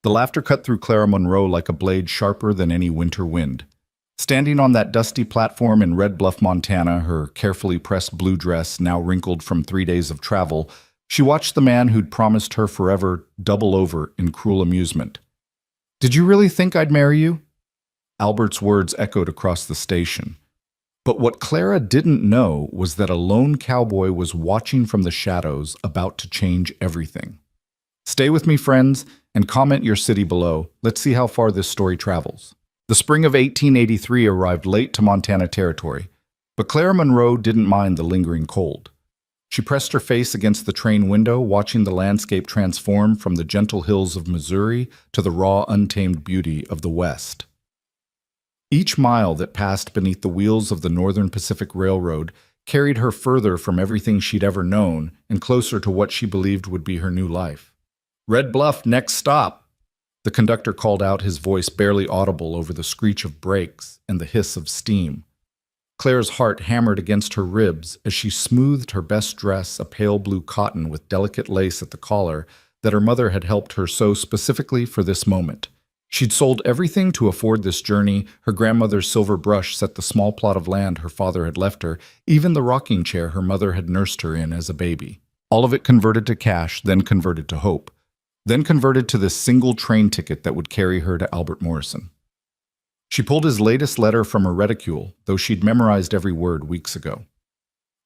The laughter cut through Clara Monroe like a blade sharper than any winter wind. Standing on that dusty platform in Red Bluff, Montana, her carefully pressed blue dress now wrinkled from 3 days of travel, she watched the man who'd promised her forever double over in cruel amusement. "Did you really think I'd marry you?" Albert's words echoed across the station. But what Clara didn't know was that a lone cowboy was watching from the shadows, about to change everything. Stay with me, friends, and comment your city below. Let's see how far this story travels. The spring of 1883 arrived late to Montana territory, but Clara Monroe didn't mind the lingering cold. She pressed her face against the train window, watching the landscape transform from the gentle hills of Missouri to the raw, untamed beauty of the West. Each mile that passed beneath the wheels of the Northern Pacific Railroad carried her further from everything she'd ever known and closer to what she believed would be her new life. "Red Bluff, next stop," the conductor called out, his voice barely audible over the screech of brakes and the hiss of steam. Clara's heart hammered against her ribs as she smoothed her best dress, a pale blue cotton with delicate lace at the collar that her mother had helped her sew specifically for this moment. She'd sold everything to afford this journey. Her grandmother's silver brush set the small plot of land her father had left her, even the rocking chair her mother had nursed her in as a baby. All of it converted to cash, then converted to hope, then converted to this single train ticket that would carry her to Albert Morrison. She pulled his latest letter from her reticule, though she'd memorized every word weeks ago.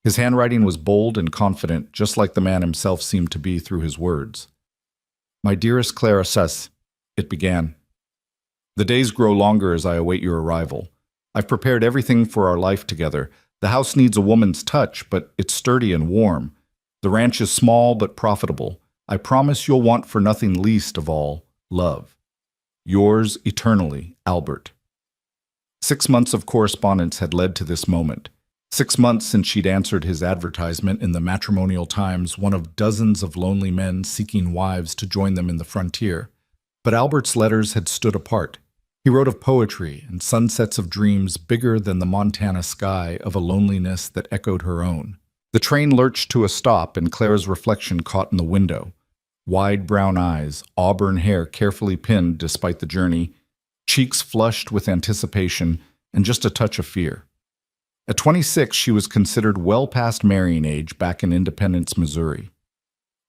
His handwriting was bold and confident, just like the man himself seemed to be through his words. "My dearest Clara Sus," it began. "The days grow longer as I await your arrival. I've prepared everything for our life together. The house needs a woman's touch, but it's sturdy and warm. The ranch is small but profitable. I promise you'll want for nothing least of all, love. Yours eternally, Albert." 6 months of correspondence had led to this moment. 6 months since she'd answered his advertisement in the Matrimonial Times, one of dozens of lonely men seeking wives to join them in the frontier. But Albert's letters had stood apart. He wrote of poetry and sunsets of dreams bigger than the Montana sky, of a loneliness that echoed her own. The train lurched to a stop, and Clara's reflection caught in the window. Wide brown eyes, auburn hair carefully pinned despite the journey, cheeks flushed with anticipation, and just a touch of fear. At 26, she was considered well past marrying age back in Independence, Missouri.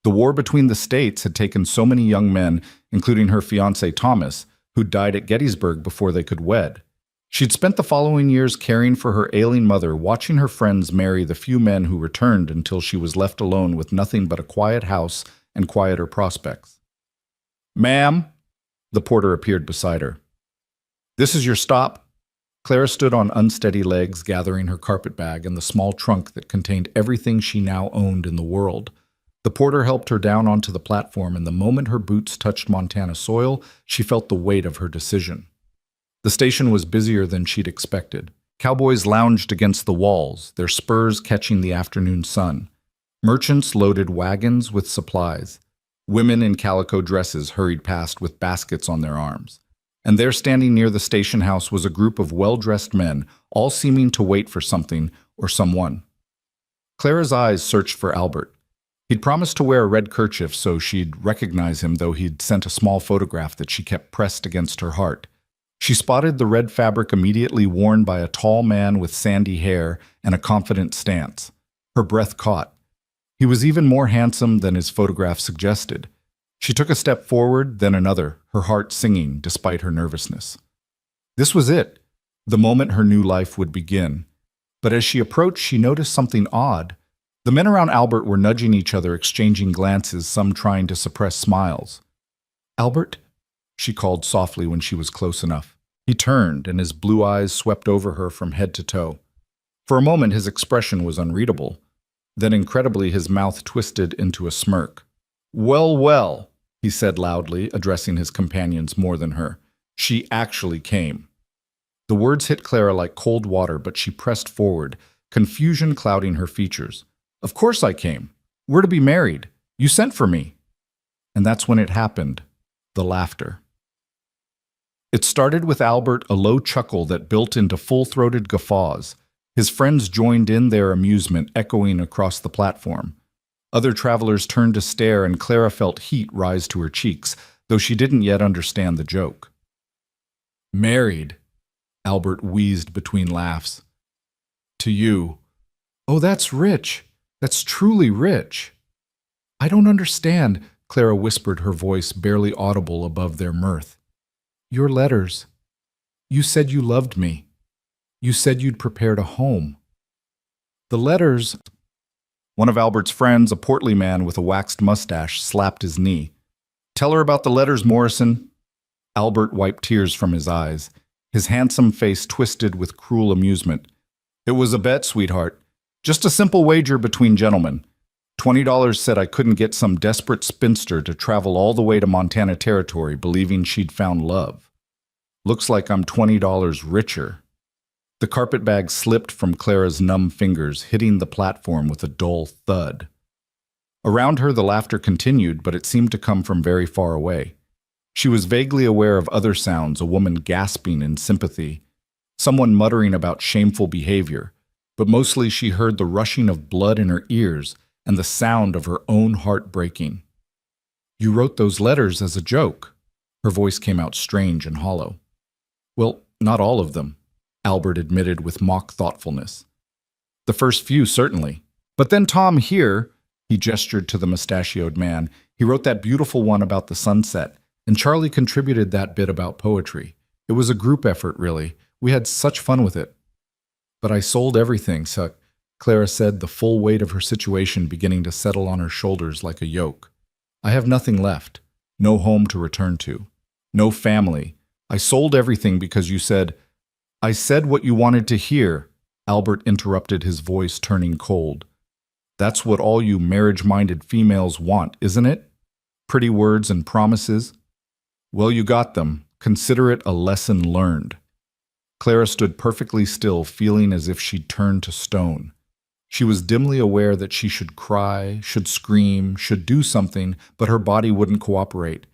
The war between the states had taken so many young men, including her fiancé Thomas, who died at Gettysburg before they could wed. She'd spent the following years caring for her ailing mother, watching her friends marry the few men who returned until she was left alone with nothing but a quiet house and quieter prospects. "Ma'am," the porter appeared beside her. "This is your stop." Clara stood on unsteady legs, gathering her carpetbag and the small trunk that contained everything she now owned in the world. The porter helped her down onto the platform, and the moment her boots touched Montana soil, she felt the weight of her decision. The station was busier than she'd expected. Cowboys lounged against the walls, their spurs catching the afternoon sun. Merchants loaded wagons with supplies. Women in calico dresses hurried past with baskets on their arms. And there, standing near the station house, was a group of well-dressed men, all seeming to wait for something or someone. Clara's eyes searched for Albert. He'd promised to wear a red kerchief so she'd recognize him, though he'd sent a small photograph that she kept pressed against her heart. She spotted the red fabric immediately worn by a tall man with sandy hair and a confident stance. Her breath caught. He was even more handsome than his photograph suggested. She took a step forward, then another, her heart singing despite her nervousness. This was it, the moment her new life would begin. But as she approached, she noticed something odd. The men around Albert were nudging each other, exchanging glances, some trying to suppress smiles. "Albert?" she called softly when she was close enough. He turned, and his blue eyes swept over her from head to toe. For a moment, his expression was unreadable. Then, incredibly, his mouth twisted into a smirk. "Well, well," he said loudly, addressing his companions more than her. "She actually came." The words hit Clara like cold water, but she pressed forward, confusion clouding her features. "Of course I came. We're to be married. You sent for me." And that's when it happened, the laughter. It started with Albert, a low chuckle that built into full-throated guffaws. His friends joined in, their amusement echoing across the platform. Other travelers turned to stare, and Clara felt heat rise to her cheeks. though she didn't yet understand the joke. Married, Albert wheezed between laughs. To you. Oh, that's rich. That's truly rich. I don't understand, Clara whispered, her voice barely audible above their mirth. Your letters. You said you loved me. You said you'd prepared a home. The letters. One of Albert's friends, a portly man with a waxed mustache, slapped his knee. Tell her about the letters, Morrison. Albert wiped tears from his eyes, his handsome face twisted with cruel amusement. It was a bet, sweetheart. Just a simple wager between gentlemen. $20 said I couldn't get some desperate spinster to travel all the way to Montana Territory believing she'd found love. Looks like I'm $20 richer. The carpetbag slipped from Clara's numb fingers, hitting the platform with a dull thud. Around her the laughter continued, but it seemed to come from very far away. She was vaguely aware of other sounds, a woman gasping in sympathy, someone muttering about shameful behavior, but mostly she heard the rushing of blood in her ears and the sound of her own heart breaking. You wrote those letters as a joke. Her voice came out strange and hollow. Well, not all of them, Albert admitted with mock thoughtfulness. The first few, certainly. But then Tom here, he gestured to the mustachioed man, he wrote that beautiful one about the sunset, and Charlie contributed that bit about poetry. It was a group effort, really. We had such fun with it. But I sold everything, so Clara said, the full weight of her situation beginning to settle on her shoulders like a yoke. I have nothing left. No home to return to. No family. I sold everything because you said, I said what you wanted to hear, Albert interrupted, his voice turning cold. That's what all you marriage-minded females want, isn't it? Pretty words and promises. Well, you got them. Consider it a lesson learned. Clara stood perfectly still, feeling as if she'd turned to stone. She was dimly aware that she should cry, should scream, should do something, but her body wouldn't cooperate.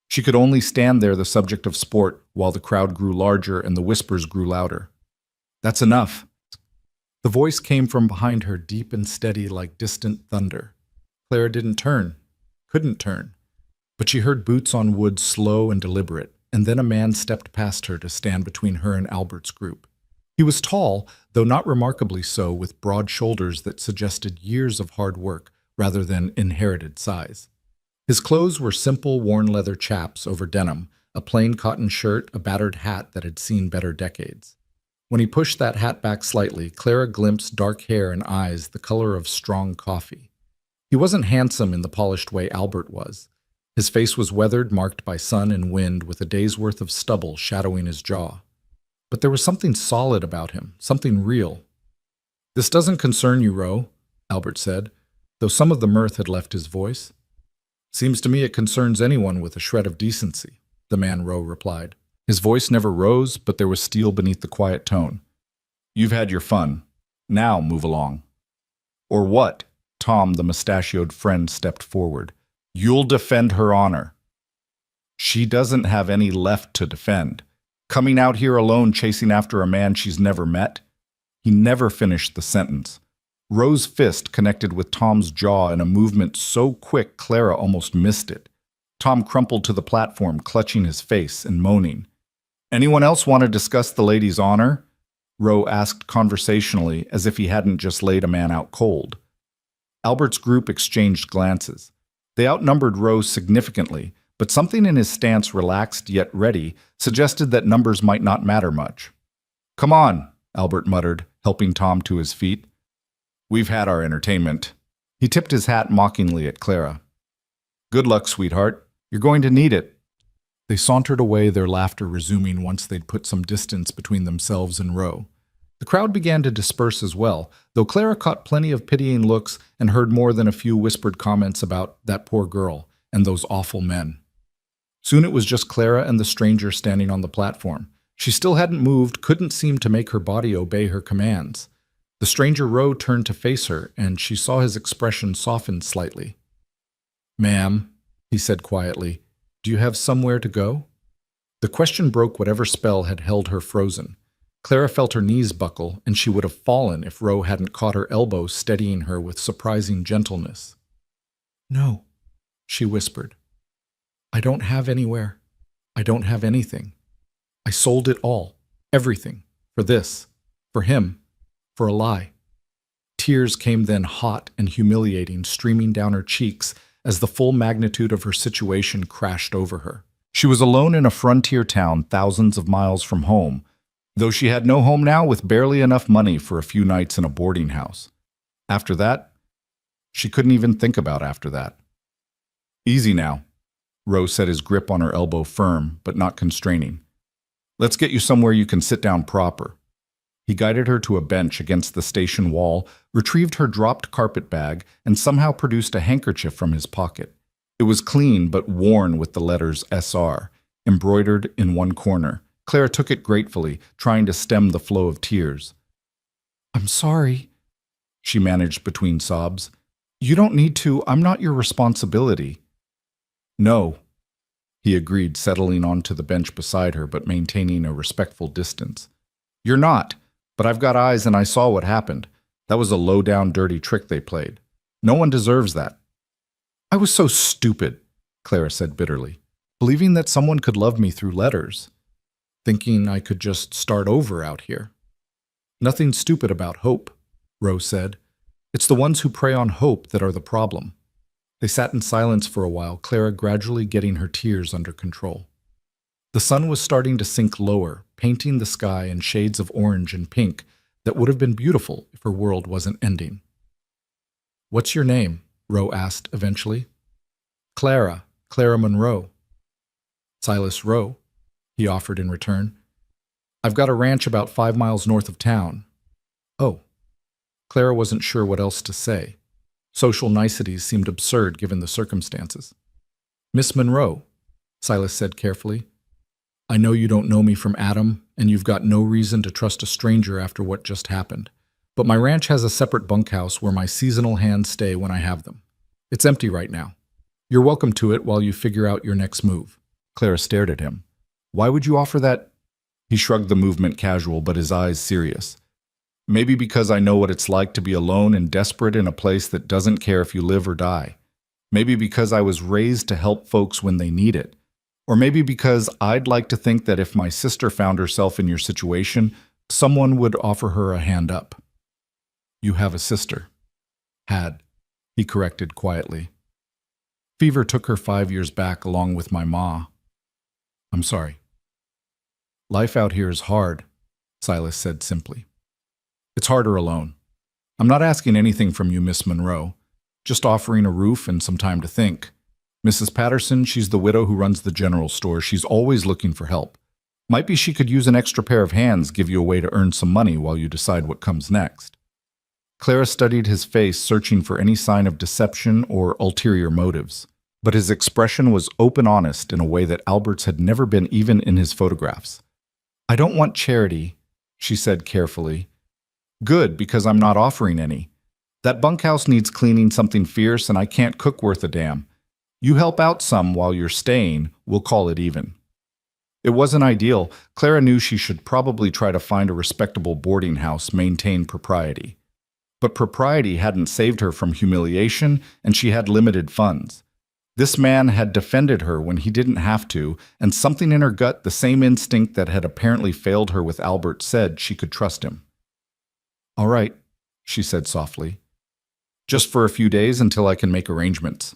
She could only stand there, the subject of sport, while the crowd grew larger and the whispers grew louder. That's enough. The voice came from behind her, deep and steady like distant thunder. Clara didn't turn, couldn't turn, but she heard boots on wood, slow and deliberate, and then a man stepped past her to stand between her and Albert's group. He was tall, though not remarkably so, with broad shoulders that suggested years of hard work rather than inherited size. His clothes were simple, worn leather chaps over denim, a plain cotton shirt, a battered hat that had seen better decades. When he pushed that hat back slightly, Clara glimpsed dark hair and eyes the color of strong coffee. He wasn't handsome in the polished way Albert was. His face was weathered, marked by sun and wind, with a day's worth of stubble shadowing his jaw. But there was something solid about him, something real. This doesn't concern you, Ro, Albert said, though some of the mirth had left his voice. Seems to me it concerns anyone with a shred of decency, the man Ro replied. His voice never rose, but there was steel beneath the quiet tone. You've had your fun. Now move along. Or what? Tom, the mustachioed friend, stepped forward. You'll defend her honor. She doesn't have any left to defend. Coming out here alone chasing after a man she's never met? He never finished the sentence. Ro's fist connected with Tom's jaw in a movement so quick Clara almost missed it. Tom crumpled to the platform, clutching his face and moaning. Anyone else want to discuss the lady's honor? Ro asked conversationally, as if he hadn't just laid a man out cold. Albert's group exchanged glances. They outnumbered Ro significantly, but something in his stance, relaxed yet ready, suggested that numbers might not matter much. Come on, Albert muttered, helping Tom to his feet. We've had our entertainment. He tipped his hat mockingly at Clara. Good luck, sweetheart. You're going to need it. They sauntered away, their laughter resuming once they'd put some distance between themselves and Ro. The crowd began to disperse as well, though Clara caught plenty of pitying looks and heard more than a few whispered comments about that poor girl and those awful men. Soon it was just Clara and the stranger standing on the platform. She still hadn't moved, couldn't seem to make her body obey her commands. The stranger Ro turned to face her, and she saw his expression soften slightly. Ma'am, he said quietly, do you have somewhere to go? The question broke whatever spell had held her frozen. Clara felt her knees buckle, and she would have fallen if Ro hadn't caught her elbow, steadying her with surprising gentleness. No, she whispered. I don't have anywhere. I don't have anything. I sold it all, everything, for this, for him, for a lie. Tears came then hot and humiliating, streaming down her cheeks as the full magnitude of her situation crashed over her. She was alone in a frontier town thousands of miles from home, though she had no home now with barely enough money for a few nights in a boarding house. After that, she couldn't even think about after that. Easy now. Rose set his grip on her elbow firm, but not constraining. Let's get you somewhere you can sit down proper. He guided her to a bench against the station wall, retrieved her dropped carpet bag, and somehow produced a handkerchief from his pocket. It was clean but worn with the letters SR, embroidered in one corner. Clara took it gratefully, trying to stem the flow of tears. I'm sorry, she managed between sobs. You don't need to. I'm not your responsibility. No, he agreed, settling onto the bench beside her but maintaining a respectful distance. You're not, but I've got eyes and I saw what happened. That was a low-down, dirty trick they played. No one deserves that. I was so stupid, Clara said bitterly, believing that someone could love me through letters, thinking I could just start over out here. Nothing stupid about hope, Rose said. It's the ones who prey on hope that are the problem. They sat in silence for a while, Clara gradually getting her tears under control. The sun was starting to sink lower, painting the sky in shades of orange and pink that would have been beautiful if her world wasn't ending. What's your name? Rose asked eventually. Clara Monroe. Silas Rowe, he offered in return. I've got a ranch about 5 miles north of town. Oh. Clara wasn't sure what else to say. Social niceties seemed absurd given the circumstances. Miss Monroe, Silas said carefully, I know you don't know me from Adam, and you've got no reason to trust a stranger after what just happened. But my ranch has a separate bunkhouse where my seasonal hands stay when I have them. It's empty right now. You're welcome to it while you figure out your next move. Clara stared at him. Why would you offer that? He shrugged, the movement casual, but his eyes serious. Maybe because I know what it's like to be alone and desperate in a place that doesn't care if you live or die. Maybe because I was raised to help folks when they need it. Or maybe because I'd like to think that if my sister found herself in your situation, someone would offer her a hand up. You have a sister. Had, he corrected quietly. Fever took her 5 years back along with my ma. I'm sorry. Life out here is hard, Silas said simply. It's harder alone. I'm not asking anything from you, Miss Monroe. Just offering a roof and some time to think. Mrs. Patterson, she's the widow who runs the general store. She's always looking for help. Might be she could use an extra pair of hands, give you a way to earn some money while you decide what comes next. Clara studied his face, searching for any sign of deception or ulterior motives. But his expression was open honest in a way that Albert's had never been, even in his photographs. I don't want charity, she said carefully. Good, because I'm not offering any. That bunkhouse needs cleaning something fierce, and I can't cook worth a damn. You help out some while you're staying, we'll call it even. It wasn't ideal. Clara knew she should probably try to find a respectable boarding house, maintain propriety. But propriety hadn't saved her from humiliation, and she had limited funds. This man had defended her when he didn't have to, and something in her gut, the same instinct that had apparently failed her with Albert, said she could trust him. All right, she said softly. Just for a few days until I can make arrangements.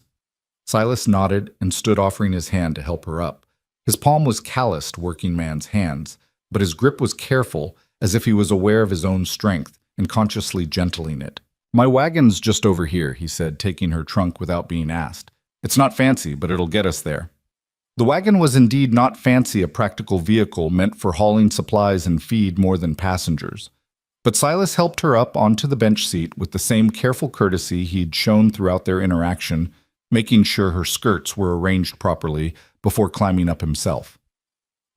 Silas nodded and stood, offering his hand to help her up. His palm was calloused, working man's hands, but his grip was careful, as if he was aware of his own strength and consciously gentling it. My wagon's just over here, he said, taking her trunk without being asked. It's not fancy, but it'll get us there. The wagon was indeed not fancy, a practical vehicle meant for hauling supplies and feed more than passengers. But Silas helped her up onto the bench seat with the same careful courtesy he'd shown throughout their interaction, making sure her skirts were arranged properly before climbing up himself.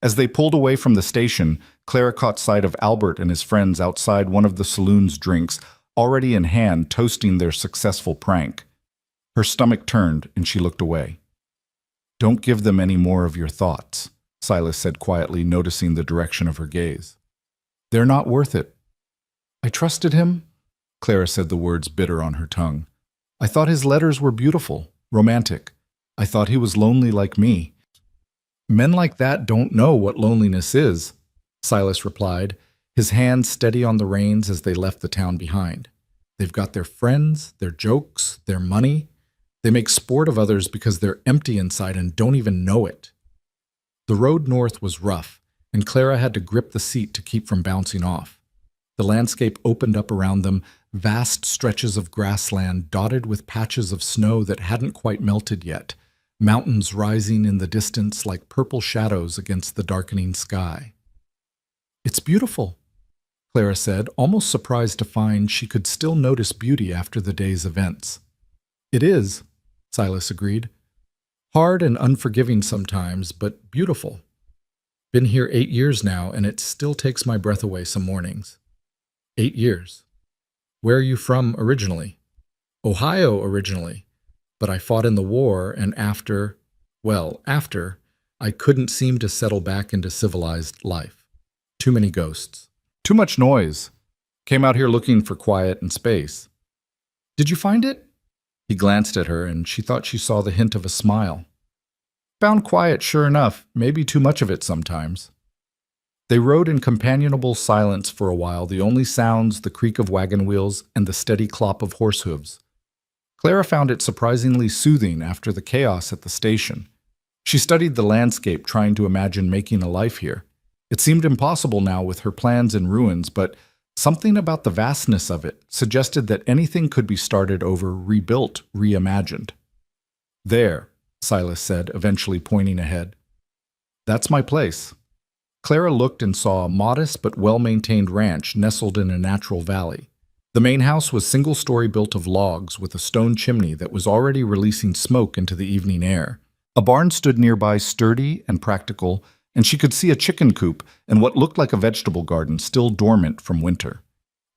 As they pulled away from the station, Clara caught sight of Albert and his friends outside one of the saloon's drinks, already in hand, toasting their successful prank. Her stomach turned, and she looked away. Don't give them any more of your thoughts, Silas said quietly, noticing the direction of her gaze. They're not worth it. I trusted him, Clara said, the words bitter on her tongue. I thought his letters were beautiful, romantic. I thought he was lonely like me. Men like that don't know what loneliness is, Silas replied, his hand steady on the reins as they left the town behind. They've got their friends, their jokes, their money. They make sport of others because they're empty inside and don't even know it. The road north was rough, and Clara had to grip the seat to keep from bouncing off. The landscape opened up around them, vast stretches of grassland dotted with patches of snow that hadn't quite melted yet, mountains rising in the distance like purple shadows against the darkening sky. "It's beautiful," Clara said, almost surprised to find she could still notice beauty after the day's events. "It is," Silas agreed. "Hard and unforgiving sometimes, but beautiful. Been here 8 years now, and it still takes my breath away some mornings." 8 years. "Where are you from originally?" "Ohio originally, but I fought in the war, and after, I couldn't seem to settle back into civilized life. Too many ghosts. Too much noise. Came out here looking for quiet and space." "Did you find it?" He glanced at her, and she thought she saw the hint of a smile. "Found quiet, sure enough, maybe too much of it sometimes." They rode in companionable silence for a while, the only sounds the creak of wagon wheels and the steady clop of horse hooves. Clara found it surprisingly soothing after the chaos at the station. She studied the landscape, trying to imagine making a life here. It seemed impossible now with her plans in ruins, but something about the vastness of it suggested that anything could be started over, rebuilt, reimagined. "There," Silas said, eventually pointing ahead. "That's my place." Clara looked and saw a modest but well-maintained ranch nestled in a natural valley. The main house was single-story built of logs with a stone chimney that was already releasing smoke into the evening air. A barn stood nearby, sturdy and practical, and she could see a chicken coop and what looked like a vegetable garden still dormant from winter.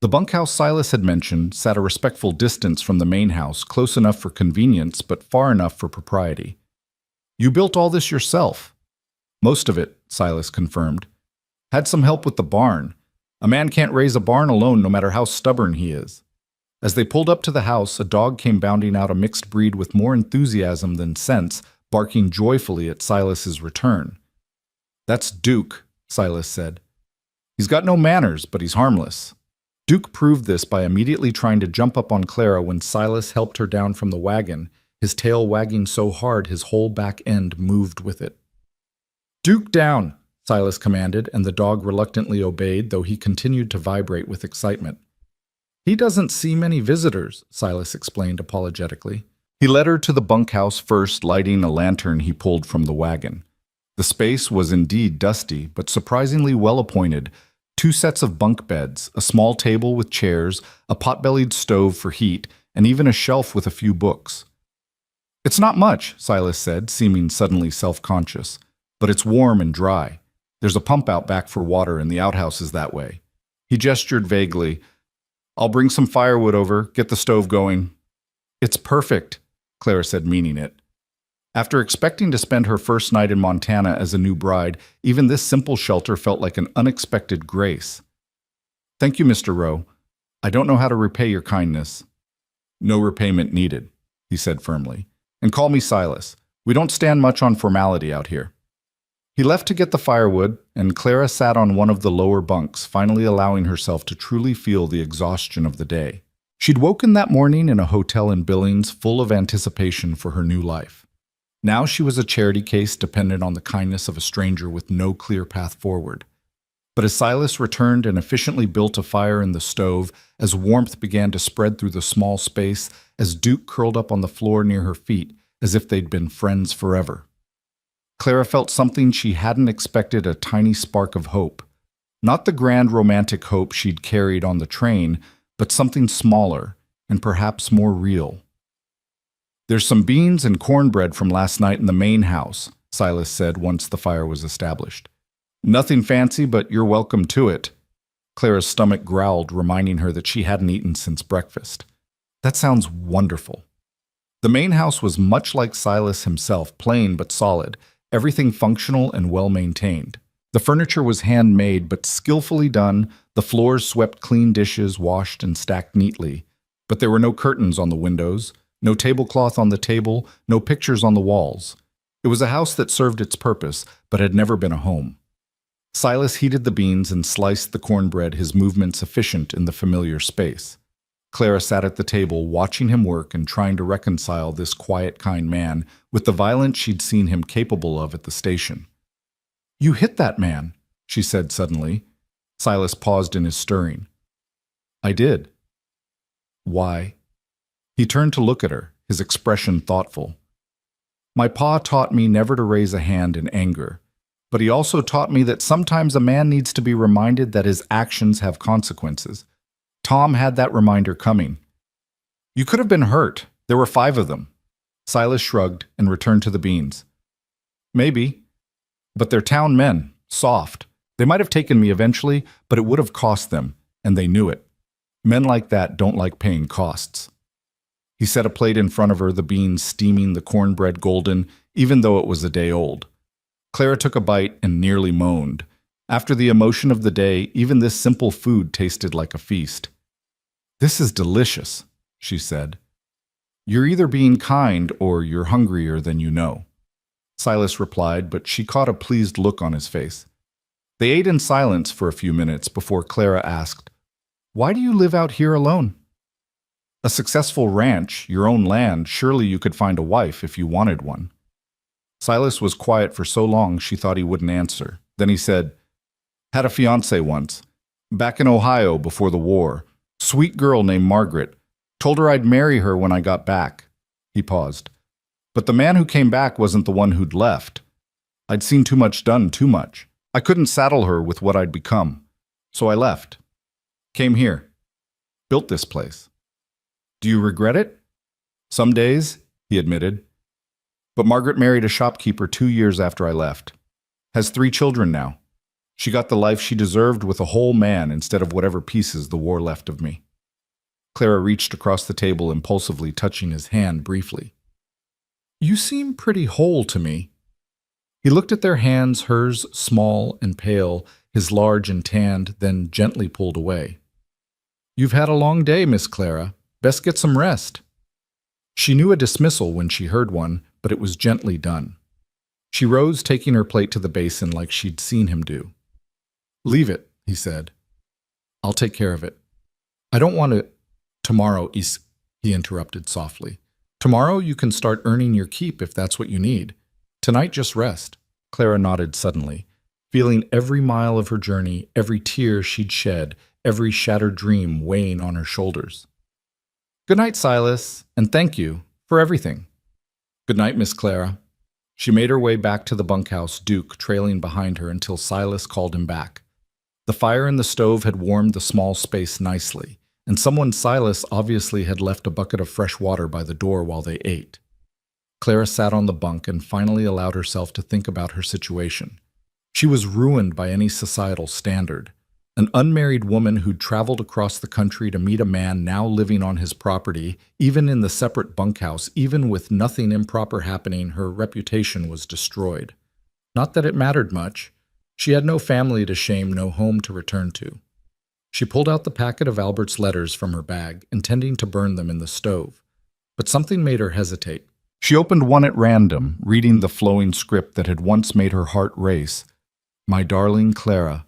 The bunkhouse Silas had mentioned sat a respectful distance from the main house, close enough for convenience but far enough for propriety. "You built all this yourself?" "Most of it," Silas confirmed. "Had some help with the barn. A man can't raise a barn alone no matter how stubborn he is." As they pulled up to the house, a dog came bounding out, a mixed breed with more enthusiasm than sense, barking joyfully at Silas's return. "That's Duke," Silas said. "He's got no manners, but he's harmless." Duke proved this by immediately trying to jump up on Clara when Silas helped her down from the wagon, his tail wagging so hard his whole back end moved with it. "Duke down," Silas commanded, and the dog reluctantly obeyed, though he continued to vibrate with excitement. "He doesn't see many visitors," Silas explained apologetically. He led her to the bunkhouse first, lighting a lantern he pulled from the wagon. The space was indeed dusty, but surprisingly well appointed. 2 sets of bunk beds, a small table with chairs, a pot-bellied stove for heat, and even a shelf with a few books. "It's not much," Silas said, seeming suddenly self-conscious, "but it's warm and dry. There's a pump out back for water, and the outhouse is that way." He gestured vaguely. "I'll bring some firewood over, get the stove going." "It's perfect," Clara said, meaning it. After expecting to spend her first night in Montana as a new bride, even this simple shelter felt like an unexpected grace. "Thank you, Mr. Rowe. I don't know how to repay your kindness." "No repayment needed," he said firmly. "And call me Silas. We don't stand much on formality out here." He left to get the firewood, and Clara sat on one of the lower bunks, finally allowing herself to truly feel the exhaustion of the day. She'd woken that morning in a hotel in Billings, full of anticipation for her new life. Now she was a charity case dependent on the kindness of a stranger with no clear path forward. But as Silas returned and efficiently built a fire in the stove, as warmth began to spread through the small space, as Duke curled up on the floor near her feet, as if they'd been friends forever, Clara felt something she hadn't expected, a tiny spark of hope. Not the grand romantic hope she'd carried on the train, but something smaller and perhaps more real. "There's some beans and cornbread from last night in the main house," Silas said once the fire was established. "Nothing fancy, but you're welcome to it." Clara's stomach growled, reminding her that she hadn't eaten since breakfast. "That sounds wonderful." The main house was much like Silas himself, plain but solid, everything functional and well-maintained. The furniture was handmade but skillfully done, the floors swept clean, dishes washed and stacked neatly. But there were no curtains on the windows, No tablecloth on the table, no pictures on the walls. It was a house that served its purpose, but had never been a home. Silas heated the beans and sliced the cornbread, his movements efficient in the familiar space. Clara sat at the table, watching him work and trying to reconcile this quiet, kind man with the violence she'd seen him capable of at the station. "You hit that man," she said suddenly. Silas paused in his stirring. "I did." "Why?" He turned to look at her, his expression thoughtful. "My pa taught me never to raise a hand in anger, but he also taught me that sometimes a man needs to be reminded that his actions have consequences. Tom had that reminder coming." "You could have been hurt. There were 5 of them." Silas shrugged and returned to the beans. "Maybe. But they're town men, soft. They might have taken me eventually, but it would have cost them, and they knew it. Men like that don't like paying costs." He set a plate in front of her, the beans steaming, the cornbread golden, even though it was a day old. Clara took a bite and nearly moaned. After the emotion of the day, even this simple food tasted like a feast. "This is delicious," she said. "You're either being kind or you're hungrier than you know." Silas replied, but she caught a pleased look on his face. They ate in silence for a few minutes before Clara asked, "Why do you live out here alone?" "A successful ranch, your own land, surely you could find a wife if you wanted one." Silas was quiet for so long she thought he wouldn't answer. Then he said, "Had a fiancée once. Back in Ohio before the war. Sweet girl named Margaret. Told her I'd marry her when I got back." He paused. "But the man who came back wasn't the one who'd left. I'd seen too much done too much. I couldn't saddle her with what I'd become. So I left. Came here. Built this place. Do you regret it?" "Some days," he admitted. "But Margaret married a shopkeeper 2 years after I left. Has 3 children now. She got the life she deserved with a whole man instead of whatever pieces the war left of me." Clara reached across the table impulsively, touching his hand briefly. "You seem pretty whole to me." He looked at their hands, hers small and pale, his large and tanned, then gently pulled away. "You've had a long day, Miss Clara. Best get some rest." She knew a dismissal when she heard one, but it was gently done. She rose, taking her plate to the basin like she'd seen him do. "Leave it," he said. "I'll take care of it." "I don't want to—" "Tomorrow, he interrupted softly. "Tomorrow you can start earning your keep if that's what you need. Tonight just rest." Clara nodded suddenly, feeling every mile of her journey, every tear she'd shed, every shattered dream weighing on her shoulders. "Good night, Silas, and thank you for everything." "Good night, Miss Clara." She made her way back to the bunkhouse, Duke trailing behind her until Silas called him back. The fire in the stove had warmed the small space nicely, and someone Silas obviously had left a bucket of fresh water by the door while they ate. Clara sat on the bunk and finally allowed herself to think about her situation. She was ruined by any societal standard. An unmarried woman who'd traveled across the country to meet a man now living on his property, even in the separate bunkhouse, even with nothing improper happening, her reputation was destroyed. Not that it mattered much. She had no family to shame, no home to return to. She pulled out the packet of Albert's letters from her bag, intending to burn them in the stove. But something made her hesitate. She opened one at random, reading the flowing script that had once made her heart race. "My darling Clara,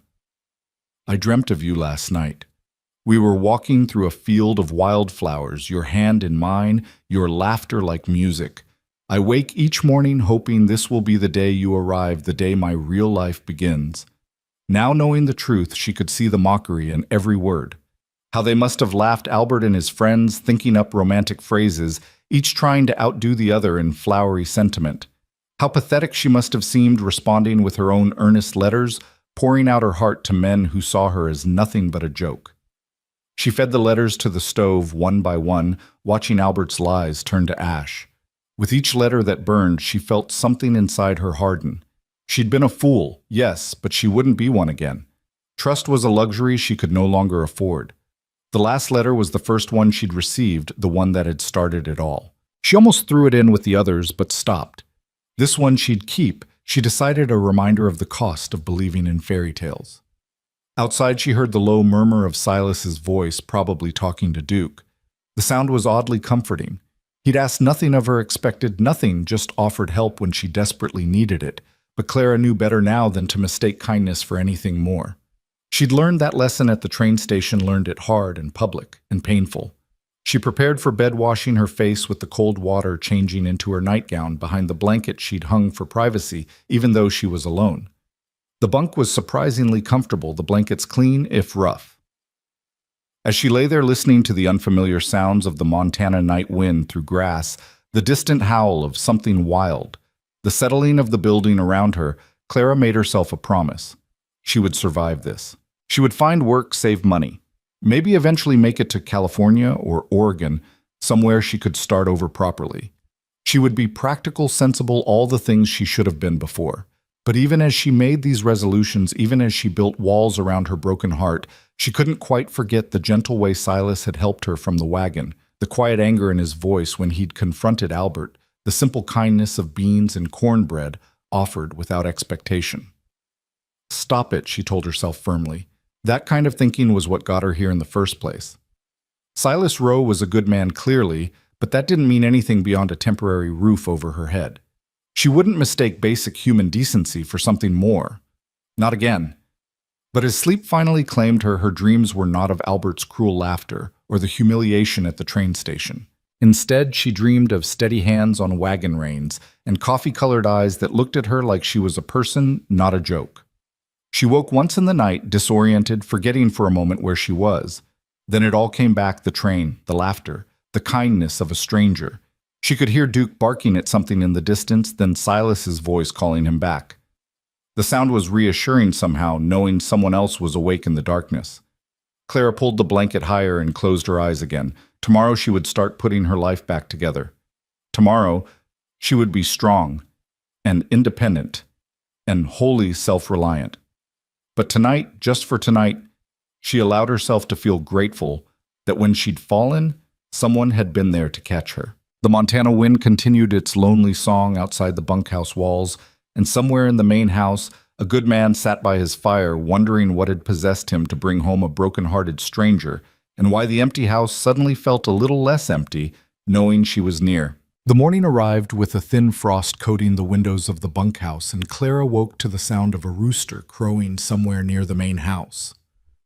I dreamt of you last night. We were walking through a field of wildflowers, your hand in mine, your laughter like music. I wake each morning hoping this will be the day you arrive, the day my real life begins." Now knowing the truth, she could see the mockery in every word. How they must have laughed, Albert and his friends, thinking up romantic phrases, each trying to outdo the other in flowery sentiment. How pathetic she must have seemed responding with her own earnest letters, pouring out her heart to men who saw her as nothing but a joke. She fed the letters to the stove one by one, watching Albert's lies turn to ash. With each letter that burned, she felt something inside her harden. She'd been a fool, yes, but she wouldn't be one again. Trust was a luxury she could no longer afford. The last letter was the first one she'd received, the one that had started it all. She almost threw it in with the others, but stopped. This one she'd keep. She decided, a reminder of the cost of believing in fairy tales. Outside, she heard the low murmur of Silas's voice, probably talking to Duke. The sound was oddly comforting. He'd asked nothing of her, expected nothing, just offered help when she desperately needed it. But Clara knew better now than to mistake kindness for anything more. She'd learned that lesson at the train station, learned it hard and public and painful. She prepared for bed, washing her face with the cold water, changing into her nightgown behind the blanket she'd hung for privacy, even though she was alone. The bunk was surprisingly comfortable, the blankets clean, if rough. As she lay there listening to the unfamiliar sounds of the Montana night wind through grass, the distant howl of something wild, the settling of the building around her, Clara made herself a promise. She would survive this. She would find work, save money. Maybe eventually make it to California or Oregon, somewhere she could start over properly. She would be practical, sensible, all the things she should have been before. But even as she made these resolutions, even as she built walls around her broken heart, she couldn't quite forget the gentle way Silas had helped her from the wagon, the quiet anger in his voice when he'd confronted Albert, the simple kindness of beans and cornbread offered without expectation. Stop it, she told herself firmly. That kind of thinking was what got her here in the first place. Silas Rowe was a good man, clearly, but that didn't mean anything beyond a temporary roof over her head. She wouldn't mistake basic human decency for something more. Not again. But as sleep finally claimed her, her dreams were not of Albert's cruel laughter or the humiliation at the train station. Instead, she dreamed of steady hands on wagon reins and coffee-colored eyes that looked at her like she was a person, not a joke. She woke once in the night, disoriented, forgetting for a moment where she was. Then it all came back, the train, the laughter, the kindness of a stranger. She could hear Duke barking at something in the distance, then Silas's voice calling him back. The sound was reassuring somehow, knowing someone else was awake in the darkness. Clara pulled the blanket higher and closed her eyes again. Tomorrow she would start putting her life back together. Tomorrow she would be strong and independent and wholly self-reliant. But tonight, just for tonight, she allowed herself to feel grateful that when she'd fallen, someone had been there to catch her. The Montana wind continued its lonely song outside the bunkhouse walls, and somewhere in the main house, a good man sat by his fire, wondering what had possessed him to bring home a broken-hearted stranger, and why the empty house suddenly felt a little less empty, knowing she was near. The morning arrived with a thin frost coating the windows of the bunkhouse, and Clara woke to the sound of a rooster crowing somewhere near the main house.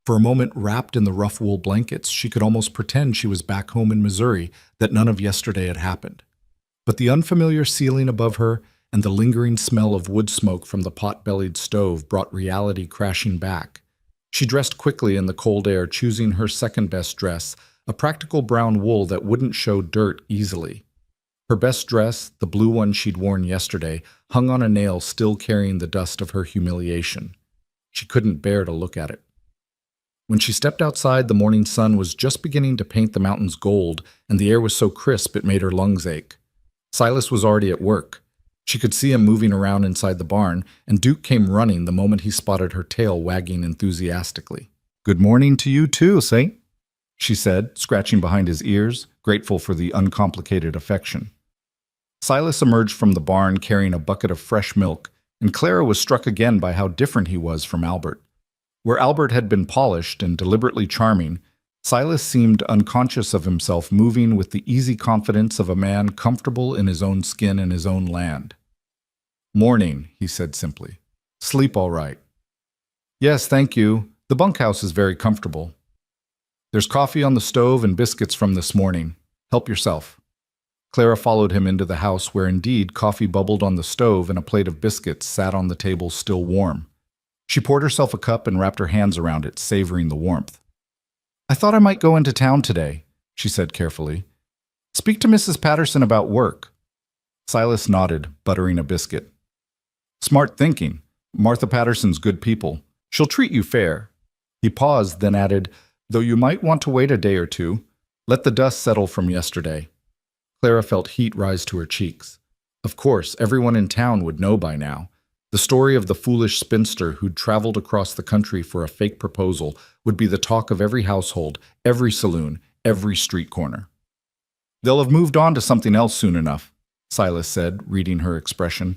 For a moment, wrapped in the rough wool blankets, she could almost pretend she was back home in Missouri, that none of yesterday had happened. But the unfamiliar ceiling above her and the lingering smell of wood smoke from the pot-bellied stove brought reality crashing back. She dressed quickly in the cold air, choosing her second-best dress, a practical brown wool that wouldn't show dirt easily. Her best dress, the blue one she'd worn yesterday, hung on a nail, still carrying the dust of her humiliation. She couldn't bear to look at it. When she stepped outside, the morning sun was just beginning to paint the mountains gold, and the air was so crisp it made her lungs ache. Silas was already at work. She could see him moving around inside the barn, and Duke came running the moment he spotted her tail wagging enthusiastically. "Good morning to you too, Saint," she said, scratching behind his ears, grateful for the uncomplicated affection. Silas emerged from the barn carrying a bucket of fresh milk, and Clara was struck again by how different he was from Albert. Where Albert had been polished and deliberately charming, Silas seemed unconscious of himself, moving with the easy confidence of a man comfortable in his own skin and his own land. "Morning," he said simply. "Sleep all right?" "Yes, thank you. The bunkhouse is very comfortable. There's coffee on the stove and biscuits from this morning. Help yourself." Clara followed him into the house, where indeed coffee bubbled on the stove and a plate of biscuits sat on the table still warm. She poured herself a cup and wrapped her hands around it, savoring the warmth. "I thought I might go into town today," she said carefully. "Speak to Mrs. Patterson about work." Silas nodded, buttering a biscuit. "Smart thinking. Martha Patterson's good people. She'll treat you fair." He paused, then added, "Though you might want to wait a day or two. Let the dust settle from yesterday." Clara felt heat rise to her cheeks. Of course, everyone in town would know by now. The story of the foolish spinster who'd traveled across the country for a fake proposal would be the talk of every household, every saloon, every street corner. "They'll have moved on to something else soon enough," Silas said, reading her expression.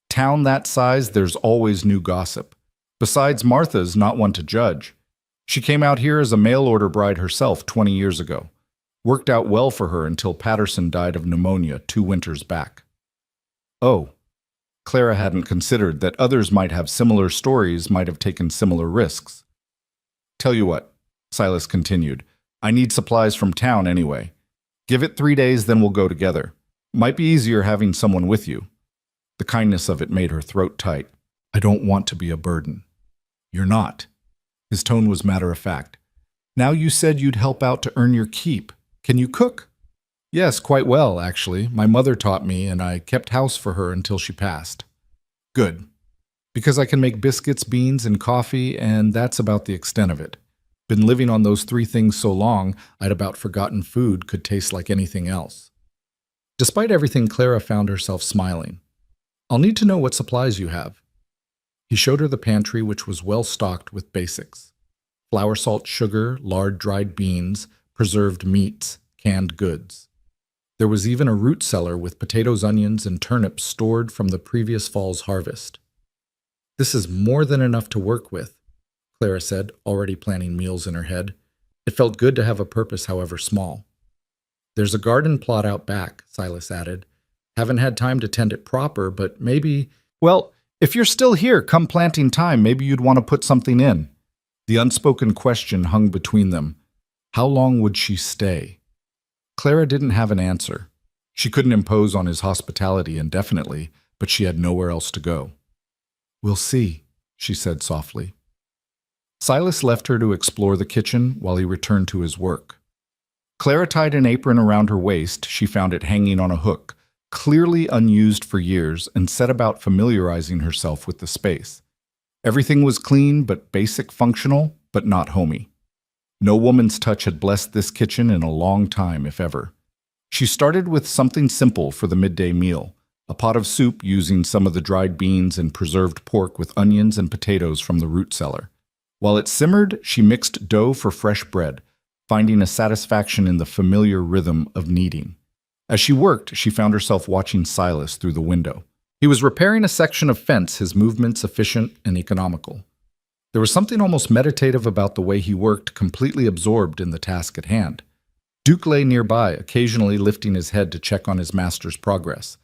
"Town that size, there's always new gossip. Besides, Martha's not one to judge. She came out here as a mail-order bride herself 20 years ago. Worked out well for her until Patterson died of pneumonia 2 winters back. Oh, Clara hadn't considered that others might have similar stories, might have taken similar risks. Tell you what, Silas continued, I need supplies from town anyway. Give it 3 days, then we'll go together. Might be easier having someone with you. The kindness of it made her throat tight. I don't want to be a burden. You're not. His tone was matter-of-fact. Now you said you'd help out to earn your keep. Can you cook? Yes, quite well, actually. My mother taught me, and I kept house for her until she passed. Good. Because I can make biscuits, beans, and coffee, and that's about the extent of it. Been living on those 3 things so long, I'd about forgotten food could taste like anything else. Despite everything, Clara found herself smiling. I'll need to know what supplies you have. He showed her the pantry, which was well stocked with basics. Flour, salt, sugar, lard, dried beans, preserved meats, canned goods. There was even a root cellar with potatoes, onions, and turnips stored from the previous fall's harvest. This is more than enough to work with, Clara said, already planning meals in her head. It felt good to have a purpose, however small. There's a garden plot out back, Silas added. Haven't had time to tend it proper, but maybe... Well, if you're still here come planting time, maybe you'd want to put something in. The unspoken question hung between them. How long would she stay? Clara didn't have an answer. She couldn't impose on his hospitality indefinitely, but she had nowhere else to go. We'll see, she said softly. Silas left her to explore the kitchen while he returned to his work. Clara tied an apron around her waist. She found it hanging on a hook, clearly unused for years, and set about familiarizing herself with the space. Everything was clean but basic, functional, but not homey. No woman's touch had blessed this kitchen in a long time, if ever. She started with something simple for the midday meal, a pot of soup using some of the dried beans and preserved pork with onions and potatoes from the root cellar. While it simmered, she mixed dough for fresh bread, finding a satisfaction in the familiar rhythm of kneading. As she worked, she found herself watching Silas through the window. He was repairing a section of fence, his movements efficient and economical. There was something almost meditative about the way he worked, completely absorbed in the task at hand. Duke lay nearby, occasionally lifting his head to check on his master's progress.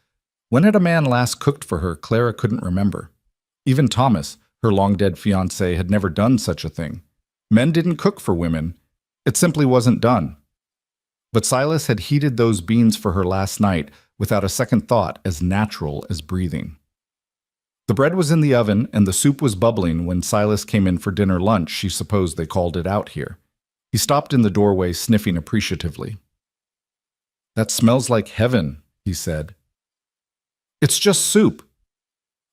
When had a man last cooked for her, Clara couldn't remember. Even Thomas, her long-dead fiancé, had never done such a thing. Men didn't cook for women. It simply wasn't done. But Silas had heated those beans for her last night without a second thought, as natural as breathing. The bread was in the oven and the soup was bubbling when Silas came in for dinner lunch. She supposed they called it out here. He stopped in the doorway, sniffing appreciatively. That smells like heaven, he said. It's just soup,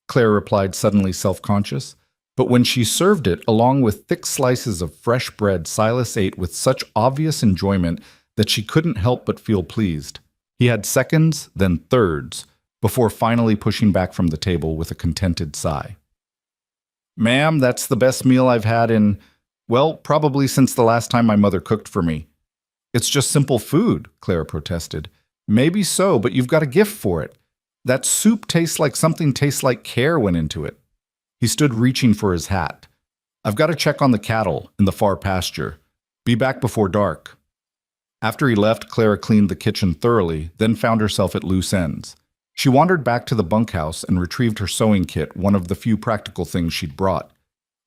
Claire replied, suddenly self-conscious. But when she served it, along with thick slices of fresh bread, Silas ate with such obvious enjoyment that she couldn't help but feel pleased. He had seconds, then thirds, before finally pushing back from the table with a contented sigh. Ma'am, that's the best meal I've had in, well, probably since the last time my mother cooked for me. It's just simple food, Clara protested. Maybe so, but you've got a gift for it. That soup tastes like something tastes like care went into it. He stood reaching for his hat. I've got to check on the cattle in the far pasture. Be back before dark. After he left, Clara cleaned the kitchen thoroughly, then found herself at loose ends. She wandered back to the bunkhouse and retrieved her sewing kit, one of the few practical things she'd brought.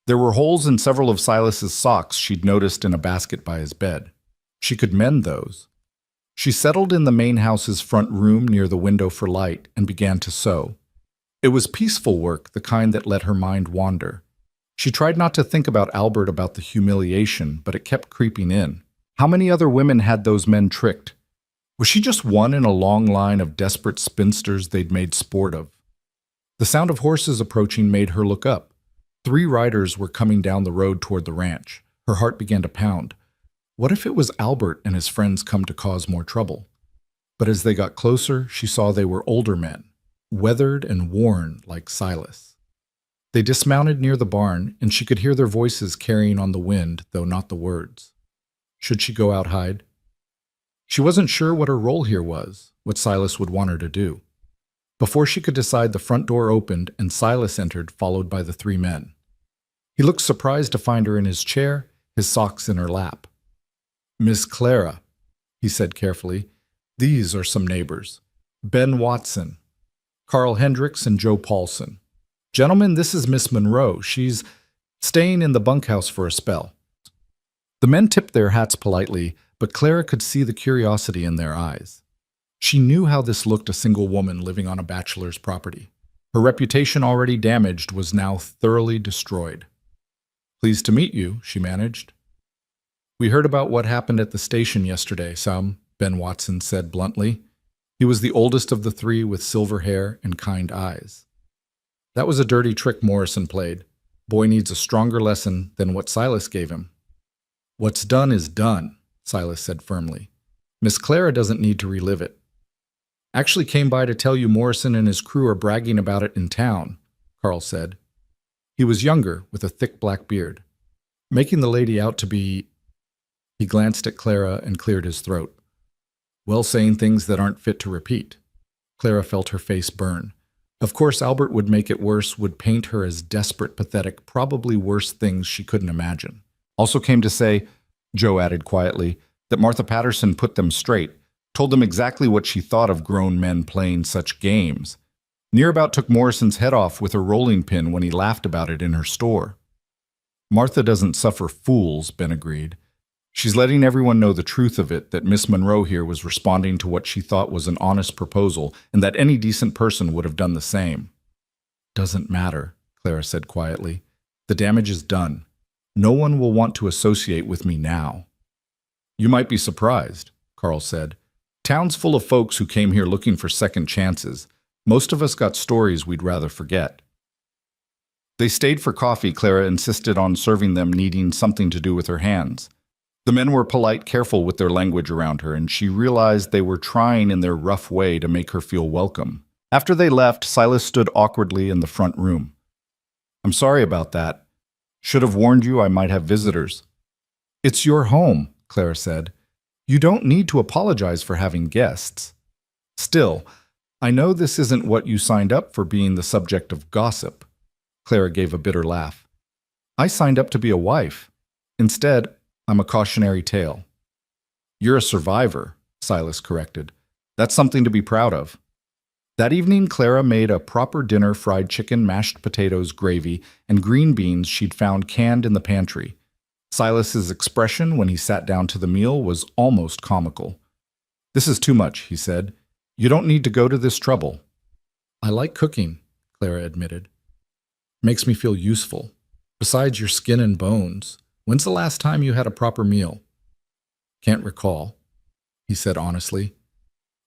There were holes in several of Silas's socks she'd noticed in a basket by his bed. She could mend those. She settled in the main house's front room near the window for light and began to sew. It was peaceful work, the kind that let her mind wander. She tried not to think about Albert, about the humiliation, but it kept creeping in. How many other women had those men tricked? Was she just one in a long line of desperate spinsters they'd made sport of? The sound of horses approaching made her look up. 3 riders were coming down the road toward the ranch. Her heart began to pound. What if it was Albert and his friends come to cause more trouble? But as they got closer, she saw they were older men, weathered and worn like Silas. They dismounted near the barn, and she could hear their voices carrying on the wind, though not the words. Should she go out hide? She wasn't sure what her role here was, what Silas would want her to do. Before she could decide, the front door opened and Silas entered, followed by the 3 men. He looked surprised to find her in his chair, his socks in her lap. Miss Clara. he said carefully. "These are some neighbors. Ben Watson, Carl Hendricks, and Joe Paulson. Gentlemen, this is Miss Monroe. She's staying in the bunkhouse for a spell." The men tipped their hats politely, but Clara could see the curiosity in their eyes. She knew how this looked a single woman living on a bachelor's property. Her reputation, already damaged, was now thoroughly destroyed. "Pleased to meet you," she managed. "We heard about what happened at the station yesterday, Sam," Ben Watson said bluntly. He was the oldest of the three with silver hair and kind eyes. "That was a dirty trick Morrison played. Boy needs a stronger lesson than what Silas gave him." "What's done is done," Silas said firmly. "Miss Clara doesn't need to relive it." "Actually came by to tell you Morrison and his crew are bragging about it in town," Carl said. He was younger, with a thick black beard. "Making the lady out to be—" He glanced at Clara and cleared his throat. "Well, saying things that aren't fit to repeat." Clara felt her face burn. Of course, Albert would make it worse, would paint her as desperate, pathetic, probably worse things she couldn't imagine. "Also came to say," Joe added quietly, "that Martha Patterson put them straight, told them exactly what she thought of grown men playing such games. Near about took Morrison's head off with a rolling pin when he laughed about it in her store." "Martha doesn't suffer fools," Ben agreed. "She's letting everyone know the truth of it, that Miss Monroe here was responding to what she thought was an honest proposal, and that any decent person would have done the same." "Doesn't matter," Clara said quietly. "The damage is done. No one will want to associate with me now." "You might be surprised," Carl said. "Town's full of folks who came here looking for second chances. Most of us got stories we'd rather forget." They stayed for coffee. Clara insisted on serving them, needing something to do with her hands. The men were polite, careful with their language around her, and she realized they were trying in their rough way to make her feel welcome. After they left, Silas stood awkwardly in the front room. "I'm sorry about that. Should have warned you I might have visitors." "It's your home," Clara said. "You don't need to apologize for having guests. Still, I know this isn't what you signed up for, being the subject of gossip." Clara gave a bitter laugh. "I signed up to be a wife. Instead, I'm a cautionary tale." "You're a survivor," Silas corrected. "That's something to be proud of." That evening, Clara made a proper dinner: fried chicken, mashed potatoes, gravy, and green beans she'd found canned in the pantry. Silas's expression when he sat down to the meal was almost comical. "This is too much," he said. "You don't need to go to this trouble." "I like cooking," Clara admitted. "Makes me feel useful. Besides your skin and bones, when's the last time you had a proper meal?" "Can't recall," he said honestly,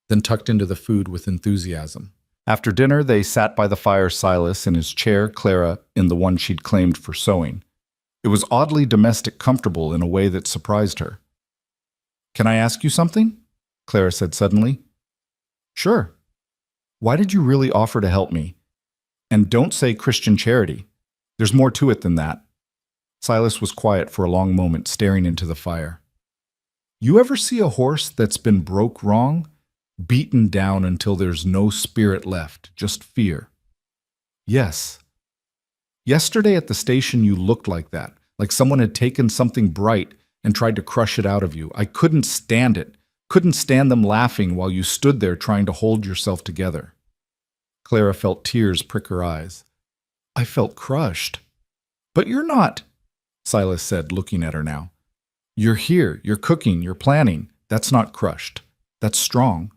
then tucked into the food with enthusiasm. After dinner, they sat by the fire, Silas in his chair, Clara in the one she'd claimed for sewing. It was oddly domestic, comfortable in a way that surprised her. "Can I ask you something?" Clara said suddenly. "Sure." "Why did you really offer to help me? And don't say Christian charity. There's more to it than that." Silas was quiet for a long moment, staring into the fire. "You ever see a horse that's been broke wrong? Beaten down until there's no spirit left, just fear?" "Yes." "Yesterday at the station you looked like that, like someone had taken something bright and tried to crush it out of you. I couldn't stand it. Couldn't stand them laughing while you stood there trying to hold yourself together." Clara felt tears prick her eyes. "I felt crushed." "But you're not," Silas said, looking at her now. "You're here, you're cooking, you're planning. That's not crushed. That's strong."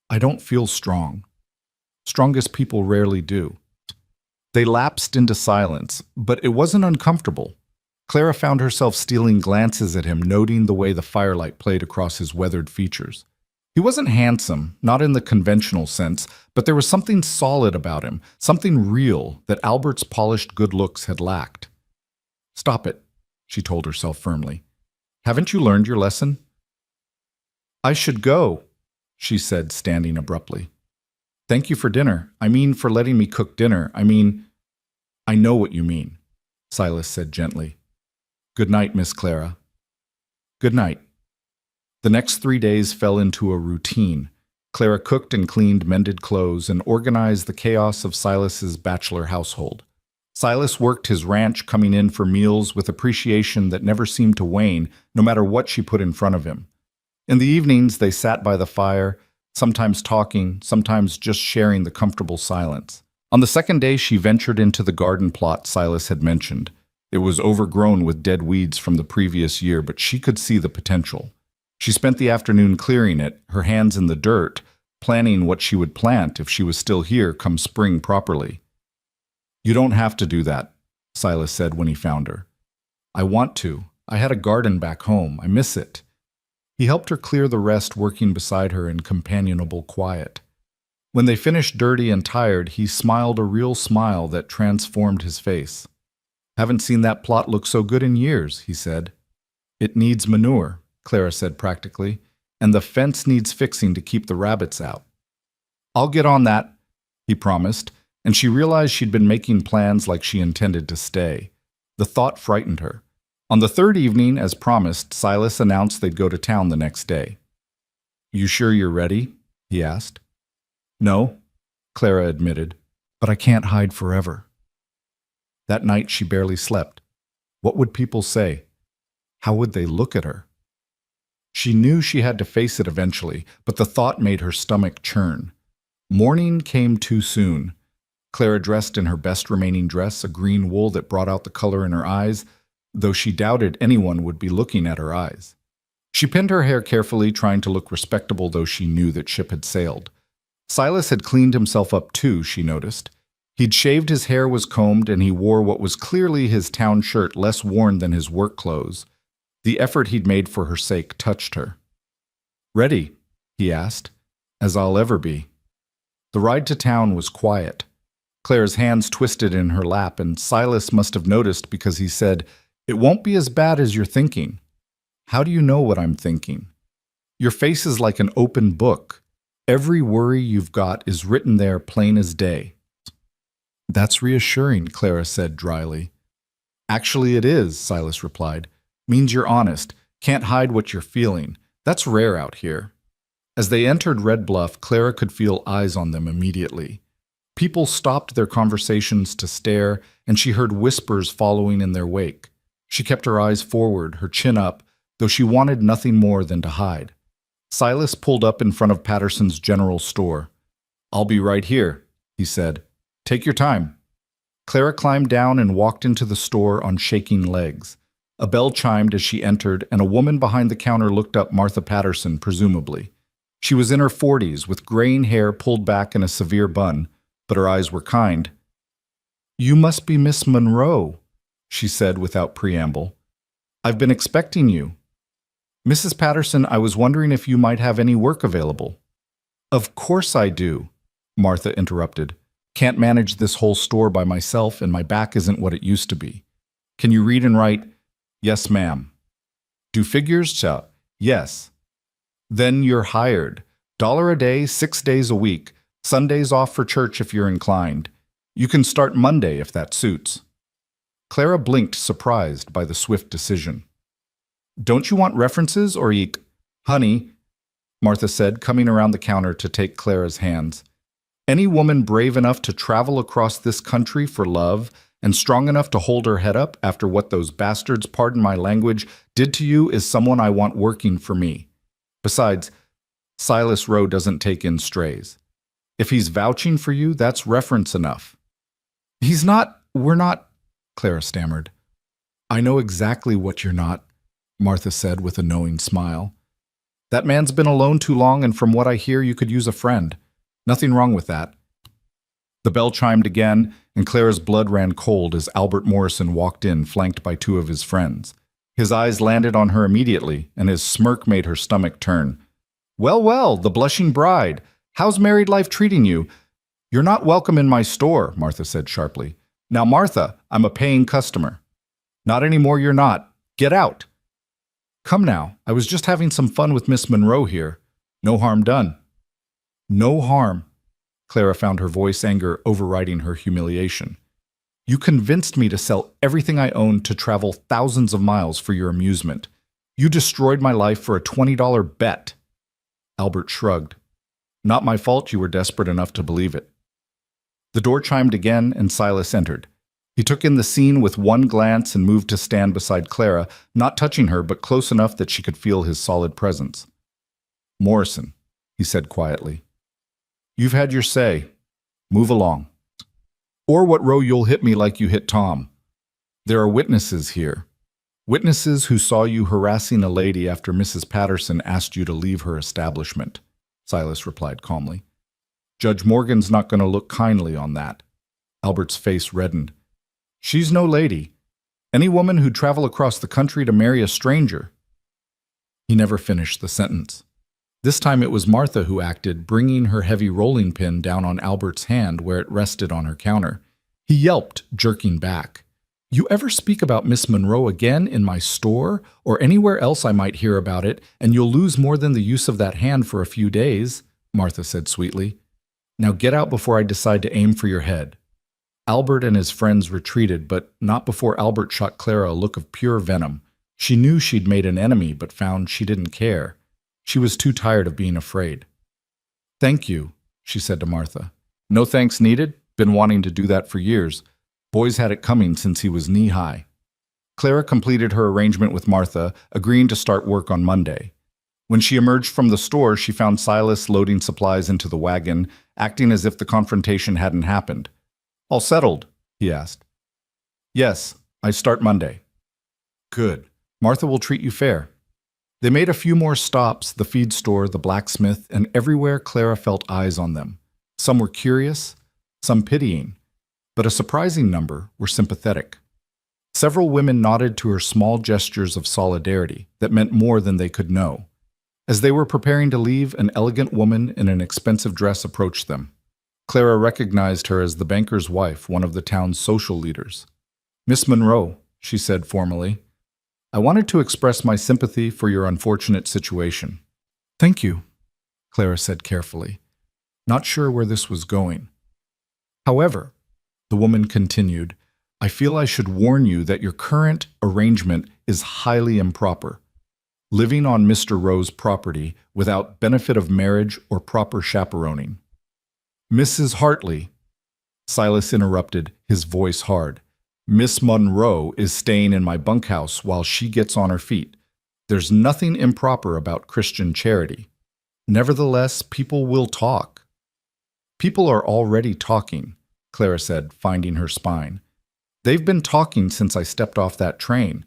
"I don't feel strong." "Strongest people rarely do." They lapsed into silence, but it wasn't uncomfortable. Clara found herself stealing glances at him, noting the way the firelight played across his weathered features. He wasn't handsome, not in the conventional sense, but there was something solid about him, something real that Albert's polished good looks had lacked. "Stop it," she told herself firmly. "Haven't you learned your lesson?" "I should go," she said, standing abruptly. "Thank you for dinner. I mean, for letting me cook dinner. I know what you mean," Silas said gently. "Good night, Miss Clara." "Good night." The next 3 days fell into a routine. Clara cooked and cleaned, mended clothes, and organized the chaos of Silas's bachelor household. Silas worked his ranch, coming in for meals with appreciation that never seemed to wane, no matter what she put in front of him. In the evenings, they sat by the fire, sometimes talking, sometimes just sharing the comfortable silence. On the second day, she ventured into the garden plot Silas had mentioned. It was overgrown with dead weeds from the previous year, but she could see the potential. She spent the afternoon clearing it, her hands in the dirt, planning what she would plant if she was still here come spring properly. "You don't have to do that," Silas said when he found her. "I want to. I had a garden back home. I miss it." He helped her clear the rest, working beside her in companionable quiet. When they finished dirty and tired, he smiled a real smile that transformed his face. "Haven't seen that plot look so good in years," he said. "It needs manure," Clara said practically, "and the fence needs fixing to keep the rabbits out." "I'll get on that," he promised, and she realized she'd been making plans like she intended to stay. The thought frightened her. On the third evening, as promised, Silas announced they'd go to town the next day. "You sure you're ready?" he asked. "No," Clara admitted, "but I can't hide forever." That night she barely slept. What would people say? How would they look at her? She knew she had to face it eventually, but the thought made her stomach churn. Morning came too soon. Clara dressed in her best remaining dress, a green wool that brought out the color in her eyes, though she doubted anyone would be looking at her eyes. She pinned her hair carefully, trying to look respectable, though she knew that ship had sailed. Silas had cleaned himself up too, she noticed. He'd shaved, his hair was combed, and he wore what was clearly his town shirt, less worn than his work clothes. The effort he'd made for her sake touched her. "Ready?" he asked. "As I'll ever be." The ride to town was quiet. Clara's hands twisted in her lap, and Silas must have noticed because he said, "It won't be as bad as you're thinking." "How do you know what I'm thinking?" "Your face is like an open book. Every worry you've got is written there plain as day." "That's reassuring," Clara said dryly. "Actually it is," Silas replied. "Means you're honest, can't hide what you're feeling. That's rare out here." As they entered Red Bluff, Clara could feel eyes on them immediately. People stopped their conversations to stare, and she heard whispers following in their wake. She kept her eyes forward, her chin up, though she wanted nothing more than to hide. Silas pulled up in front of Patterson's general store. "I'll be right here," he said. "Take your time." Clara climbed down and walked into the store on shaking legs. A bell chimed as she entered, and a woman behind the counter looked up. Martha Patterson, presumably. She was in her 40s, with graying hair pulled back in a severe bun, but her eyes were kind. "You must be Miss Monroe," she said without preamble. "I've been expecting you." "Mrs. Patterson, I was wondering if you might have any work available." "Of course I do," Martha interrupted. "Can't manage this whole store by myself, and my back isn't what it used to be. Can you read and write?" "Yes, ma'am." "Do figures?" "Yes." "Then you're hired. $1 a day, 6 days a week. Sundays off for church if you're inclined. You can start Monday if that suits." Clara blinked, surprised by the swift decision. "Don't you want references or eek?" "Honey," Martha said, coming around the counter to take Clara's hands. "Any woman brave enough to travel across this country for love and strong enough to hold her head up after what those bastards, pardon my language, did to you is someone I want working for me. Besides, Silas Rowe doesn't take in strays. If he's vouching for you, that's reference enough." We're not," Clara stammered. "I know exactly what you're not," Martha said with a knowing smile. "That man's been alone too long, and from what I hear, you could use a friend. Nothing wrong with that." The bell chimed again, and Clara's blood ran cold as Albert Morrison walked in, flanked by 2 of his friends. His eyes landed on her immediately, and his smirk made her stomach turn. "Well, well, the blushing bride. How's married life treating you?" "You're not welcome in my store," Martha said sharply. "Now, Martha, I'm a paying customer." "Not anymore, you're not. Get out." "Come now, I was just having some fun with Miss Monroe here. No harm done." "No harm." Clara found her voice anger overriding her humiliation. "You convinced me to sell everything I owned to travel thousands of miles for your amusement. You destroyed my life for a $20 bet." Albert shrugged. "Not my fault you were desperate enough to believe it." The door chimed again, and Silas entered. He took in the scene with one glance and moved to stand beside Clara, not touching her but close enough that she could feel his solid presence. Morrison, he said quietly. You've had your say. Move along. Or what row you'll hit me like you hit Tom. There are witnesses here. Witnesses who saw you harassing a lady after Mrs. Patterson asked you to leave her establishment, Silas replied calmly. Judge Morgan's not going to look kindly on that. Albert's face reddened. She's no lady. Any woman who'd travel across the country to marry a stranger. He never finished the sentence. This time it was Martha who acted, bringing her heavy rolling pin down on Albert's hand where it rested on her counter. He yelped, jerking back. You ever speak about Miss Monroe again in my store or anywhere else I might hear about it, and you'll lose more than the use of that hand for a few days, Martha said sweetly. Now get out before I decide to aim for your head. Albert and his friends retreated, but not before Albert shot Clara a look of pure venom. She knew she'd made an enemy, but found she didn't care. She was too tired of being afraid. Thank you, she said to Martha. No thanks needed. Been wanting to do that for years. Boy's had it coming since he was knee-high. Clara completed her arrangement with Martha, agreeing to start work on Monday. When she emerged from the store, she found Silas loading supplies into the wagon, acting as if the confrontation hadn't happened. All settled? He asked. Yes, I start Monday. Good. Martha will treat you fair. They made a few more stops, the feed store, the blacksmith, and everywhere Clara felt eyes on them. Some were curious, some pitying, but a surprising number were sympathetic. Several women nodded to her small gestures of solidarity that meant more than they could know. As they were preparing to leave, an elegant woman in an expensive dress approached them. Clara recognized her as the banker's wife, one of the town's social leaders. Miss Monroe, she said formally, I wanted to express my sympathy for your unfortunate situation. Thank you, Clara said carefully, not sure where this was going. However, the woman continued, I feel I should warn you that your current arrangement is highly improper. Living on Mr. Rowe's property without benefit of marriage or proper chaperoning. Mrs. Hartley, Silas interrupted, his voice hard. Miss Monroe is staying in my bunkhouse while she gets on her feet. There's nothing improper about Christian charity. Nevertheless, people will talk. People are already talking, Clara said, finding her spine. They've been talking since I stepped off that train.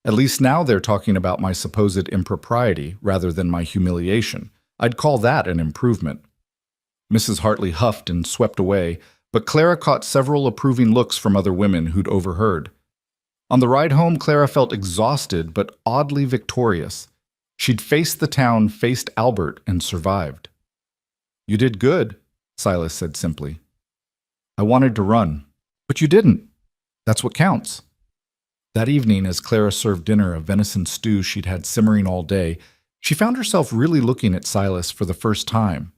At least now they're talking about my supposed impropriety rather than my humiliation. I'd call that an improvement. Mrs. Hartley huffed and swept away, but Clara caught several approving looks from other women who'd overheard. On the ride home, Clara felt exhausted but oddly victorious. She'd faced the town, faced Albert, and survived. You did good, Silas said simply. I wanted to run, but you didn't. That's what counts. That evening, as Clara served dinner, a venison stew she'd had simmering all day, she found herself really looking at Silas for the first time.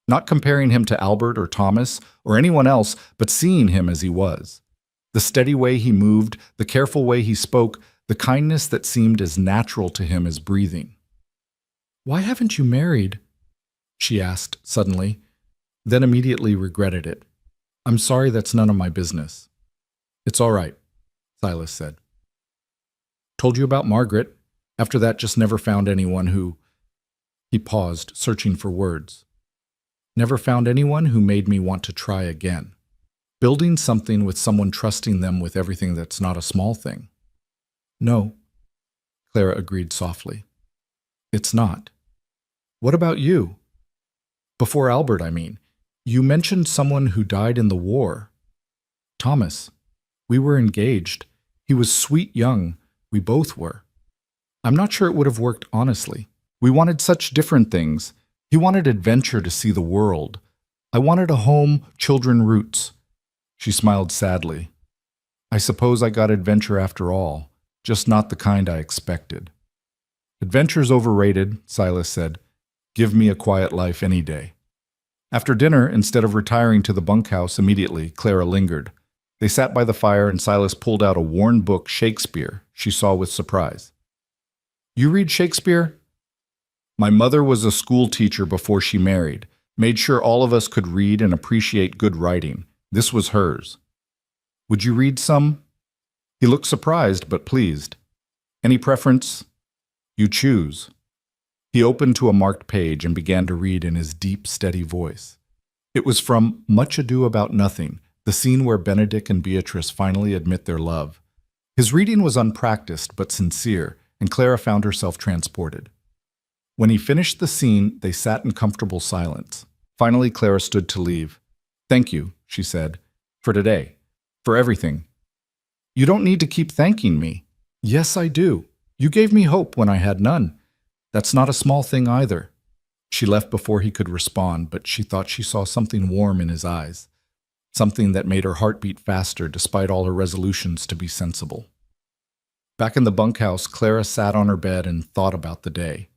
Not comparing him to Albert or Thomas or anyone else, but seeing him as he was. The steady way he moved, the careful way he spoke, the kindness that seemed as natural to him as breathing. Why haven't you married? She asked suddenly, then immediately regretted it. I'm sorry, that's none of my business. It's all right, Silas said. Told you about Margaret. After that, just never found anyone who... He paused, searching for words. Never found anyone who made me want to try again. Building something with someone trusting them with everything that's not a small thing. No, Clara agreed softly. It's not. What about you? Before Albert, I mean. You mentioned someone who died in the war. Thomas. We were engaged. He was sweet young. We both were. I'm not sure it would have worked honestly. We wanted such different things. He wanted adventure to see the world. I wanted a home, children, roots. She smiled sadly. I suppose I got adventure after all, just not the kind I expected. Adventure's overrated, Silas said. Give me a quiet life any day. After dinner, instead of retiring to the bunkhouse immediately, Clara lingered. They sat by the fire and Silas pulled out a worn book, Shakespeare, she saw with surprise. You read Shakespeare? My mother was a school teacher before she married, made sure all of us could read and appreciate good writing. This was hers. Would you read some? He looked surprised but pleased. Any preference? You choose. He opened to a marked page and began to read in his deep, steady voice. It was from Much Ado About Nothing, the scene where Benedict and Beatrice finally admit their love. His reading was unpracticed but sincere, and Clara found herself transported. When he finished the scene, they sat in comfortable silence. Finally, Clara stood to leave. "Thank you," she said, "for today, for everything." "You don't need to keep thanking me." "Yes, I do. You gave me hope when I had none. That's not a small thing either." She left before he could respond, but she thought she saw something warm in his eyes, something that made her heart beat faster despite all her resolutions to be sensible. Back in the bunkhouse, Clara sat on her bed and thought about the day.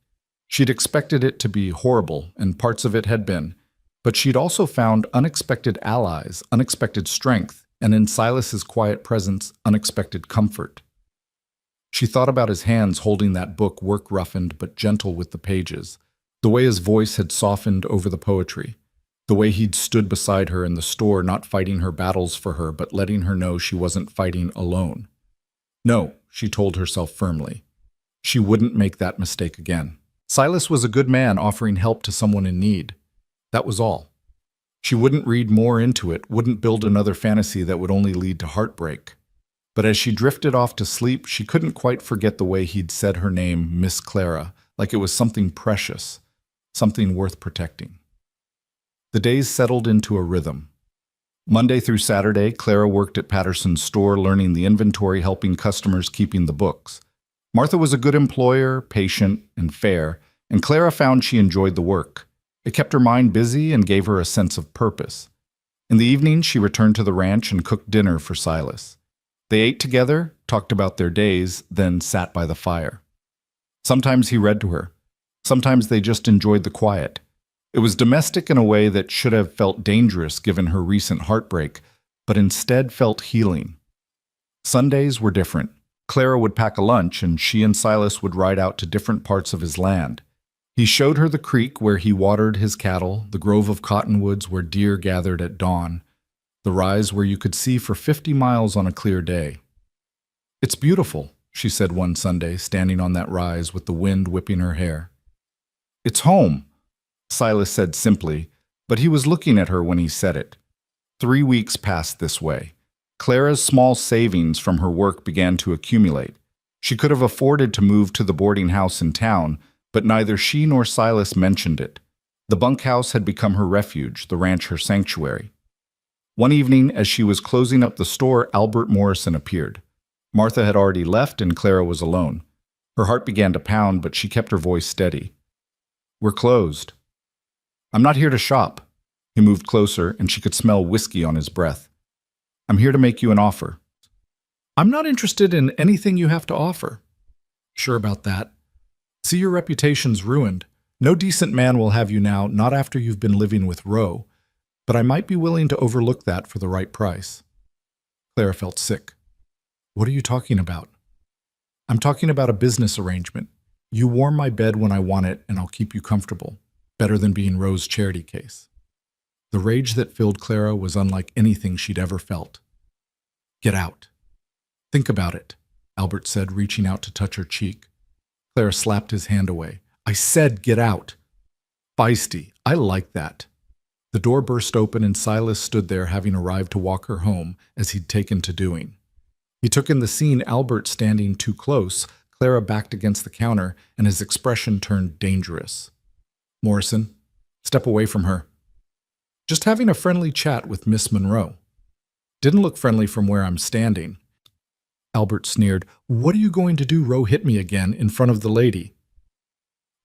She'd expected it to be horrible, and parts of it had been, but she'd also found unexpected allies, unexpected strength, and in Silas's quiet presence, unexpected comfort. She thought about his hands holding that book, work-roughened but gentle with the pages, the way his voice had softened over the poetry, the way he'd stood beside her in the store, not fighting her battles for her, but letting her know she wasn't fighting alone. No, she told herself firmly. She wouldn't make that mistake again. Silas was a good man offering help to someone in need. That was all. She wouldn't read more into it, wouldn't build another fantasy that would only lead to heartbreak. But as she drifted off to sleep, she couldn't quite forget the way he'd said her name, Miss Clara, like it was something precious, something worth protecting. The days settled into a rhythm. Monday through Saturday, Clara worked at Patterson's store, learning the inventory, helping customers, keeping the books. Martha was a good employer, patient and fair, and Clara found she enjoyed the work. It kept her mind busy and gave her a sense of purpose. In the evening, she returned to the ranch and cooked dinner for Silas. They ate together, talked about their days, then sat by the fire. Sometimes he read to her. Sometimes they just enjoyed the quiet. It was domestic in a way that should have felt dangerous given her recent heartbreak, but instead felt healing. Sundays were different. Clara would pack a lunch, and she and Silas would ride out to different parts of his land. He showed her the creek where he watered his cattle, the grove of cottonwoods where deer gathered at dawn, the rise where you could see for 50 miles on a clear day. "It's beautiful," she said one Sunday, standing on that rise with the wind whipping her hair. "It's home," Silas said simply, but he was looking at her when he said it. 3 weeks passed this way. Clara's small savings from her work began to accumulate. She could have afforded to move to the boarding house in town, but neither she nor Silas mentioned it. The bunkhouse had become her refuge, the ranch her sanctuary. One evening, as she was closing up the store, Albert Morrison appeared. Martha had already left, and Clara was alone. Her heart began to pound, but she kept her voice steady. "We're closed." "I'm not here to shop." He moved closer, and she could smell whiskey on his breath. "I'm here to make you an offer." "I'm not interested in anything you have to offer." "Sure about that? See, your reputation's ruined. No decent man will have you now, not after you've been living with Roe, but I might be willing to overlook that for the right price." Clara felt sick. "What are you talking about?" "I'm talking about a business arrangement. You warm my bed when I want it, and I'll keep you comfortable. Better than being Roe's charity case." The rage that filled Clara was unlike anything she'd ever felt. "Get out." "Think about it," Albert said, reaching out to touch her cheek. Clara slapped his hand away. "I said get out." "Feisty. I like that." The door burst open and Silas stood there, having arrived to walk her home, as he'd taken to doing. He took in the scene, Albert standing too close, Clara backed against the counter, and his expression turned dangerous. "Morrison, step away from her." "Just having a friendly chat with Miss Monroe." "Didn't look friendly from where I'm standing." Albert sneered. "What are you going to do? Roe hit me again in front of the lady."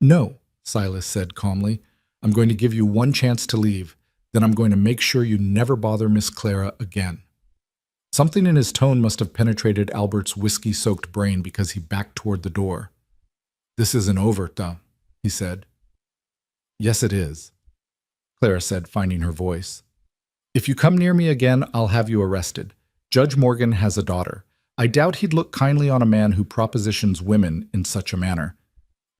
"No," Silas said calmly. "I'm going to give you one chance to leave. Then I'm going to make sure you never bother Miss Clara again." Something in his tone must have penetrated Albert's whiskey-soaked brain because he backed toward the door. "This isn't over, though," he said. "Yes, it is," Clara said, finding her voice. "If you come near me again, I'll have you arrested. Judge Morgan has a daughter. I doubt he'd look kindly on a man who propositions women in such a manner."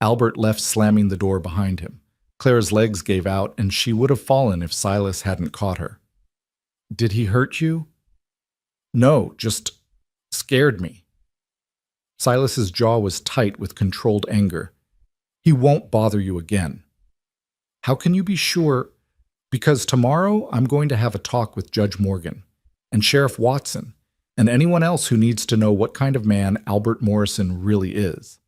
Albert left, slamming the door behind him. Clara's legs gave out, and she would have fallen if Silas hadn't caught her. "Did he hurt you?" "No, just scared me." Silas's jaw was tight with controlled anger. He won't bother you again. How can you be sure? Because tomorrow I'm going to have a talk with Judge Morgan and Sheriff Watson and anyone else who needs to know what kind of man Albert Morrison really is.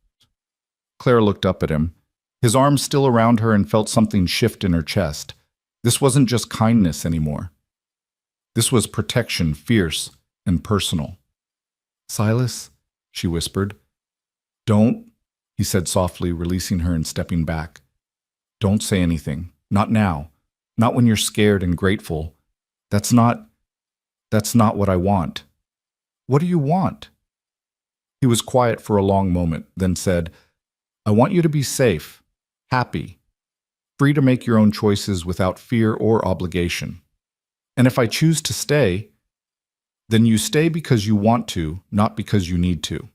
Clara looked up at him, his arms still around her, and felt something shift in her chest. This wasn't just kindness anymore. This was protection, fierce and personal. "Silas," she whispered. "Don't," he said softly, releasing her and stepping back. "Don't say anything. Not now. Not when you're scared and grateful. That's not what I want." "What do you want?" He was quiet for a long moment, then said, "I want you to be safe, happy, free to make your own choices without fear or obligation. And if I choose to stay, then you stay because you want to, not because you need to."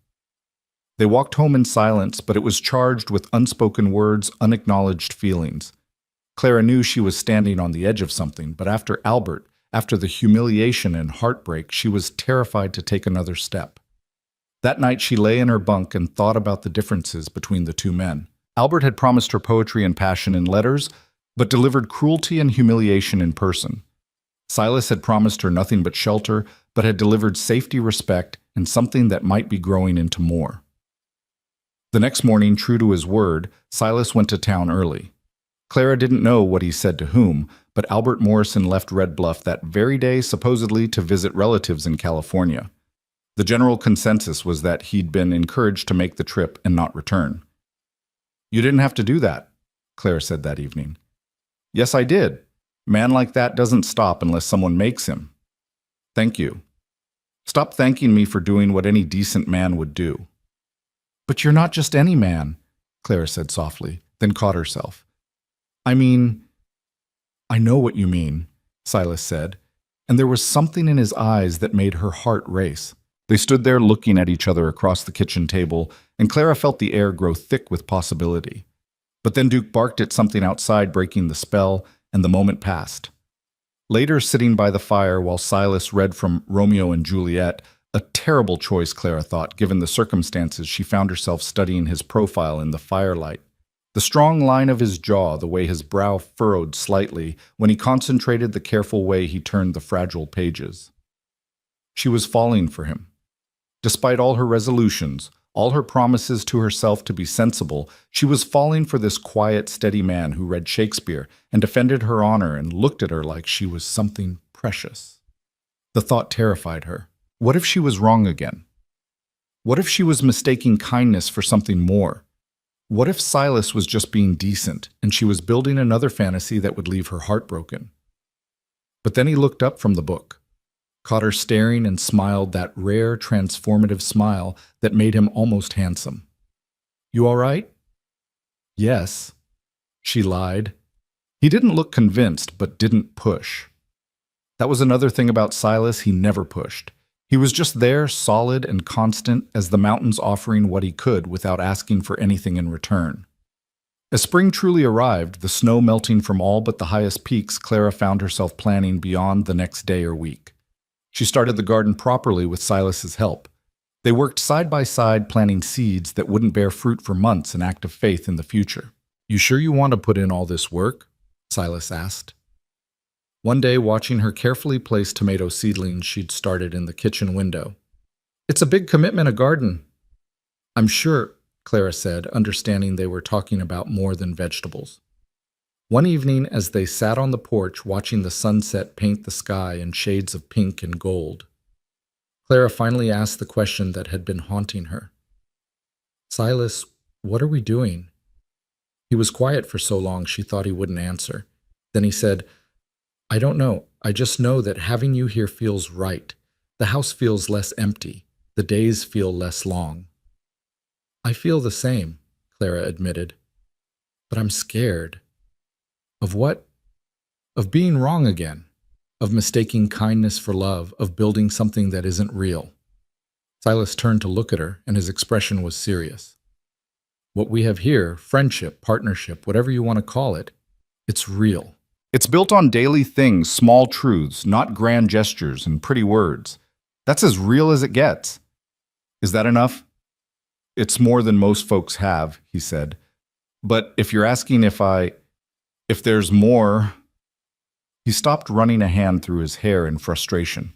They walked home in silence, but it was charged with unspoken words, unacknowledged feelings. Clara knew she was standing on the edge of something, but after Albert, after the humiliation and heartbreak, she was terrified to take another step. That night she lay in her bunk and thought about the differences between the two men. Albert had promised her poetry and passion in letters, but delivered cruelty and humiliation in person. Silas had promised her nothing but shelter, but had delivered safety, respect, and something that might be growing into more. The next morning, true to his word, Silas went to town early. Clara didn't know what he said to whom, but Albert Morrison left Red Bluff that very day, supposedly to visit relatives in California. The general consensus was that he'd been encouraged to make the trip and not return. "You didn't have to do that," Clara said that evening. "Yes, I did. A man like that doesn't stop unless someone makes him. Thank you. Stop thanking me for doing what any decent man would do." "But you're not just any man," Clara said softly, then caught herself. "I mean, I know what you mean," Silas said, and there was something in his eyes that made her heart race. They stood there looking at each other across the kitchen table, and Clara felt the air grow thick with possibility. But then Duke barked at something outside, breaking the spell, and the moment passed. Later, sitting by the fire while Silas read from Romeo and Juliet, a terrible choice, Clara thought, given the circumstances, she found herself studying his profile in the firelight. The strong line of his jaw, the way his brow furrowed slightly when he concentrated, the careful way he turned the fragile pages. She was falling for him. Despite all her resolutions, all her promises to herself to be sensible, she was falling for this quiet, steady man who read Shakespeare and defended her honor and looked at her like she was something precious. The thought terrified her. What if she was wrong again? What if she was mistaking kindness for something more? What if Silas was just being decent and she was building another fantasy that would leave her heartbroken? But then he looked up from the book, caught her staring, and smiled that rare, transformative smile that made him almost handsome. "You all right?" "Yes," she lied. He didn't look convinced, but didn't push. That was another thing about Silas, he never pushed. He was just there, solid and constant, as the mountains offering what he could without asking for anything in return. As spring truly arrived, the snow melting from all but the highest peaks, Clara found herself planning beyond the next day or week. She started the garden properly with Silas's help. They worked side by side, planting seeds that wouldn't bear fruit for months, an act of faith in the future. "You sure you want to put in all this work?" Silas asked. One day, watching her carefully place tomato seedlings she'd started in the kitchen window. "It's a big commitment, a garden." "I'm sure," Clara said, understanding they were talking about more than vegetables. One evening, as they sat on the porch watching the sunset paint the sky in shades of pink and gold, Clara finally asked the question that had been haunting her. "Silas, what are we doing?" He was quiet for so long she thought he wouldn't answer. Then he said, "I don't know. I just know that having you here feels right. The house feels less empty. The days feel less long." "I feel the same," Clara admitted. "But I'm scared." "Of what?" "Of being wrong again. Of mistaking kindness for love. Of building something that isn't real." Silas turned to look at her, and his expression was serious. "What we have here, friendship, partnership, whatever you want to call it, it's real. It's built on daily things, small truths, not grand gestures and pretty words. That's as real as it gets." "Is that enough?" "It's more than most folks have," he said. But if you're asking if there's more, he stopped, running a hand through his hair in frustration.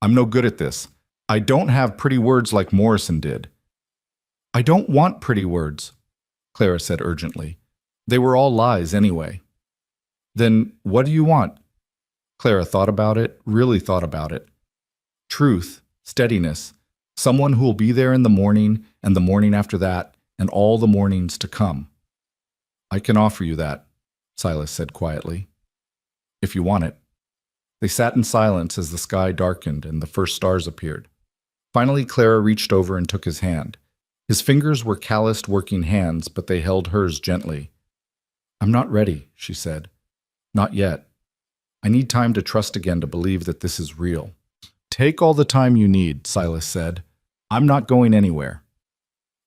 I'm no good at this. I don't have pretty words like Morrison did. I don't want pretty words, Clara said urgently. They were all lies anyway. Then what do you want? Clara thought about it, really thought about it. Truth, steadiness, someone who will be there in the morning and the morning after that and all the mornings to come. I can offer you that, Silas said quietly. If you want it. They sat in silence as the sky darkened and the first stars appeared. Finally, Clara reached over and took his hand. His fingers were calloused working hands, but they held hers gently. I'm not ready, she said. Not yet. I need time to trust again to believe that this is real. Take all the time you need, Silas said. I'm not going anywhere.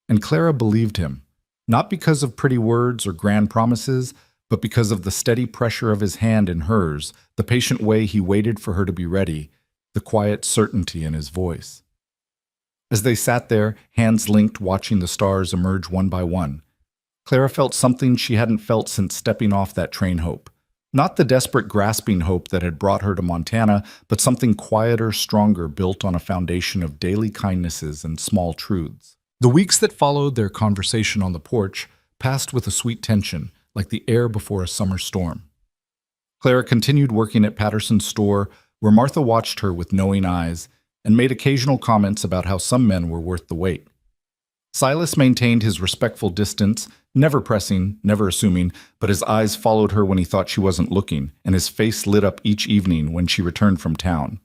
And Clara believed him, not because of pretty words or grand promises, but because of the steady pressure of his hand in hers, the patient way he waited for her to be ready, the quiet certainty in his voice. As they sat there, hands linked, watching the stars emerge one by one, Clara felt something she hadn't felt since stepping off that train hope. Not the desperate, grasping hope that had brought her to Montana, but something quieter, stronger, built on a foundation of daily kindnesses and small truths. The weeks that followed their conversation on the porch passed with a sweet tension, like the air before a summer storm. Clara continued working at Patterson's store, where Martha watched her with knowing eyes and made occasional comments about how some men were worth the wait. Silas maintained his respectful distance, never pressing, never assuming, but his eyes followed her when he thought she wasn't looking, and his face lit up each evening when she returned from town.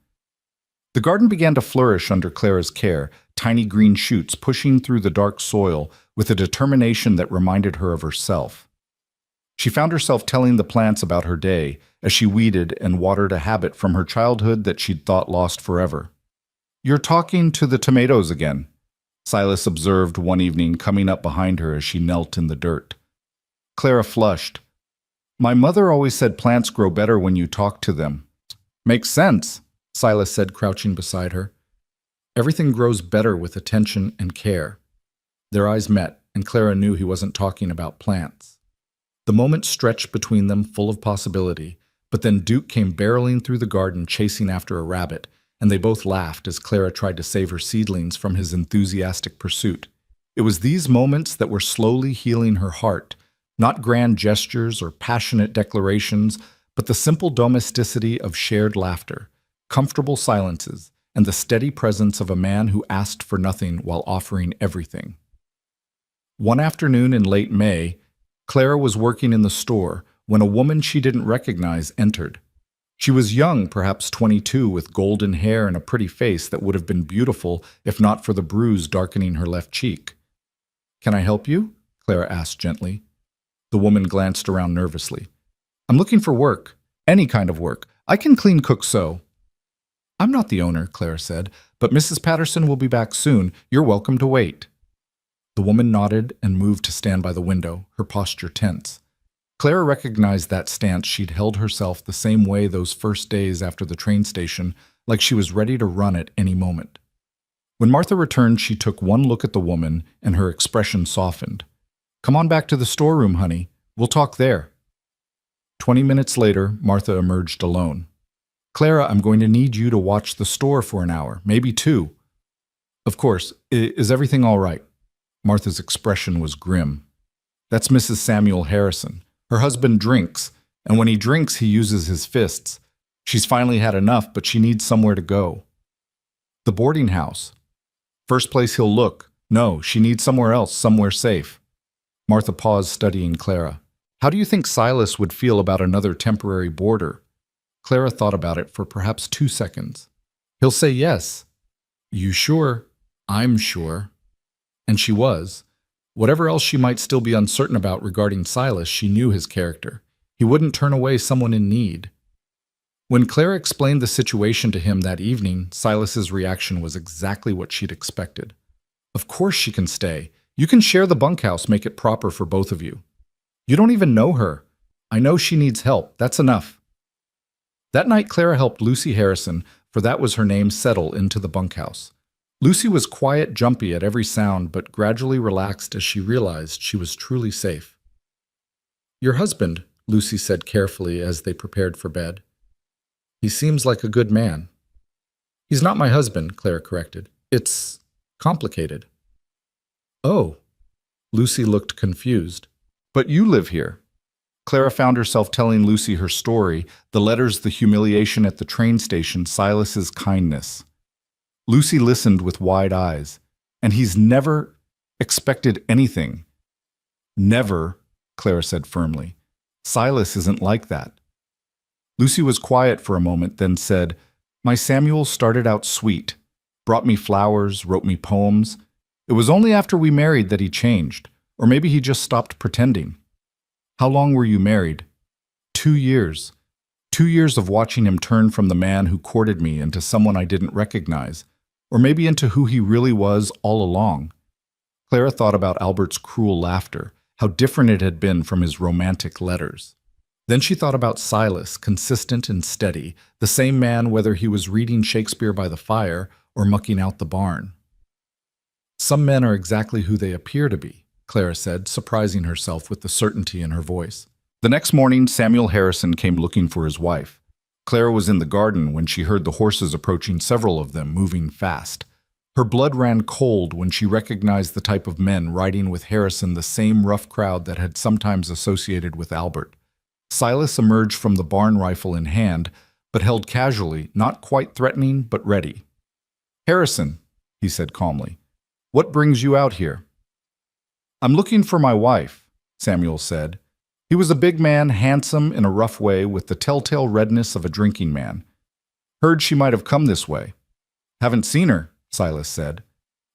The garden began to flourish under Clara's care, tiny green shoots pushing through the dark soil with a determination that reminded her of herself. She found herself telling the plants about her day as she weeded and watered a habit from her childhood that she'd thought lost forever. You're talking to the tomatoes again, Silas observed one evening coming up behind her as she knelt in the dirt. Clara flushed. My mother always said plants grow better when you talk to them. Makes sense, Silas said, crouching beside her. Everything grows better with attention and care. Their eyes met, and Clara knew he wasn't talking about plants. The moment stretched between them, full of possibility, but then Duke came barreling through the garden chasing after a rabbit, and they both laughed as Clara tried to save her seedlings from his enthusiastic pursuit. It was these moments that were slowly healing her heart, not grand gestures or passionate declarations, but the simple domesticity of shared laughter, comfortable silences, and the steady presence of a man who asked for nothing while offering everything. One afternoon in late May, Clara was working in the store when a woman she didn't recognize entered. She was young, perhaps 22, with golden hair and a pretty face that would have been beautiful if not for the bruise darkening her left cheek. Can I help you? Clara asked gently. The woman glanced around nervously. I'm looking for work. Any kind of work. I can clean, cook, sew. I'm not the owner, Clara said, but Mrs. Patterson will be back soon. You're welcome to wait. The woman nodded and moved to stand by the window, her posture tense. Clara recognized that stance. She'd held herself the same way those first days after the train station, like she was ready to run at any moment. When Martha returned, she took one look at the woman, and her expression softened. Come on back to the storeroom, honey. We'll talk there. 20 minutes later, Martha emerged alone. Clara, I'm going to need you to watch the store for an hour, maybe 2. Of course. Is everything all right? Martha's expression was grim. That's Mrs. Samuel Harrison. Her husband drinks, and when he drinks, he uses his fists. She's finally had enough, but she needs somewhere to go. The boarding house. First place he'll look. No, she needs somewhere else, somewhere safe. Martha paused, studying Clara. How do you think Silas would feel about another temporary boarder? Clara thought about it for perhaps 2 seconds. He'll say yes. You sure? I'm sure. And she was. Whatever else she might still be uncertain about regarding Silas, she knew his character. He wouldn't turn away someone in need. When Clara explained the situation to him that evening, Silas's reaction was exactly what she'd expected. Of course she can stay. You can share the bunkhouse, make it proper for both of you. You don't even know her. I know she needs help. That's enough. That night, Clara helped Lucy Harrison, for that was her name, settle into the bunkhouse. Lucy was quiet, jumpy at every sound, but gradually relaxed as she realized she was truly safe. Your husband, Lucy said carefully as they prepared for bed. He seems like a good man. He's not my husband, Clara corrected. It's complicated. Oh, Lucy looked confused. But you live here. Clara found herself telling Lucy her story, the letters, the humiliation at the train station, Silas's kindness. Lucy listened with wide eyes. And he's never expected anything. Never, Clara said firmly. Silas isn't like that. Lucy was quiet for a moment, then said, My Samuel started out sweet, brought me flowers, wrote me poems. It was only after we married that he changed, or maybe he just stopped pretending. How long were you married? 2 years. 2 years of watching him turn from the man who courted me into someone I didn't recognize, or maybe into who he really was all along. Clara thought about Albert's cruel laughter, how different it had been from his romantic letters. Then she thought about Silas, consistent and steady, the same man whether he was reading Shakespeare by the fire or mucking out the barn. Some men are exactly who they appear to be, Clara said, surprising herself with the certainty in her voice. The next morning, Samuel Harrison came looking for his wife. Clara was in the garden when she heard the horses approaching, several of them moving fast. Her blood ran cold when she recognized the type of men riding with Harrison, the same rough crowd that had sometimes associated with Albert. Silas emerged from the barn, rifle in hand, but held casually, not quite threatening, but ready. Harrison, he said calmly, what brings you out here? I'm looking for my wife, Samuel said. He was a big man, handsome in a rough way, with the telltale redness of a drinking man. Heard she might have come this way. Haven't seen her, Silas said.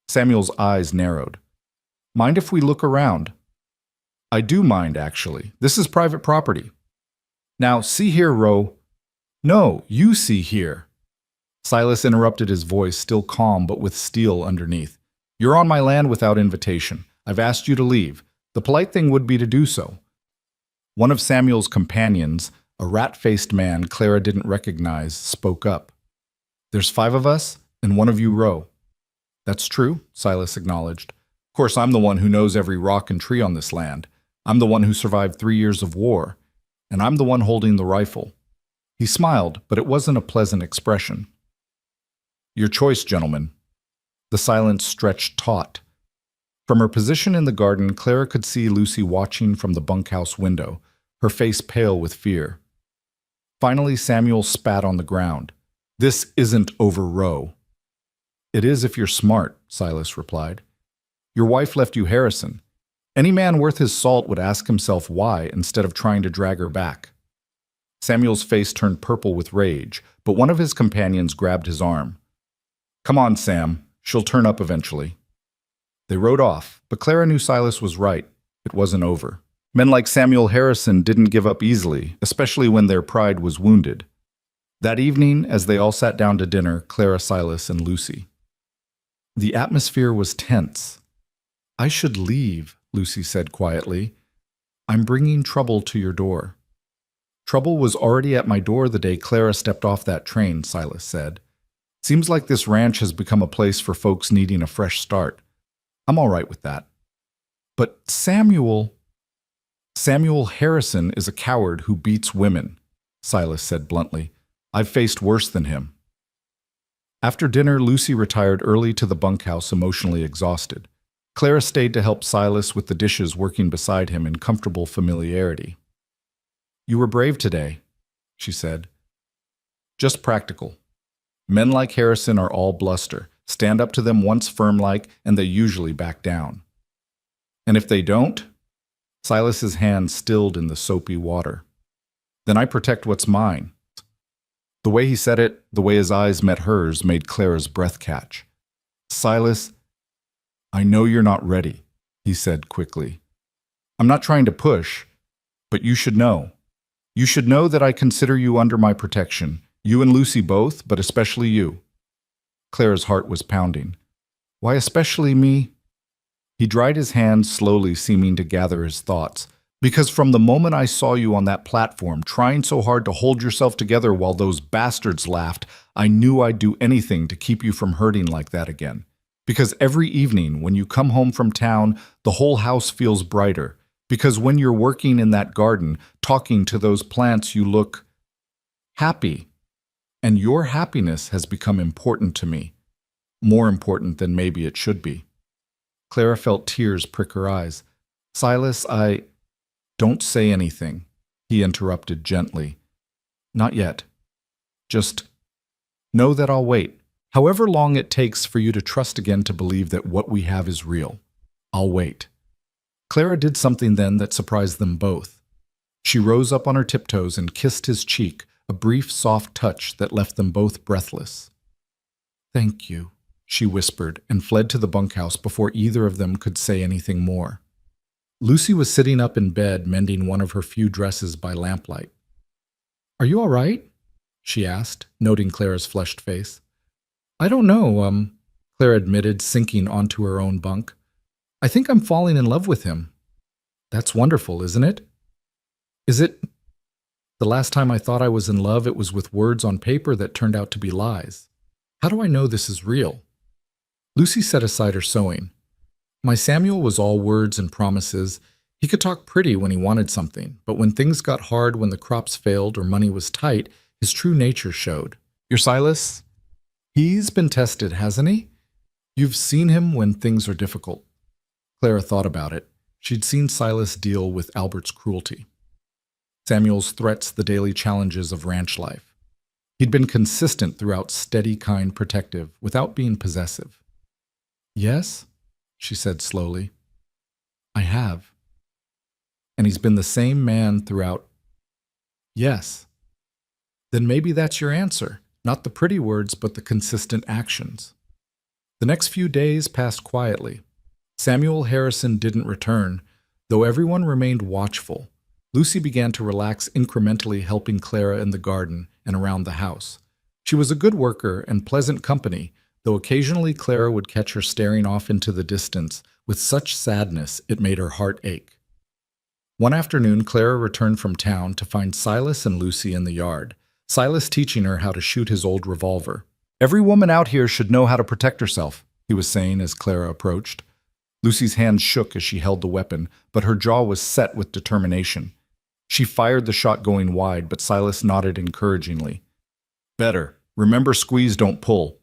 Samuel's eyes narrowed. Mind if we look around? I do mind, actually. This is private property. Now, see here, Ro. No, you see here. Silas interrupted, his voice still calm but with steel underneath. You're on my land without invitation. I've asked you to leave. The polite thing would be to do so. One of Samuel's companions, a rat-faced man Clara didn't recognize, spoke up. There's 5 of us, and one of you Ro. That's true, Silas acknowledged. Of course, I'm the one who knows every rock and tree on this land. I'm the one who survived 3 years of war. And I'm the one holding the rifle. He smiled, but it wasn't a pleasant expression. Your choice, gentlemen. The silence stretched taut. From her position in the garden, Clara could see Lucy watching from the bunkhouse window, her face pale with fear. Finally, Samuel spat on the ground. This isn't over, Ro. It is if you're smart, Silas replied. Your wife left you Harrison. Any man worth his salt would ask himself why instead of trying to drag her back. Samuel's face turned purple with rage, but one of his companions grabbed his arm. Come on, Sam. She'll turn up eventually. They rode off, but Clara knew Silas was right. It wasn't over. Men like Samuel Harrison didn't give up easily, especially when their pride was wounded. That evening, as they all sat down to dinner, Clara, Silas, and Lucy. The atmosphere was tense. I should leave, Lucy said quietly. I'm bringing trouble to your door. Trouble was already at my door the day Clara stepped off that train, Silas said. Seems like this ranch has become a place for folks needing a fresh start. I'm all right with that. But Samuel Harrison is a coward who beats women, Silas said bluntly. I've faced worse than him. After dinner, Lucy retired early to the bunkhouse, emotionally exhausted. Clara stayed to help Silas with the dishes, working beside him in comfortable familiarity. You were brave today, she said. Just practical. Men like Harrison are all bluster. Stand up to them once firm-like, and they usually back down. And if they don't? Silas's hand stilled in the soapy water. Then I protect what's mine. The way he said it, the way his eyes met hers, made Clara's breath catch. Silas, I know you're not ready, he said quickly. I'm not trying to push, but you should know. You should know that I consider you under my protection. You and Lucy both, but especially you. Clara's heart was pounding. Why especially me? He dried his hands slowly, seeming to gather his thoughts. Because from the moment I saw you on that platform, trying so hard to hold yourself together while those bastards laughed, I knew I'd do anything to keep you from hurting like that again. Because every evening, when you come home from town, the whole house feels brighter. Because when you're working in that garden, talking to those plants, you look happy. And your happiness has become important to me, more important than maybe it should be. Clara felt tears prick her eyes. Silas, Don't say anything, he interrupted gently. Not yet. Just know that I'll wait. However long it takes for you to trust again to believe that what we have is real. I'll wait. Clara did something then that surprised them both. She rose up on her tiptoes and kissed his cheek, a brief, soft touch that left them both breathless. Thank you, she whispered, and fled to the bunkhouse before either of them could say anything more. Lucy was sitting up in bed, mending one of her few dresses by lamplight. Are you all right? She asked, noting Clara's flushed face. I don't know, Clara admitted, sinking onto her own bunk. I think I'm falling in love with him. That's wonderful, isn't it? Is it? The last time I thought I was in love, it was with words on paper that turned out to be lies. How do I know this is real? Lucy set aside her sewing. My Samuel was all words and promises. He could talk pretty when he wanted something, but when things got hard, when the crops failed or money was tight, his true nature showed. Your Silas? He's been tested, hasn't he? You've seen him when things are difficult. Clara thought about it. She'd seen Silas deal with Albert's cruelty, Samuel's threats, the daily challenges of ranch life. He'd been consistent throughout, steady, kind, protective, without being possessive. Yes, she said slowly. I have. And he's been the same man throughout. Yes. Then maybe that's your answer. Not the pretty words, but the consistent actions. The next few days passed quietly. Samuel Harrison didn't return, though everyone remained watchful. Lucy began to relax, incrementally helping Clara in the garden and around the house. She was a good worker and pleasant company, though occasionally Clara would catch her staring off into the distance with such sadness it made her heart ache. One afternoon, Clara returned from town to find Silas and Lucy in the yard, Silas teaching her how to shoot his old revolver. Every woman out here should know how to protect herself, he was saying as Clara approached. Lucy's hands shook as she held the weapon, but her jaw was set with determination. She fired the shot going wide, but Silas nodded encouragingly. Better. Remember, squeeze, don't pull.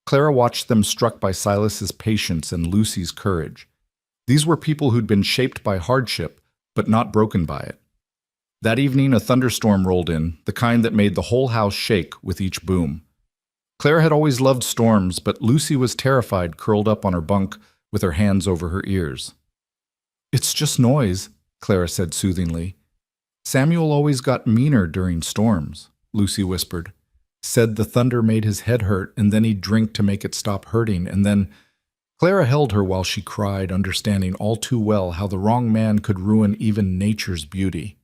Clara watched them, struck by Silas's patience and Lucy's courage. These were people who'd been shaped by hardship, but not broken by it. That evening, a thunderstorm rolled in, the kind that made the whole house shake with each boom. Clara had always loved storms, but Lucy was terrified, curled up on her bunk with her hands over her ears. It's just noise, Clara said soothingly. Samuel always got meaner during storms, Lucy whispered. Said the thunder made his head hurt, and then he'd drink to make it stop hurting, and then… Clara held her while she cried, understanding all too well how the wrong man could ruin even nature's beauty.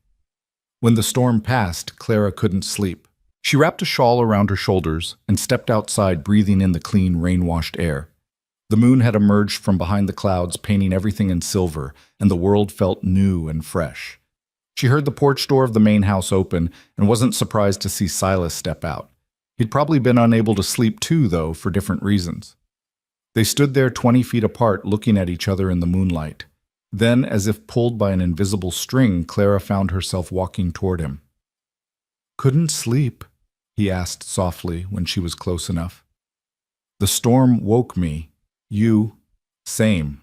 When the storm passed, Clara couldn't sleep. She wrapped a shawl around her shoulders and stepped outside, breathing in the clean, rain-washed air. The moon had emerged from behind the clouds, painting everything in silver, and the world felt new and fresh. She heard the porch door of the main house open and wasn't surprised to see Silas step out. He'd probably been unable to sleep too, though, for different reasons. They stood there 20 feet apart, looking at each other in the moonlight. Then, as if pulled by an invisible string, Clara found herself walking toward him. Couldn't sleep, he asked softly when she was close enough. The storm woke me. You, same.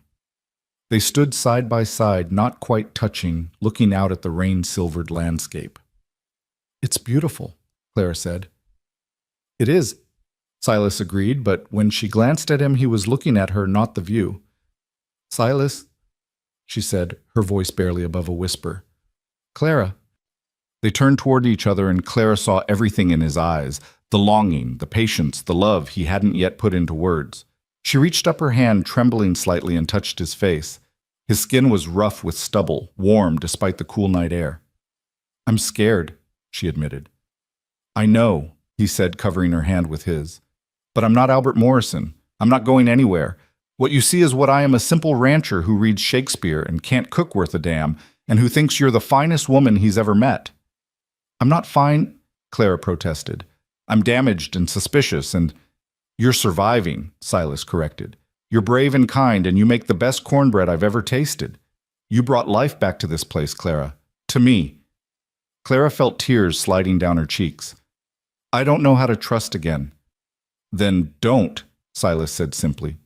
They stood side by side, not quite touching, looking out at the rain-silvered landscape. It's beautiful, Clara said. It is, Silas agreed, but when she glanced at him, he was looking at her, not the view. Silas, she said, her voice barely above a whisper. Clara. They turned toward each other, and Clara saw everything in his eyes, the longing, the patience, the love he hadn't yet put into words. She reached up her hand, trembling slightly, and touched his face. His skin was rough with stubble, warm despite the cool night air. I'm scared, she admitted. I know, he said, covering her hand with his. But I'm not Albert Morrison. I'm not going anywhere. What you see is what I am, a simple rancher who reads Shakespeare and can't cook worth a damn, and who thinks you're the finest woman he's ever met. I'm not fine, Clara protested. I'm damaged and suspicious, and… You're surviving, Silas corrected. You're brave and kind, and you make the best cornbread I've ever tasted. You brought life back to this place, Clara. To me. Clara felt tears sliding down her cheeks. I don't know how to trust again. Then don't, Silas said simply.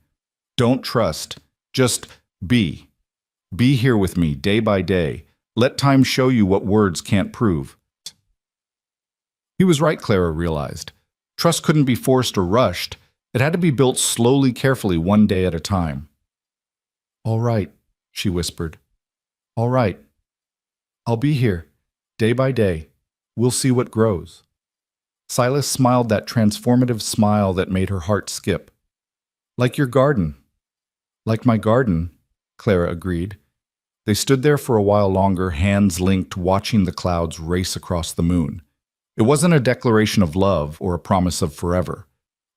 Don't trust. Just be. Be here with me, day by day. Let time show you what words can't prove. He was right, Clara realized. Trust couldn't be forced or rushed. It had to be built slowly, carefully, one day at a time. All right, she whispered. All right. I'll be here, day by day. We'll see what grows. Silas smiled that transformative smile that made her heart skip. Like your garden. Like my garden, Clara agreed. They stood there for a while longer, hands linked, watching the clouds race across the moon. It wasn't a declaration of love or a promise of forever.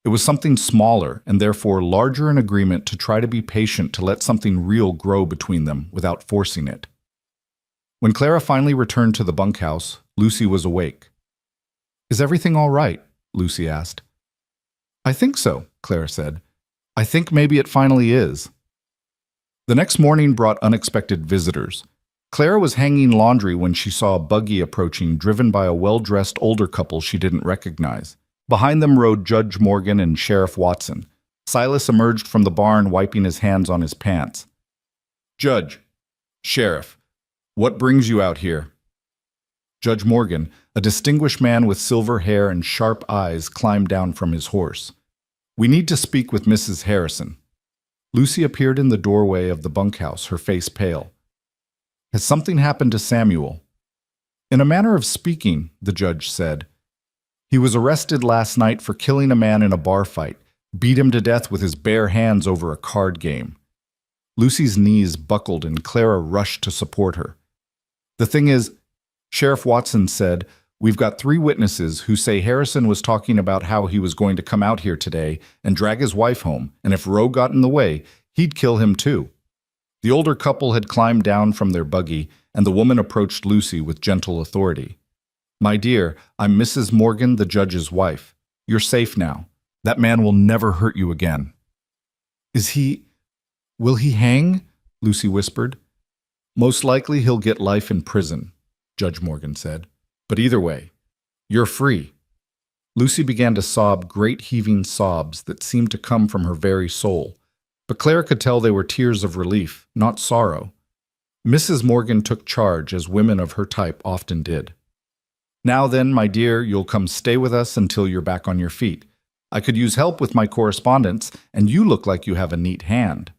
It was something smaller and therefore larger in agreement to try to be patient to let something real grow between them without forcing it. When Clara finally returned to the bunkhouse, Lucy was awake. Is everything all right? Lucy asked. I think so, Clara said. I think maybe it finally is. The next morning brought unexpected visitors. Clara was hanging laundry when she saw a buggy approaching, driven by a well-dressed older couple she didn't recognize. Behind them rode Judge Morgan and Sheriff Watson. Silas emerged from the barn, wiping his hands on his pants. Judge, Sheriff, what brings you out here? Judge Morgan, a distinguished man with silver hair and sharp eyes, climbed down from his horse. We need to speak with Mrs. Harrison. Lucy appeared in the doorway of the bunkhouse, her face pale. Has something happened to Samuel? In a manner of speaking, the judge said. He was arrested last night for killing a man in a bar fight, beat him to death with his bare hands over a card game. Lucy's knees buckled and Clara rushed to support her. The thing is, Sheriff Watson said, we've got 3 witnesses who say Harrison was talking about how he was going to come out here today and drag his wife home, and if Roe got in the way, he'd kill him too. The older couple had climbed down from their buggy, and the woman approached Lucy with gentle authority. My dear, I'm Mrs. Morgan, the judge's wife. You're safe now. That man will never hurt you again. Will he hang? Lucy whispered. Most likely he'll get life in prison, Judge Morgan said. But either way, you're free. Lucy began to sob great heaving sobs that seemed to come from her very soul. But Clara could tell they were tears of relief, not sorrow. Mrs. Morgan took charge, as women of her type often did. Now then, my dear, you'll come stay with us until you're back on your feet. I could use help with my correspondence, and you look like you have a neat hand.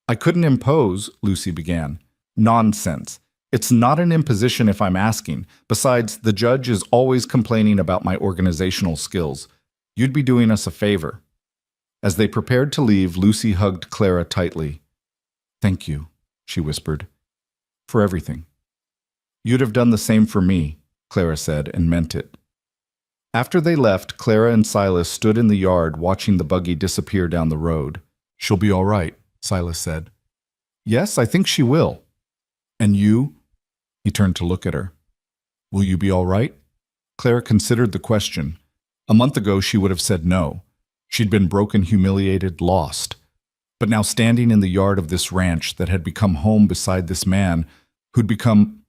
I couldn't impose, Lucy began. Nonsense. It's not an imposition if I'm asking. Besides, the judge is always complaining about my organizational skills. You'd be doing us a favor. As they prepared to leave, Lucy hugged Clara tightly. Thank you, she whispered, for everything. You'd have done the same for me, Clara said, and meant it. After they left, Clara and Silas stood in the yard watching the buggy disappear down the road. She'll be all right, Silas said. Yes, I think she will. And you? He turned to look at her. Will you be all right? Clara considered the question. A month ago, she would have said no. She'd been broken, humiliated, lost. But now standing in the yard of this ranch that had become home beside this man who'd become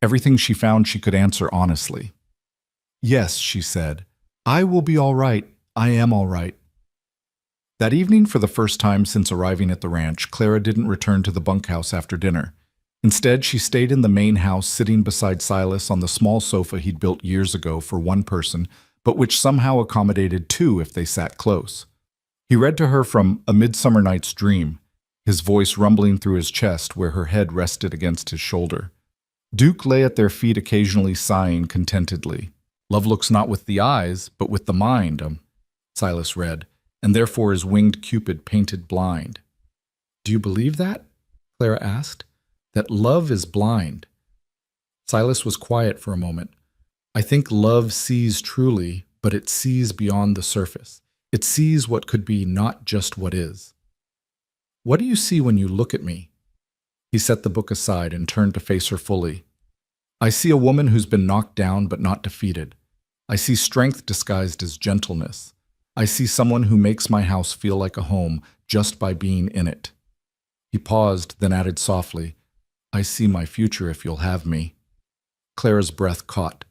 everything, she found she could answer honestly. Yes, she said. I will be all right. I am all right. That evening, for the first time since arriving at the ranch, Clara didn't return to the bunkhouse after dinner. Instead, she stayed in the main house, sitting beside Silas on the small sofa he'd built years ago for one person, but which somehow accommodated 2 if they sat close. He read to her from A Midsummer Night's Dream, his voice rumbling through his chest where her head rested against his shoulder. Duke lay at their feet, occasionally sighing contentedly. Love looks not with the eyes, but with the mind, Silas read, and therefore is winged Cupid painted blind. Do you believe that? Clara asked. That love is blind. Silas was quiet for a moment. I think love sees truly, but it sees beyond the surface. It sees what could be, not just what is. What do you see when you look at me? He set the book aside and turned to face her fully. I see a woman who's been knocked down but not defeated. I see strength disguised as gentleness. I see someone who makes my house feel like a home just by being in it. He paused, then added softly, I see my future if you'll have me. Clara's breath caught.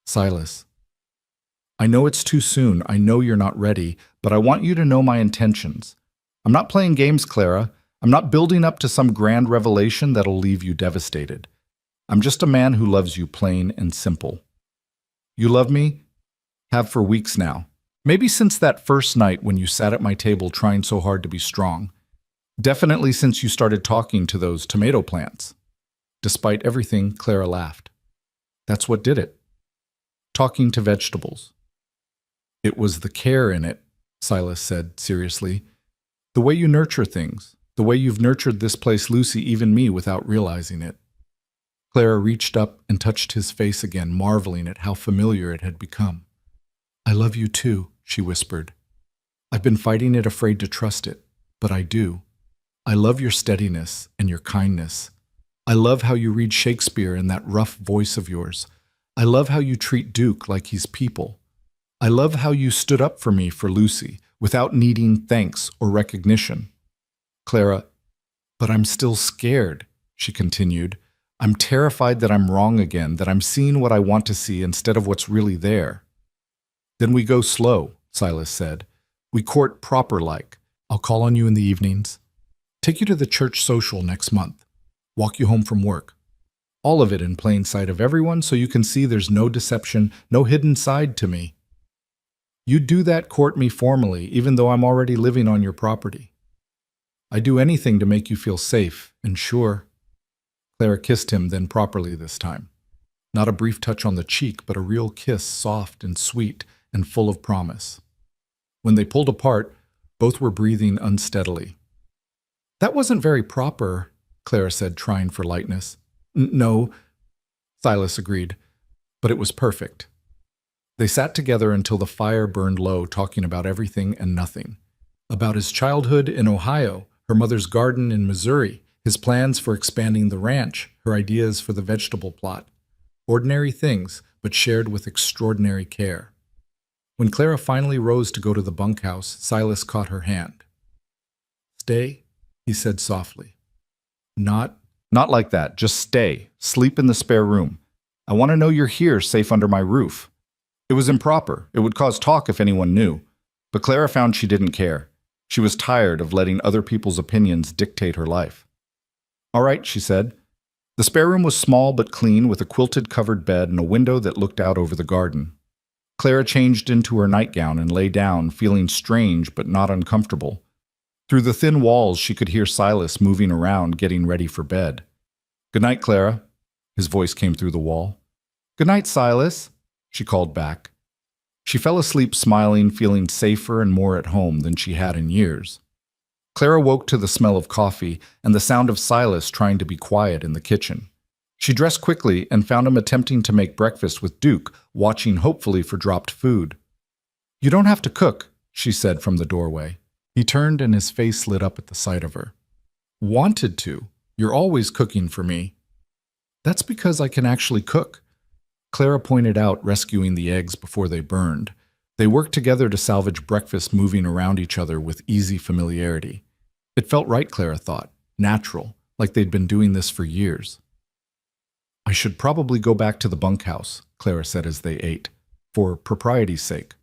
Silas, I know it's too soon. I know you're not ready, but I want you to know my intentions. I'm not playing games, Clara. I'm not building up to some grand revelation that'll leave you devastated. I'm just a man who loves you plain and simple. You love me? Have for weeks now. Maybe since that first night when you sat at my table trying so hard to be strong. Definitely since you started talking to those tomato plants. Despite everything, Clara laughed. That's what did it. Talking to vegetables. It was the care in it, Silas said seriously. The way you nurture things. The way you've nurtured this place, Lucy, even me, without realizing it. Clara reached up and touched his face again, marveling at how familiar it had become. I love you too, she whispered. I've been fighting it, afraid to trust it, but I do. I love your steadiness and your kindness. I love how you read Shakespeare in that rough voice of yours. I love how you treat Duke like he's people. I love how you stood up for me, for Lucy, without needing thanks or recognition. Clara, but I'm still scared, she continued. I'm terrified that I'm wrong again, that I'm seeing what I want to see instead of what's really there. Then we go slow, Silas said. We court proper-like. I'll call on you in the evenings. Take you to the church social next month. Walk you home from work. All of it in plain sight of everyone so you can see there's no deception, no hidden side to me. You do that, court me formally, even though I'm already living on your property. I do anything to make you feel safe and sure. Clara kissed him, then properly this time. Not a brief touch on the cheek, but a real kiss, soft and sweet and full of promise. When they pulled apart, both were breathing unsteadily. That wasn't very proper, Clara said, trying for lightness. No, Silas agreed, but it was perfect. They sat together until the fire burned low, talking about everything and nothing. About his childhood in Ohio, her mother's garden in Missouri, his plans for expanding the ranch, her ideas for the vegetable plot. Ordinary things, but shared with extraordinary care. When Clara finally rose to go to the bunkhouse, Silas caught her hand. Stay, he said softly. Not like that. Just stay. Sleep in the spare room. I want to know you're here, safe under my roof. It was improper. It would cause talk if anyone knew. But Clara found she didn't care. She was tired of letting other people's opinions dictate her life. All right, she said. The spare room was small but clean, with a quilted covered bed and a window that looked out over the garden. Clara changed into her nightgown and lay down, feeling strange but not uncomfortable. Through the thin walls, she could hear Silas moving around, getting ready for bed. Good night, Clara. His voice came through the wall. Good night, Silas, she called back. She fell asleep smiling, feeling safer and more at home than she had in years. Clara woke to the smell of coffee and the sound of Silas trying to be quiet in the kitchen. She dressed quickly and found him attempting to make breakfast with Duke, watching hopefully for dropped food. You don't have to cook, she said from the doorway. He turned and his face lit up at the sight of her. Wanted to. You're always cooking for me. That's because I can actually cook. Clara pointed out, rescuing the eggs before they burned. They worked together to salvage breakfast, moving around each other with easy familiarity. It felt right, Clara thought, natural, like they'd been doing this for years. I should probably go back to the bunkhouse, Clara said as they ate, for propriety's sake.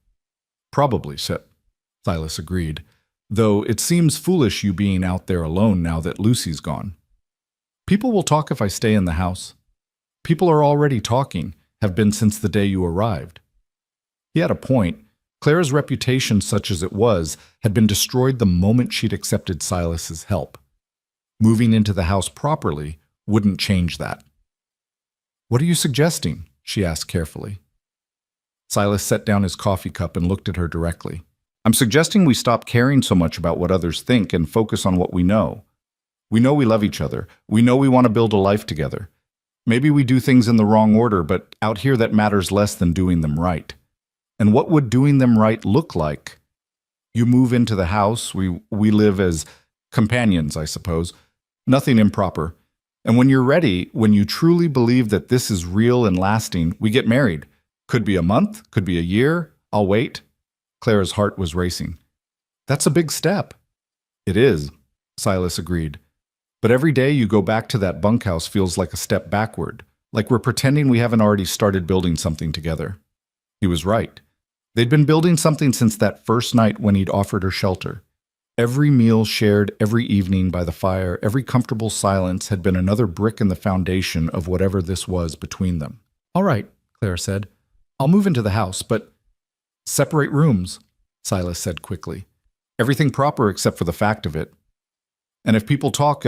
Probably, Silas agreed, though it seems foolish you being out there alone now that Lucy's gone. People will talk if I stay in the house. People are already talking, have been since the day you arrived. He had a point. Clara's reputation, such as it was, had been destroyed the moment she'd accepted Silas's help. Moving into the house properly wouldn't change that. What are you suggesting? She asked carefully. Silas set down his coffee cup and looked at her directly. I'm suggesting we stop caring so much about what others think and focus on what we know. We know we love each other. We know we want to build a life together. Maybe we do things in the wrong order, but out here that matters less than doing them right. And what would doing them right look like? You move into the house, we live as companions, I suppose. Nothing improper. And when you're ready, when you truly believe that this is real and lasting, we get married. Could be a month, could be a year. I'll wait. Clara's heart was racing. That's a big step. It is, Silas agreed. But every day you go back to that bunkhouse feels like a step backward, like we're pretending we haven't already started building something together. He was right. They'd been building something since that first night when he'd offered her shelter. Every meal shared every evening by the fire, every comfortable silence had been another brick in the foundation of whatever this was between them. "All right," Clara said. "I'll move into the house, but—" "Separate rooms," Silas said quickly. "Everything proper except for the fact of it. And if people talk,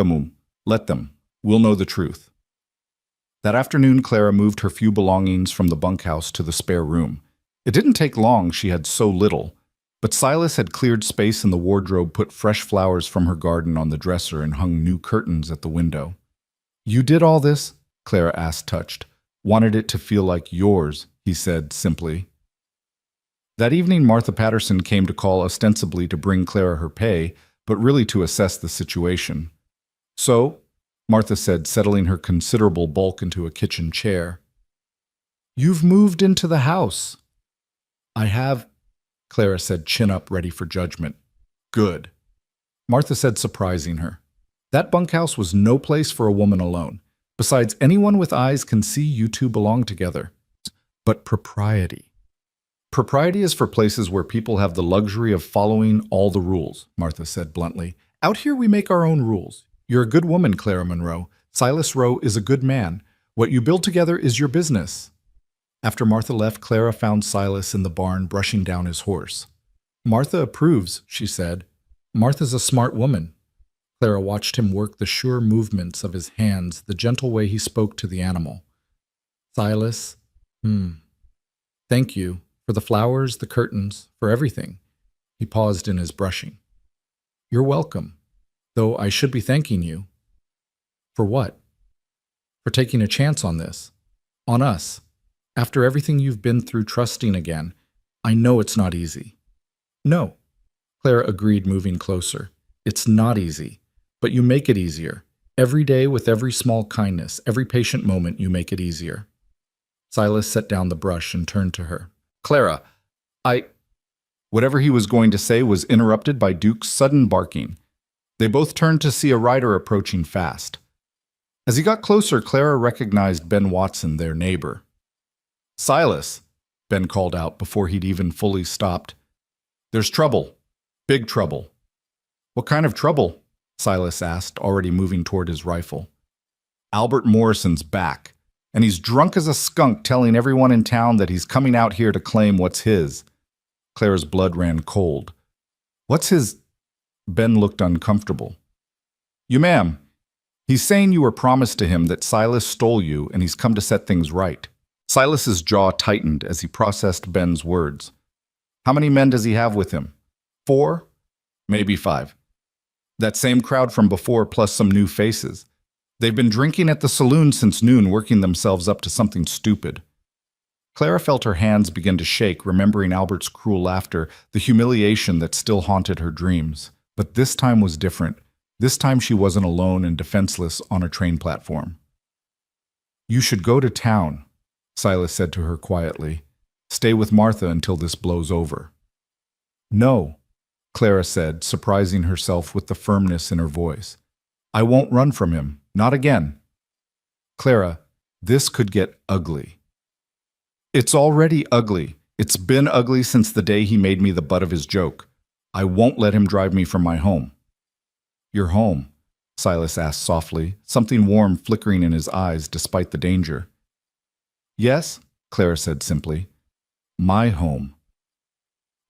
let them. We'll know the truth." That afternoon, Clara moved her few belongings from the bunkhouse to the spare room. It didn't take long, she had so little, but Silas had cleared space in the wardrobe, put fresh flowers from her garden on the dresser, and hung new curtains at the window. "You did all this?" Clara asked, touched. "Wanted it to feel like yours," he said simply. That evening, Martha Patterson came to call ostensibly to bring Clara her pay, but really to assess the situation. "So," Martha said, settling her considerable bulk into a kitchen chair, "you've moved into the house." "I have," Clara said, chin up, ready for judgment. "Good," Martha said, surprising her. That bunkhouse was no place for a woman alone. Besides, anyone with eyes can see you two belong together. But propriety. Propriety is for places where people have the luxury of following all the rules, Martha said bluntly. "Out here we make our own rules. You're a good woman, Clara Monroe. Silas Rowe is a good man. What you build together is your business." After Martha left, Clara found Silas in the barn brushing down his horse. "Martha approves," she said. "Martha's a smart woman." Clara watched him work the sure movements of his hands, the gentle way he spoke to the animal. "Silas, thank you for the flowers, the curtains, for everything." He paused in his brushing. "You're welcome, though I should be thanking you." "For what?" "For taking a chance on this. On us. After everything you've been through, trusting again. I know it's not easy." "No," Clara agreed, moving closer. "It's not easy, but you make it easier. Every day, with every small kindness, every patient moment, you make it easier." Silas set down the brush and turned to her. "Clara, Whatever he was going to say was interrupted by Duke's sudden barking. They both turned to see a rider approaching fast. As he got closer, Clara recognized Ben Watson, their neighbor. "Silas," Ben called out before he'd even fully stopped. "There's trouble. Big trouble." "What kind of trouble?" Silas asked, already moving toward his rifle. "Albert Morrison's back, and he's drunk as a skunk, telling everyone in town that he's coming out here to claim what's his." Clara's blood ran cold. "What's his—" Ben looked uncomfortable. "You, ma'am. He's saying you were promised to him, that Silas stole you, and he's come to set things right." Silas's jaw tightened as he processed Ben's words. "How many men does he have with him? 4? Maybe 5. That same crowd from before, plus some new faces. They've been drinking at the saloon since noon, working themselves up to something stupid." Clara felt her hands begin to shake, remembering Albert's cruel laughter, the humiliation that still haunted her dreams. But this time was different. This time she wasn't alone and defenseless on a train platform. "You should go to town," Silas said to her quietly. "Stay with Martha until this blows over." "No," Clara said, surprising herself with the firmness in her voice. "I won't run from him. Not again." "Clara, this could get ugly." "It's already ugly. It's been ugly since the day he made me the butt of his joke. I won't let him drive me from my home." "Your home?" Silas asked softly, something warm flickering in his eyes despite the danger. "Yes," Clara said simply. "My home."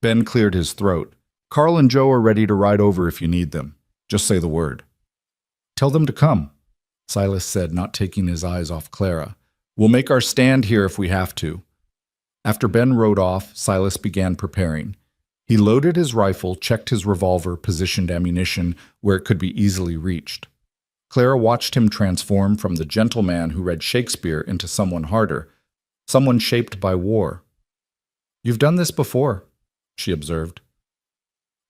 Ben cleared his throat. "Carl and Joe are ready to ride over if you need them. Just say the word." "Tell them to come," Silas said, not taking his eyes off Clara. "We'll make our stand here if we have to." After Ben rode off, Silas began preparing. He loaded his rifle, checked his revolver, positioned ammunition where it could be easily reached. Clara watched him transform from the gentleman who read Shakespeare into someone harder, someone shaped by war. "You've done this before," she observed.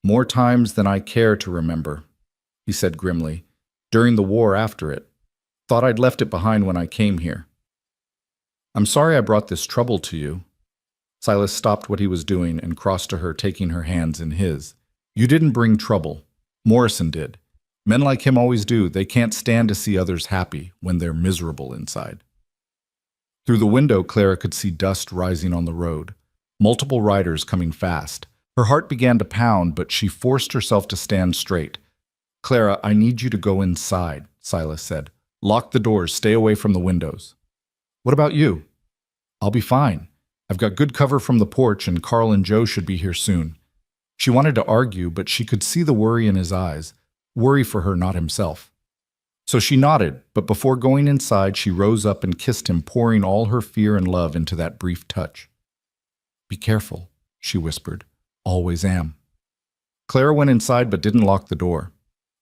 "More times than I care to remember," he said grimly. "During the war, after it. Thought I'd left it behind when I came here." "I'm sorry I brought this trouble to you." Silas stopped what he was doing and crossed to her, taking her hands in his. "You didn't bring trouble. Morrison did. Men like him always do. They can't stand to see others happy when they're miserable inside. Through the window, Clara could see dust rising on the road. Multiple riders coming fast. Her heart began to pound, but she forced herself to stand straight. "Clara, I need you to go inside," Silas said. "Lock the doors, stay away from the windows." "What about you?" "I'll be fine. I've got good cover from the porch, and Carl and Joe should be here soon." She wanted to argue, but she could see the worry in his eyes. Worry for her, not himself. So she nodded, but before going inside, she rose up and kissed him, pouring all her fear and love into that brief touch. "Be careful," she whispered. "Always am." Clara went inside but didn't lock the door.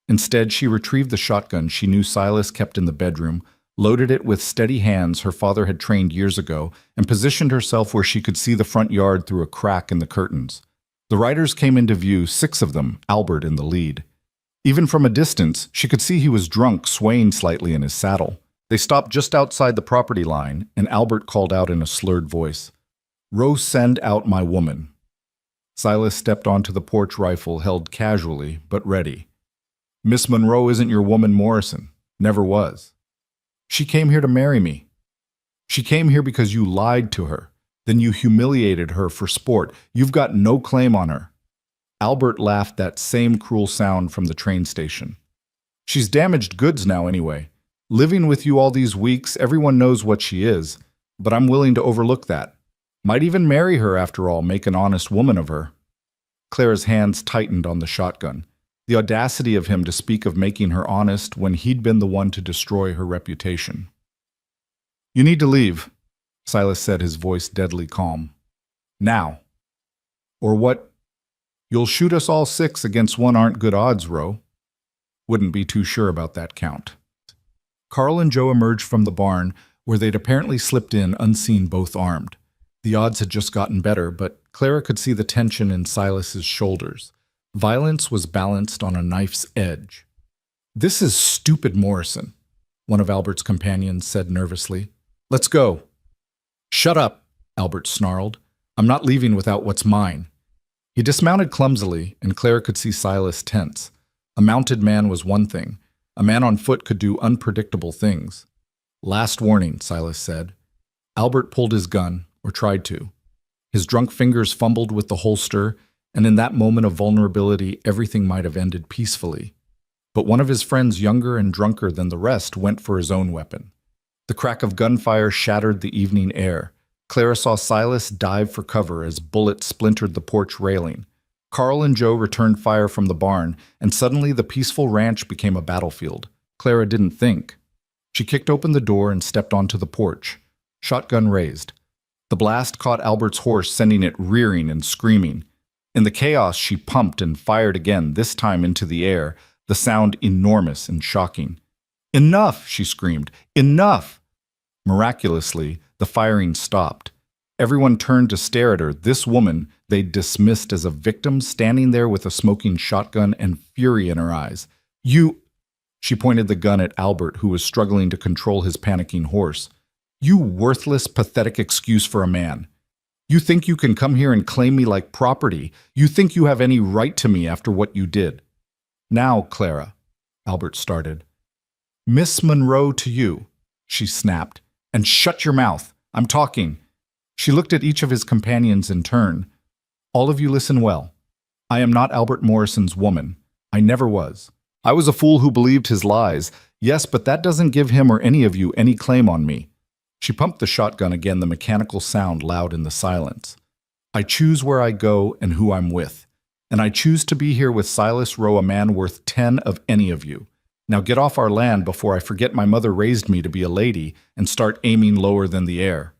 Instead, she retrieved the shotgun she knew Silas kept in the bedroom, loaded it with steady hands her father had trained years ago, and positioned herself where she could see the front yard through a crack in the curtains. The riders came into view, 6 of them, Albert in the lead. Even from a distance, she could see he was drunk, swaying slightly in his saddle. They stopped just outside the property line, and Albert called out in a slurred voice, "Row, send out my woman." Silas stepped onto the porch rifle, held casually, but ready. "Miss Monroe isn't your woman, Morrison. Never was. She came here to marry me. She came here because you lied to her. Then you humiliated her for sport. You've got no claim on her." Albert laughed, that same cruel sound from the train station. "She's damaged goods now anyway. Living with you all these weeks, everyone knows what she is, but I'm willing to overlook that. Might even marry her after all, make an honest woman of her." Clara's hands tightened on the shotgun. The audacity of him to speak of making her honest when he'd been the one to destroy her reputation. "You need to leave," Silas said, his voice deadly calm. "Now. Or what? You'll shoot us all 6 against 1 aren't good odds, Roe." "Wouldn't be too sure about that count." Carl and Joe emerged from the barn, where they'd apparently slipped in unseen, both armed. The odds had just gotten better, but Clara could see the tension in Silas's shoulders. Violence was balanced on a knife's edge. "This is stupid, Morrison," one of Albert's companions said nervously. "Let's go." "Shut up," Albert snarled. "I'm not leaving without what's mine." He dismounted clumsily, and Clara could see Silas tense. A mounted man was one thing. A man on foot could do unpredictable things. "Last warning," Silas said. Albert pulled his gun, or tried to. His drunk fingers fumbled with the holster, and in that moment of vulnerability, everything might have ended peacefully. But one of his friends, younger and drunker than the rest, went for his own weapon. The crack of gunfire shattered the evening air. Clara saw Silas dive for cover as bullets splintered the porch railing. Carl and Joe returned fire from the barn, and suddenly the peaceful ranch became a battlefield. Clara didn't think. She kicked open the door and stepped onto the porch. Shotgun raised. The blast caught Albert's horse, sending it rearing and screaming. In the chaos, she pumped and fired again, this time into the air, the sound enormous and shocking. "Enough!" she screamed. "Enough!" Miraculously, the firing stopped. Everyone turned to stare at her, this woman they'd dismissed as a victim, standing there with a smoking shotgun and fury in her eyes. "You—" She pointed the gun at Albert, who was struggling to control his panicking horse. "You worthless, pathetic excuse for a man. You think you can come here and claim me like property? You think you have any right to me after what you did?" "Now, Clara," Albert started. "Miss Monroe to you," she snapped. "And shut your mouth. I'm talking." She looked at each of his companions in turn. "All of you listen well. I am not Albert Morrison's woman. I never was. I was a fool who believed his lies. Yes, but that doesn't give him or any of you any claim on me." She pumped the shotgun again, the mechanical sound loud in the silence. "I choose where I go and who I'm with. And I choose to be here with Silas Rowe, a man worth 10 of any of you. Now get off our land before I forget my mother raised me to be a lady and start aiming lower than the air."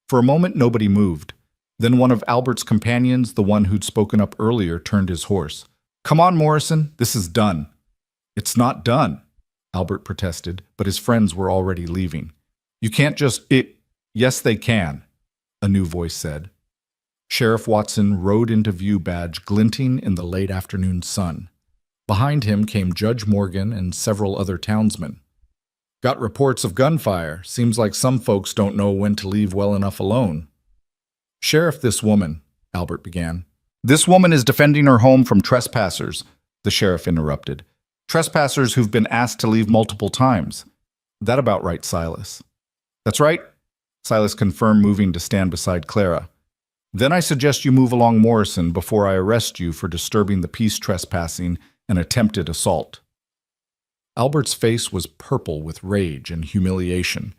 For a moment, nobody moved. Then one of Albert's companions, the one who'd spoken up earlier, turned his horse. "Come on, Morrison, this is done." "It's not done," Albert protested, but his friends were already leaving. "You can't just— Yes, they can," a new voice said. Sheriff Watson rode into view, badge glinting in the late afternoon sun. Behind him came Judge Morgan and several other townsmen. "Got reports of gunfire. Seems like some folks don't know when to leave well enough alone." "Sheriff, this woman," Albert began. "This woman is defending her home from trespassers," the sheriff interrupted. Trespassers who've been asked to leave multiple times. That about right, Silas. That's right, Silas confirmed, moving to stand beside Clara. Then I suggest you move along Morrison before I arrest you for disturbing the peace, trespassing, and attempted assault. Albert's face was purple with rage and humiliation.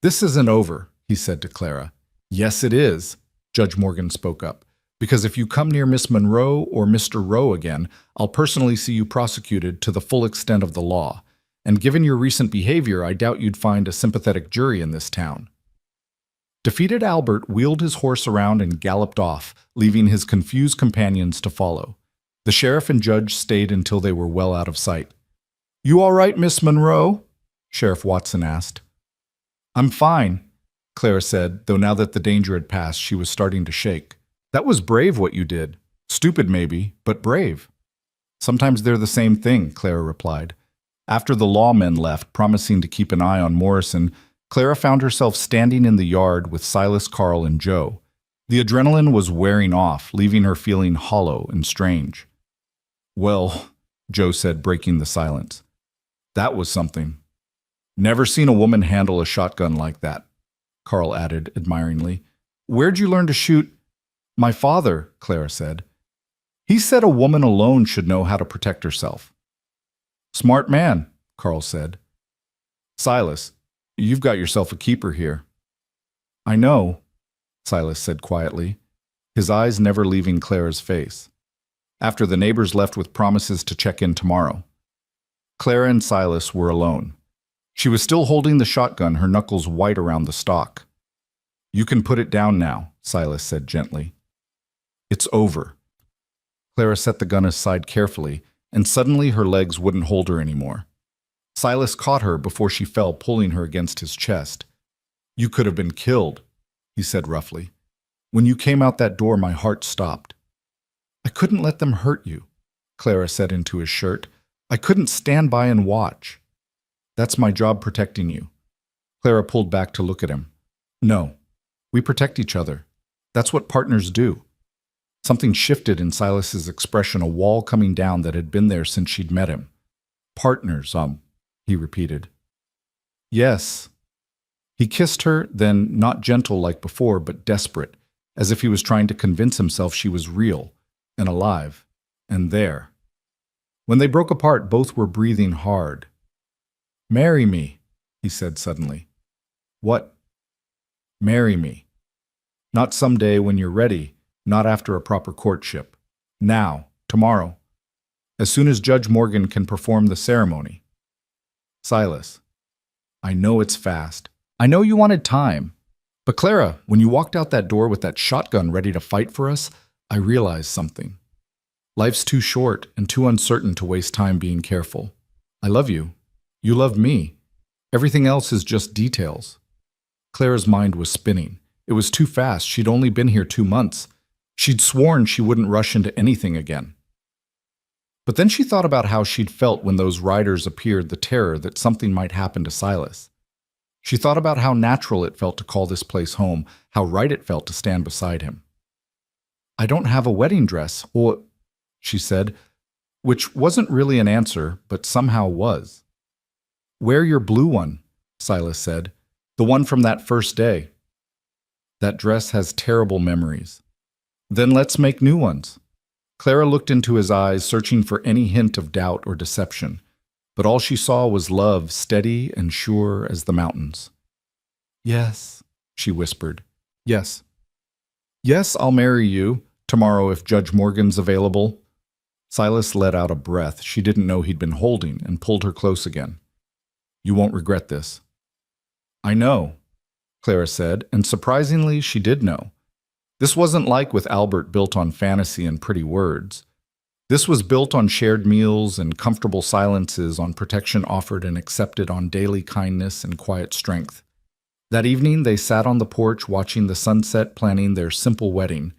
This isn't over, he said to Clara. Yes, it is, Judge Morgan spoke up, because if you come near Miss Monroe or Mr. Rowe again, I'll personally see you prosecuted to the full extent of the law. And given your recent behavior, I doubt you'd find a sympathetic jury in this town. Defeated Albert wheeled his horse around and galloped off, leaving his confused companions to follow. The sheriff and judge stayed until they were well out of sight. You all right, Miss Monroe? Sheriff Watson asked. I'm fine, Clara said, though now that the danger had passed, she was starting to shake. That was brave what you did. Stupid maybe, but brave. Sometimes they're the same thing, Clara replied. After the lawmen left, promising to keep an eye on Morrison, Clara found herself standing in the yard with Silas, Carl, and Joe. The adrenaline was wearing off, leaving her feeling hollow and strange. Well, Joe said, breaking the silence. That was something. Never seen a woman handle a shotgun like that, Carl added admiringly. Where'd you learn to shoot? My father, Clara said. He said a woman alone should know how to protect herself. Smart man, Carl said. Silas, you've got yourself a keeper here. I know, Silas said quietly, his eyes never leaving Clara's face. After the neighbors left with promises to check in tomorrow. Clara and Silas were alone. She was still holding the shotgun, her knuckles white around the stock. You can put it down now, Silas said gently. It's over. Clara set the gun aside carefully, and suddenly her legs wouldn't hold her anymore. Silas caught her before she fell, pulling her against his chest. You could have been killed, he said roughly. When you came out that door, my heart stopped. I couldn't let them hurt you, Clara said into his shirt. I couldn't stand by and watch. That's my job, protecting you. Clara pulled back to look at him. No, we protect each other. That's what partners do. Something shifted in Silas's expression, a wall coming down that had been there since she'd met him. Partners, he repeated. Yes. He kissed her, then not gentle like before, but desperate, as if he was trying to convince himself she was real and alive and there. When they broke apart, both were breathing hard. Marry me, he said suddenly. What? Marry me. Not someday when you're ready, not after a proper courtship. Now, tomorrow, as soon as Judge Morgan can perform the ceremony. Silas, I know it's fast. I know you wanted time. But Clara, when you walked out that door with that shotgun ready to fight for us, I realized something. Life's too short and too uncertain to waste time being careful. I love you. You love me. Everything else is just details. Clara's mind was spinning. It was too fast. She'd only been here 2 months. She'd sworn she wouldn't rush into anything again. But then she thought about how she'd felt when those riders appeared, the terror that something might happen to Silas. She thought about how natural it felt to call this place home, how right it felt to stand beside him. I don't have a wedding dress, she said, which wasn't really an answer, but somehow was. Wear your blue one, Silas said, the one from that first day. That dress has terrible memories. Then let's make new ones. Clara looked into his eyes, searching for any hint of doubt or deception, but all she saw was love, steady and sure as the mountains. Yes, she whispered. Yes. Yes, I'll marry you, tomorrow if Judge Morgan's available. Silas let out a breath she didn't know he'd been holding and pulled her close again. You won't regret this. I know, Clara said, and surprisingly, she did know. This wasn't like with Albert, built on fantasy and pretty words. This was built on shared meals and comfortable silences, on protection offered and accepted, on daily kindness and quiet strength. That evening, they sat on the porch watching the sunset, planning their simple wedding.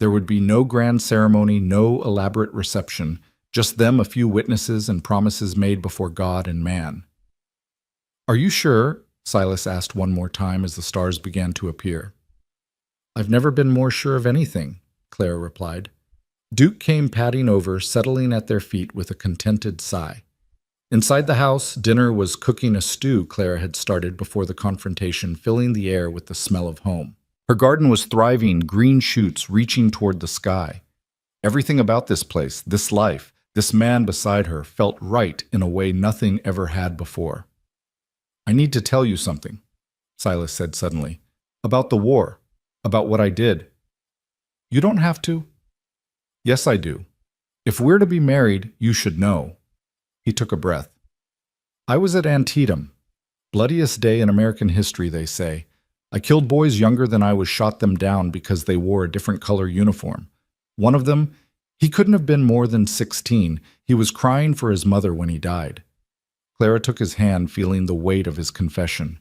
There would be no grand ceremony, no elaborate reception, just them, a few witnesses, and promises made before God and man. Are you sure? Silas asked one more time as the stars began to appear. I've never been more sure of anything, Clara replied. Duke came padding over, settling at their feet with a contented sigh. Inside the house, dinner was cooking a stew Clara had started before the confrontation, filling the air with the smell of home. Her garden was thriving, green shoots reaching toward the sky. Everything about this place, this life, this man beside her felt right in a way nothing ever had before. "I need to tell you something," Silas said suddenly. "About the war. About what I did." "You don't have to." "Yes, I do. If we're to be married, you should know." He took a breath. "I was at Antietam. Bloodiest day in American history, they say. I killed boys younger than I was, shot them down because they wore a different color uniform. One of them, he couldn't have been more than 16. He was crying for his mother when he died." Clara took his hand, feeling the weight of his confession.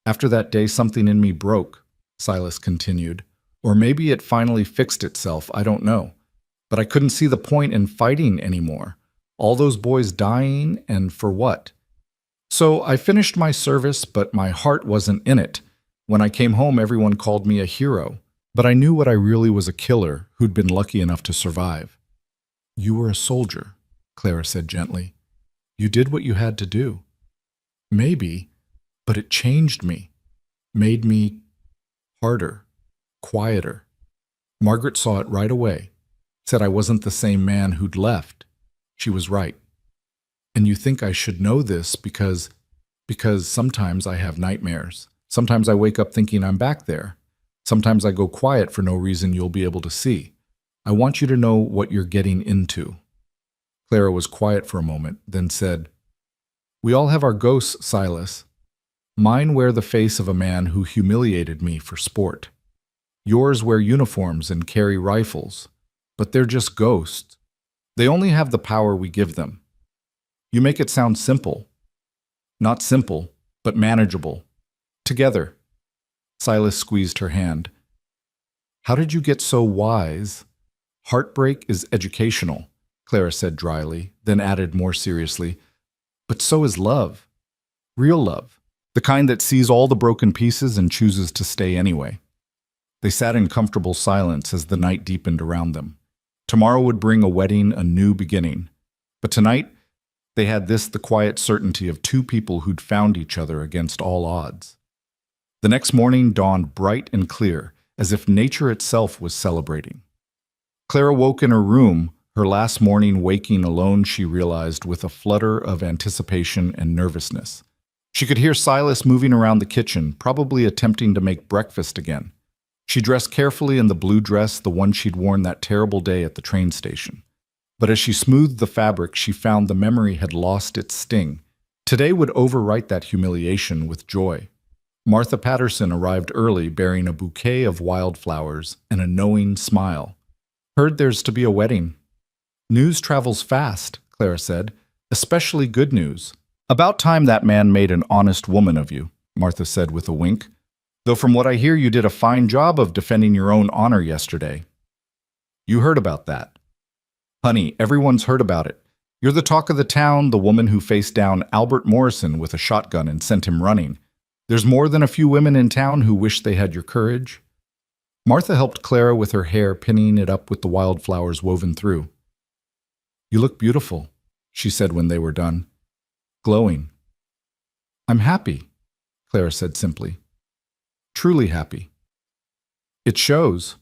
"After that day, something in me broke," Silas continued. "Or maybe it finally fixed itself, I don't know. But I couldn't see the point in fighting anymore. All those boys dying, and for what? So I finished my service, but my heart wasn't in it. When I came home, everyone called me a hero. But I knew what I really was, a killer who'd been lucky enough to survive." "You were a soldier," Clara said gently. "You did what you had to do." "Maybe, but it changed me. Made me harder, quieter. Margaret saw it right away. Said I wasn't the same man who'd left. She was right. And you think I should know this because sometimes I have nightmares. Sometimes I wake up thinking I'm back there. Sometimes I go quiet for no reason you'll be able to see. I want you to know what you're getting into." Clara was quiet for a moment, then said, "We all have our ghosts, Silas. Mine wear the face of a man who humiliated me for sport. Yours wear uniforms and carry rifles, but they're just ghosts. They only have the power we give them. You make it sound simple. Not simple, but manageable. Together." Silas squeezed her hand. "How did you get so wise?" "Heartbreak is educational," Clara said dryly, then added more seriously, "but so is love. Real love. The kind that sees all the broken pieces and chooses to stay anyway." They sat in comfortable silence as the night deepened around them. Tomorrow would bring a wedding, a new beginning. But tonight, they had the quiet certainty of two people who'd found each other against all odds. The next morning dawned bright and clear, as if nature itself was celebrating. Clara woke in her room, her last morning waking alone, she realized, with a flutter of anticipation and nervousness. She could hear Silas moving around the kitchen, probably attempting to make breakfast again. She dressed carefully in the blue dress, the one she'd worn that terrible day at the train station. But as she smoothed the fabric, she found the memory had lost its sting. Today would overwrite that humiliation with joy. Martha Patterson arrived early, bearing a bouquet of wildflowers and a knowing smile. "Heard there's to be a wedding." "News travels fast," Clara said, "especially good news." "About time that man made an honest woman of you," Martha said with a wink. "Though from what I hear, you did a fine job of defending your own honor yesterday." "You heard about that." "Honey, everyone's heard about it. You're the talk of the town, the woman who faced down Albert Morrison with a shotgun and sent him running. There's more than a few women in town who wish they had your courage." Martha helped Clara with her hair, pinning it up with the wildflowers woven through. "You look beautiful," she said when they were done. "Glowing." "I'm happy," Clara said simply. "Truly happy." "It shows."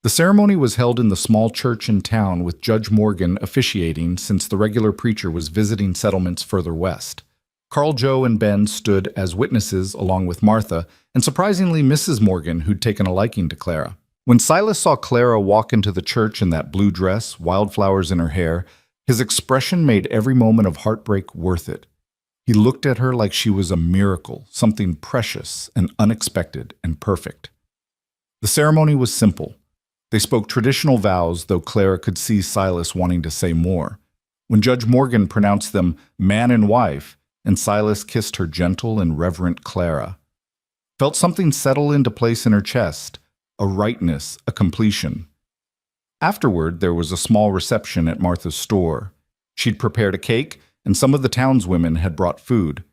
The ceremony was held in the small church in town, with Judge Morgan officiating since the regular preacher was visiting settlements further west. Carl, Joe, and Ben stood as witnesses along with Martha, and surprisingly Mrs. Morgan, who'd taken a liking to Clara. When Silas saw Clara walk into the church in that blue dress, wildflowers in her hair, his expression made every moment of heartbreak worth it. He looked at her like she was a miracle, something precious and unexpected and perfect. The ceremony was simple. They spoke traditional vows, though Clara could see Silas wanting to say more. When Judge Morgan pronounced them man and wife, and Silas kissed her gentle and reverent Clara, felt something settle into place in her chest, a rightness, a completion. Afterward, there was a small reception at Martha's store. She'd prepared a cake, and some of the townswomen had brought food.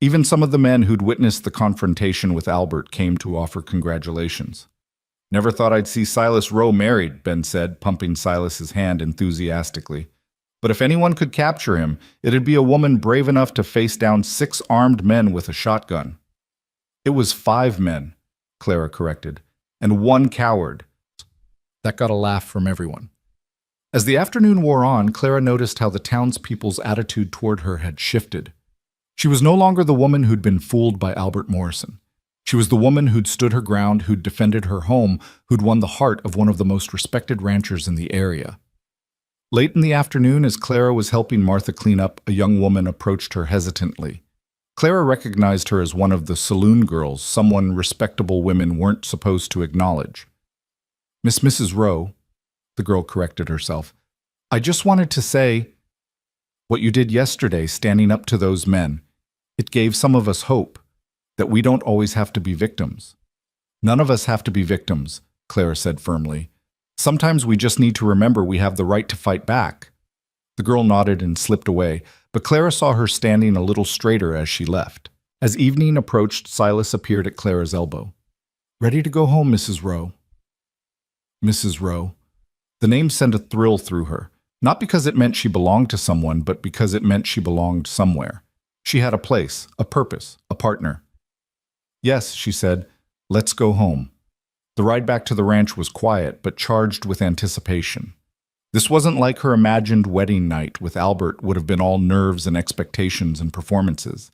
Even some of the men who'd witnessed the confrontation with Albert came to offer congratulations. "Never thought I'd see Silas Rowe married," Ben said, pumping Silas's hand enthusiastically. But if anyone could capture him, it'd be a woman brave enough to face down 6 armed men with a shotgun. It was 5 men, Clara corrected, and 1 coward. That got a laugh from everyone. As the afternoon wore on, Clara noticed how the townspeople's attitude toward her had shifted. She was no longer the woman who'd been fooled by Albert Morrison. She was the woman who'd stood her ground, who'd defended her home, who'd won the heart of one of the most respected ranchers in the area. Late in the afternoon, as Clara was helping Martha clean up, a young woman approached her hesitantly. Clara recognized her as one of the saloon girls, someone respectable women weren't supposed to acknowledge. Mrs. Rowe, the girl corrected herself. I just wanted to say, what you did yesterday, standing up to those men, it gave some of us hope that we don't always have to be victims. None of us have to be victims, Clara said firmly. Sometimes we just need to remember we have the right to fight back. The girl nodded and slipped away, but Clara saw her standing a little straighter as she left. As evening approached, Silas appeared at Clara's elbow. Ready to go home, Mrs. Rowe. Mrs. Rowe. The name sent a thrill through her, not because it meant she belonged to someone, but because it meant she belonged somewhere. She had a place, a purpose, a partner. Yes, she said, let's go home. The ride back to the ranch was quiet, but charged with anticipation. This wasn't like her imagined wedding night with Albert would have been all nerves and expectations and performances.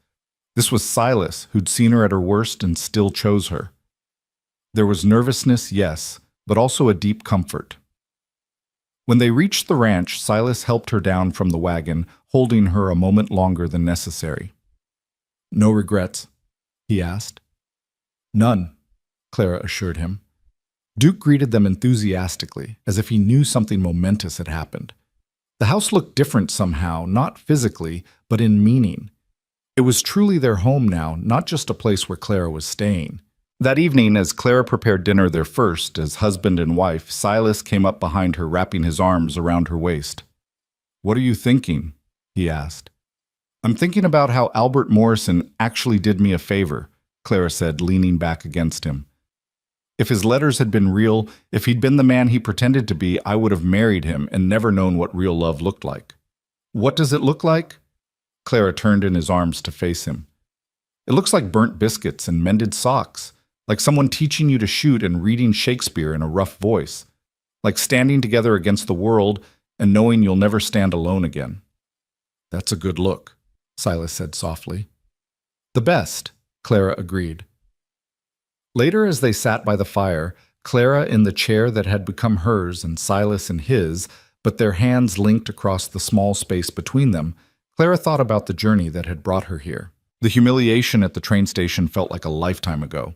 This was Silas, who'd seen her at her worst and still chose her. There was nervousness, yes, but also a deep comfort. When they reached the ranch, Silas helped her down from the wagon, holding her a moment longer than necessary. No regrets? He asked. None, Clara assured him. Duke greeted them enthusiastically, as if he knew something momentous had happened. The house looked different somehow, not physically, but in meaning. It was truly their home now, not just a place where Clara was staying. That evening, as Clara prepared dinner their first, as husband and wife, Silas came up behind her, wrapping his arms around her waist. What are you thinking? He asked. I'm thinking about how Albert Morrison actually did me a favor, Clara said, leaning back against him. If his letters had been real, if he'd been the man he pretended to be, I would have married him and never known what real love looked like. What does it look like? Clara turned in his arms to face him. It looks like burnt biscuits and mended socks, like someone teaching you to shoot and reading Shakespeare in a rough voice, like standing together against the world and knowing you'll never stand alone again. That's a good look, Silas said softly. The best, Clara agreed. Later, as they sat by the fire, Clara in the chair that had become hers and Silas in his, but their hands linked across the small space between them, Clara thought about the journey that had brought her here. The humiliation at the train station felt like a lifetime ago.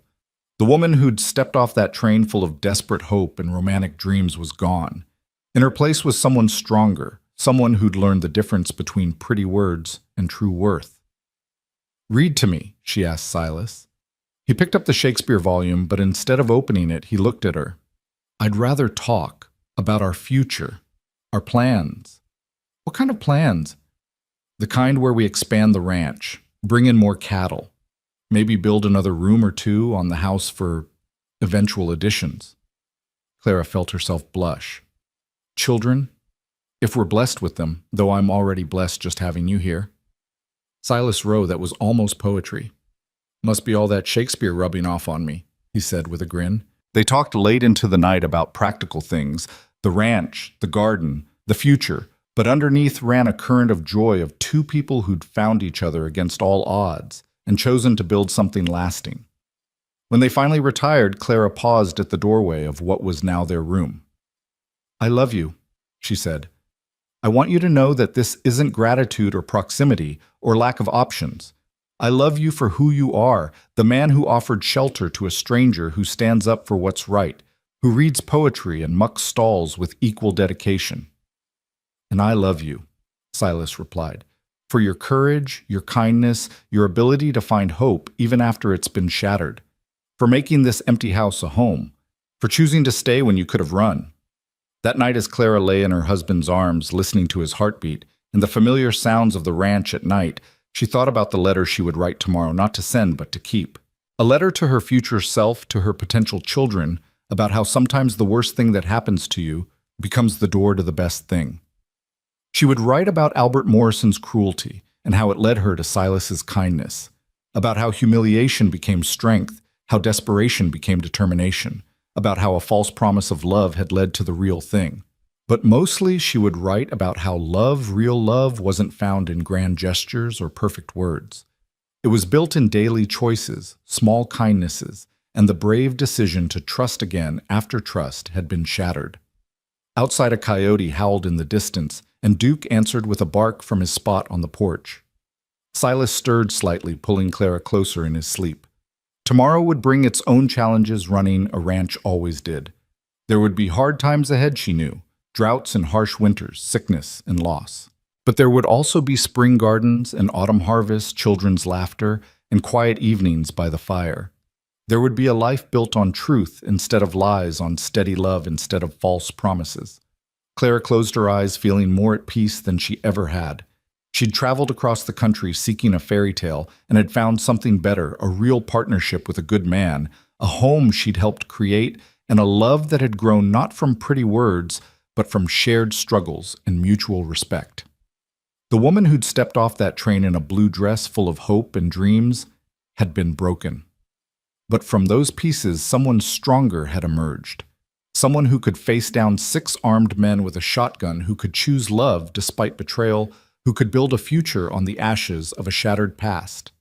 The woman who'd stepped off that train full of desperate hope and romantic dreams was gone. In her place was someone stronger, someone who'd learned the difference between pretty words and true worth. Read to me, she asked Silas. He picked up the Shakespeare volume, but instead of opening it, he looked at her. I'd rather talk about our future, our plans. What kind of plans? The kind where we expand the ranch, bring in more cattle, maybe build another room or 2 on the house for eventual additions. Clara felt herself blush. Children? If we're blessed with them, though I'm already blessed just having you here. Silas Rowe, that was almost poetry. Must be all that Shakespeare rubbing off on me, he said with a grin. They talked late into the night about practical things, the ranch, the garden, the future, but underneath ran a current of joy of 2 people who'd found each other against all odds and chosen to build something lasting. When they finally retired, Clara paused at the doorway of what was now their room. I love you, she said. I want you to know that this isn't gratitude or proximity or lack of options. I love you for who you are, the man who offered shelter to a stranger who stands up for what's right, who reads poetry and mucks stalls with equal dedication. And I love you, Silas replied, for your courage, your kindness, your ability to find hope even after it's been shattered, for making this empty house a home, for choosing to stay when you could have run. That night as Clara lay in her husband's arms, listening to his heartbeat and the familiar sounds of the ranch at night, she thought about the letter she would write tomorrow, not to send, but to keep. A letter to her future self, to her potential children, about how sometimes the worst thing that happens to you becomes the door to the best thing. She would write about Albert Morrison's cruelty and how it led her to Silas's kindness, about how humiliation became strength, how desperation became determination, about how a false promise of love had led to the real thing. But mostly she would write about how love, real love, wasn't found in grand gestures or perfect words. It was built in daily choices, small kindnesses, and the brave decision to trust again after trust had been shattered. Outside, a coyote howled in the distance, and Duke answered with a bark from his spot on the porch. Silas stirred slightly, pulling Clara closer in his sleep. Tomorrow would bring its own challenges, running a ranch always did. There would be hard times ahead, she knew, droughts and harsh winters, sickness and loss. But there would also be spring gardens and autumn harvests, children's laughter, and quiet evenings by the fire. There would be a life built on truth instead of lies, on steady love instead of false promises. Clara closed her eyes, feeling more at peace than she ever had. She'd traveled across the country seeking a fairy tale and had found something better, a real partnership with a good man, a home she'd helped create, and a love that had grown not from pretty words, but from shared struggles and mutual respect. The woman who'd stepped off that train in a blue dress full of hope and dreams had been broken. But from those pieces, someone stronger had emerged. Someone who could face down 6 armed men with a shotgun, who could choose love despite betrayal, who could build a future on the ashes of a shattered past.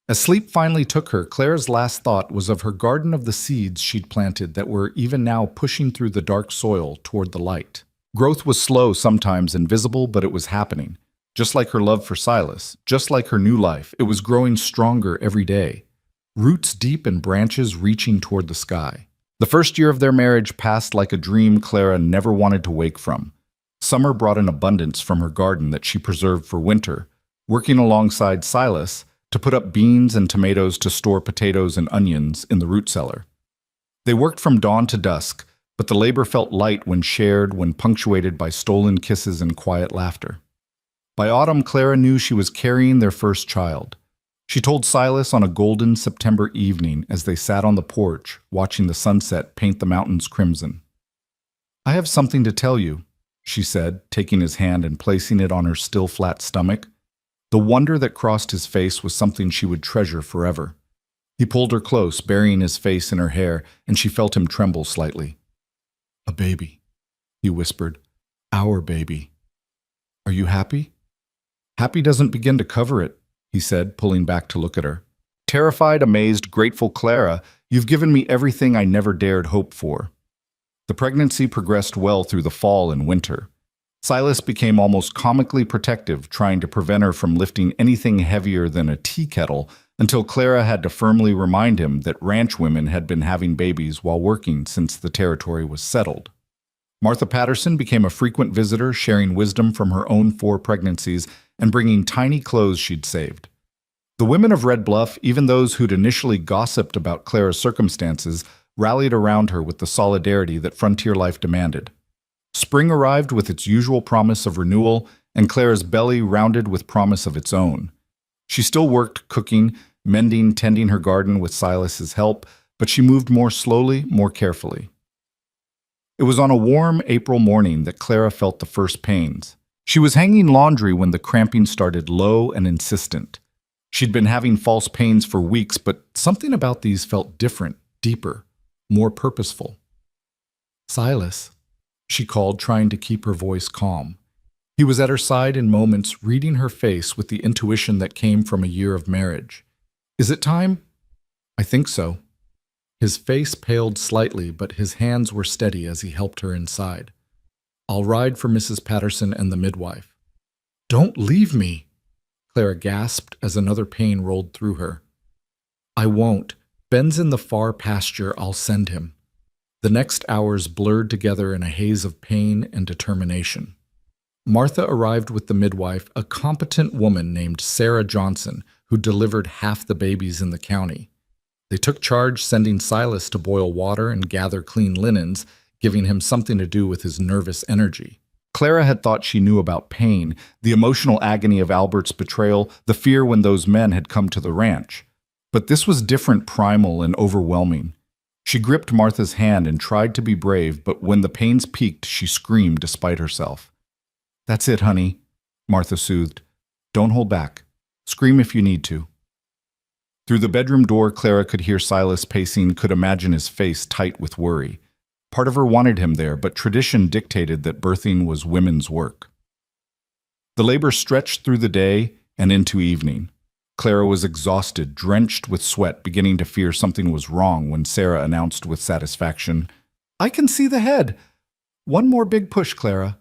As sleep finally took her, Clara's last thought was of her garden of the seeds she'd planted that were even now pushing through the dark soil toward the light. Growth was slow, sometimes invisible, but it was happening. Just like her love for Silas, just like her new life, it was growing stronger every day. Roots deep and branches reaching toward the sky. The first year of their marriage passed like a dream Clara never wanted to wake from. Summer brought an abundance from her garden that she preserved for winter, working alongside Silas to put up beans and tomatoes to store potatoes and onions in the root cellar. They worked from dawn to dusk, but the labor felt light when shared, when punctuated by stolen kisses and quiet laughter. By autumn, Clara knew she was carrying their first child. She told Silas on a golden September evening as they sat on the porch, watching the sunset paint the mountains crimson. "I have something to tell you," she said, taking his hand and placing it on her still flat stomach. The wonder that crossed his face was something she would treasure forever. He pulled her close, burying his face in her hair, and she felt him tremble slightly. "A baby," he whispered. "Our baby. Are you happy?" "Happy doesn't begin to cover it," he said, pulling back to look at her. "Terrified, amazed, grateful Clara, you've given me everything I never dared hope for." The pregnancy progressed well through the fall and winter. Silas became almost comically protective, trying to prevent her from lifting anything heavier than a tea kettle, until Clara had to firmly remind him that ranch women had been having babies while working since the territory was settled. Martha Patterson became a frequent visitor, sharing wisdom from her own 4 pregnancies and bringing tiny clothes she'd saved. The women of Red Bluff, even those who'd initially gossiped about Clara's circumstances, rallied around her with the solidarity that frontier life demanded. Spring arrived with its usual promise of renewal, and Clara's belly rounded with promise of its own. She still worked, cooking, mending, tending her garden with Silas's help, but she moved more slowly, more carefully. It was on a warm April morning that Clara felt the first pains. She was hanging laundry when the cramping started, low and insistent. She'd been having false pains for weeks, but something about these felt different, deeper, more purposeful. "Silas," she called, trying to keep her voice calm. He was at her side in moments, reading her face with the intuition that came from a year of marriage. "Is it time?" "I think so." His face paled slightly, but his hands were steady as he helped her inside. "I'll ride for Mrs. Patterson and the midwife." "Don't leave me," Clara gasped as another pain rolled through her. "I won't. Ben's in the far pasture. I'll send him." The next hours blurred together in a haze of pain and determination. Martha arrived with the midwife, a competent woman named Sarah Johnson, who delivered half the babies in the county. They took charge, sending Silas to boil water and gather clean linens, giving him something to do with his nervous energy. Clara had thought she knew about pain, the emotional agony of Albert's betrayal, the fear when those men had come to the ranch. But this was different, primal, and overwhelming. She gripped Martha's hand and tried to be brave, but when the pains peaked, she screamed despite herself. That's it, honey, Martha soothed. Don't hold back. Scream if you need to. Through the bedroom door, Clara could hear Silas pacing, could imagine his face tight with worry. Part of her wanted him there, but tradition dictated that birthing was women's work. The labor stretched through the day and into evening. Clara was exhausted, drenched with sweat, beginning to fear something was wrong when Sarah announced with satisfaction, "I can see the head. One more big push, Clara."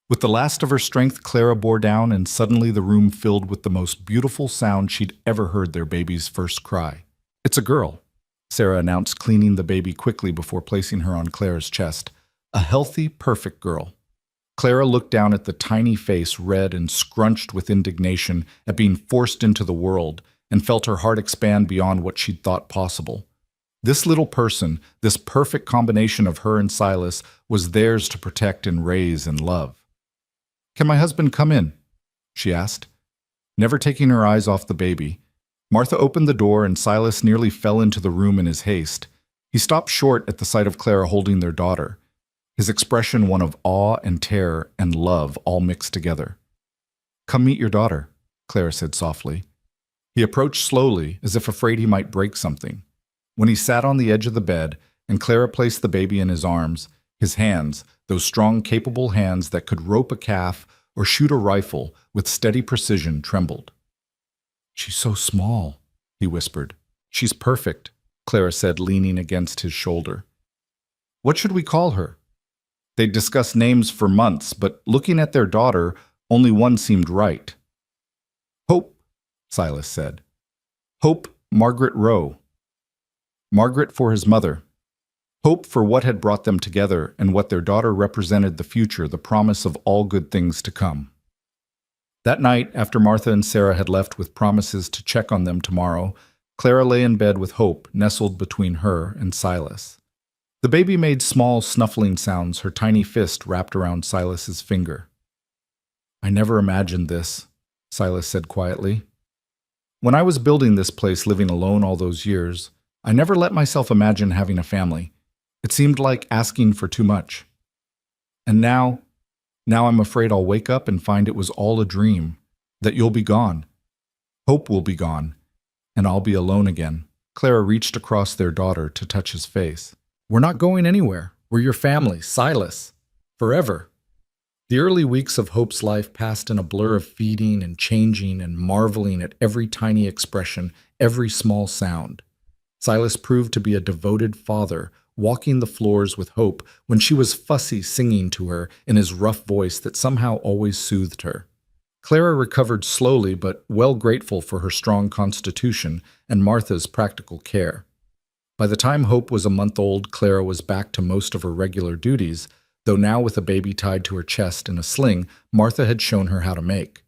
With the last of her strength, Clara bore down, and suddenly the room filled with the most beautiful sound she'd ever heard their baby's first cry. "It's a girl," Sarah announced, cleaning the baby quickly before placing her on Clara's chest. "A healthy, perfect girl." Clara looked down at the tiny face, red and scrunched with indignation at being forced into the world, and felt her heart expand beyond what she'd thought possible. This little person, this perfect combination of her and Silas, was theirs to protect and raise and love. "Can my husband come in?" she asked. Never taking her eyes off the baby, Martha opened the door and Silas nearly fell into the room in his haste. He stopped short at the sight of Clara holding their daughter, his expression one of awe and terror and love all mixed together. "Come meet your daughter," Clara said softly. He approached slowly, as if afraid he might break something. When he sat on the edge of the bed and Clara placed the baby in his arms, his hands, those strong, capable hands that could rope a calf or shoot a rifle with steady precision, trembled. "She's so small," he whispered. "She's perfect," Clara said, leaning against his shoulder. "What should we call her?" They'd discussed names for months, but looking at their daughter, only one seemed right. "Hope," Silas said. "Hope Margaret Rowe." Margaret for his mother. Hope for what had brought them together, and what their daughter represented: the future, the promise of all good things to come. That night, after Martha and Sarah had left with promises to check on them tomorrow, Clara lay in bed with Hope nestled between her and Silas. The baby made small, snuffling sounds, her tiny fist wrapped around Silas's finger. "I never imagined this," Silas said quietly. "When I was building this place, living alone all those years, I never let myself imagine having a family. It seemed like asking for too much. And now I'm afraid I'll wake up and find it was all a dream, that you'll be gone. Hope will be gone, and I'll be alone again." Clara reached across their daughter to touch his face. "We're not going anywhere. We're your family, Silas. Forever." The early weeks of Hope's life passed in a blur of feeding and changing and marveling at every tiny expression, every small sound. Silas proved to be a devoted father, walking the floors with Hope when she was fussy, singing to her in his rough voice that somehow always soothed her. Clara recovered slowly, but well grateful for her strong constitution and Martha's practical care. By the time Hope was a month old, Clara was back to most of her regular duties, though now with a baby tied to her chest in a sling Martha had shown her how to make.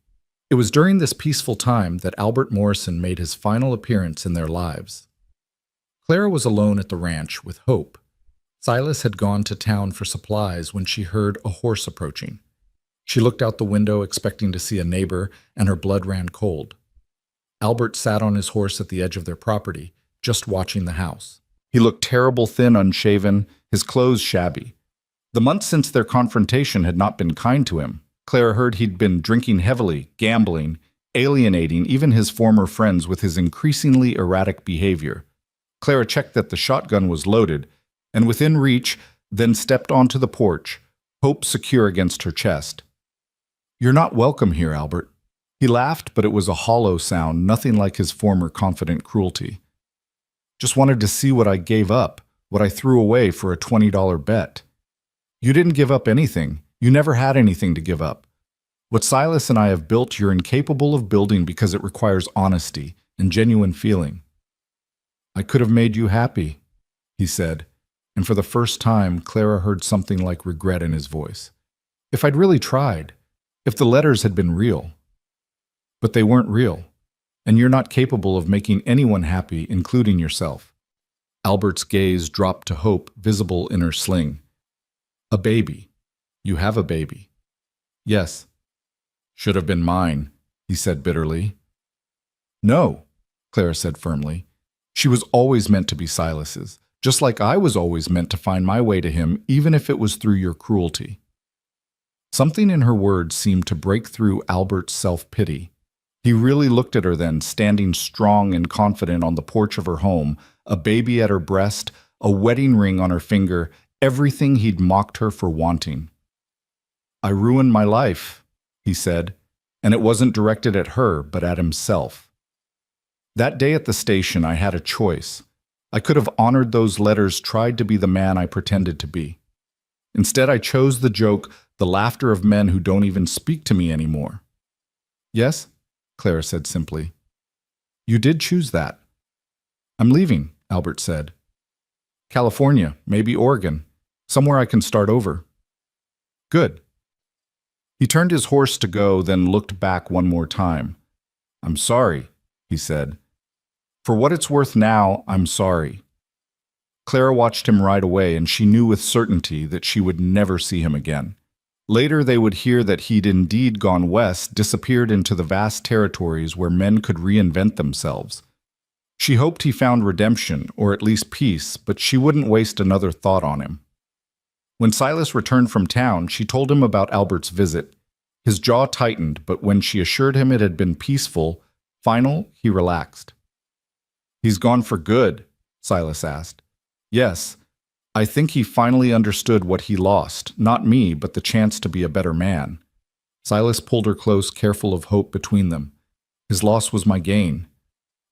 It was during this peaceful time that Albert Morrison made his final appearance in their lives. Clara was alone at the ranch with Hope. Silas had gone to town for supplies when she heard a horse approaching. She looked out the window expecting to see a neighbor, and her blood ran cold. Albert sat on his horse at the edge of their property, just watching the house. He looked terrible, thin, unshaven, his clothes shabby. The months since their confrontation had not been kind to him. Clara heard he'd been drinking heavily, gambling, alienating even his former friends with his increasingly erratic behavior. Clara checked that the shotgun was loaded, and within reach, then stepped onto the porch, Hope secure against her chest. "You're not welcome here, Albert." He laughed, but it was a hollow sound, nothing like his former confident cruelty. "Just wanted to see what I gave up, what I threw away for a $20 bet." "You didn't give up anything. You never had anything to give up. What Silas and I have built, you're incapable of building because it requires honesty and genuine feeling." "I could have made you happy," he said, and for the first time Clara heard something like regret in his voice. "If I'd really tried, if the letters had been real." "But they weren't real, and you're not capable of making anyone happy, including yourself." Albert's gaze dropped to Hope, visible in her sling. "A baby. You have a baby." "Yes." "Should have been mine," he said bitterly. "No," Clara said firmly. "She was always meant to be Silas's, just like I was always meant to find my way to him, even if it was through your cruelty." Something in her words seemed to break through Albert's self-pity. He really looked at her then, standing strong and confident on the porch of her home, a baby at her breast, a wedding ring on her finger, everything he'd mocked her for wanting. "I ruined my life," he said, and it wasn't directed at her, but at himself. "That day at the station, I had a choice. I could have honored those letters, tried to be the man I pretended to be. Instead, I chose the joke, the laughter of men who don't even speak to me anymore." "Yes?" Clara said simply. "You did choose that." "I'm leaving," Albert said. "California, maybe Oregon. Somewhere I can start over." "Good." He turned his horse to go, then looked back one more time. "I'm sorry," he said. "For what it's worth now, I'm sorry." Clara watched him ride away, and she knew with certainty that she would never see him again. Later they would hear that he'd indeed gone west, disappeared into the vast territories where men could reinvent themselves. She hoped he found redemption, or at least peace, but she wouldn't waste another thought on him. When Silas returned from town, she told him about Albert's visit. His jaw tightened, but when she assured him it had been peaceful, final, he relaxed. "He's gone for good?" Silas asked. "Yes. I think he finally understood what he lost, not me, but the chance to be a better man." Silas pulled her close, careful of hope between them. "His loss was my gain."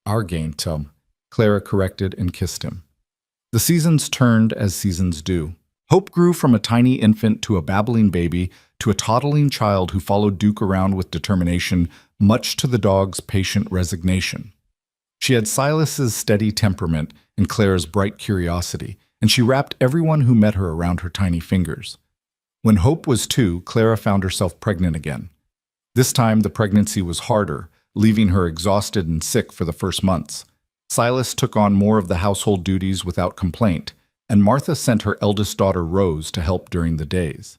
"Our gain, Tom," Clara corrected and kissed him. The seasons turned as seasons do. Hope grew from a tiny infant to a babbling baby to a toddling child who followed Duke around with determination, much to the dog's patient resignation. She had Silas's steady temperament and Clara's bright curiosity, and she wrapped everyone who met her around her tiny fingers. When Hope was 2, Clara found herself pregnant again. This time the pregnancy was harder, leaving her exhausted and sick for the first months. Silas took on more of the household duties without complaint, and Martha sent her eldest daughter Rose to help during the days.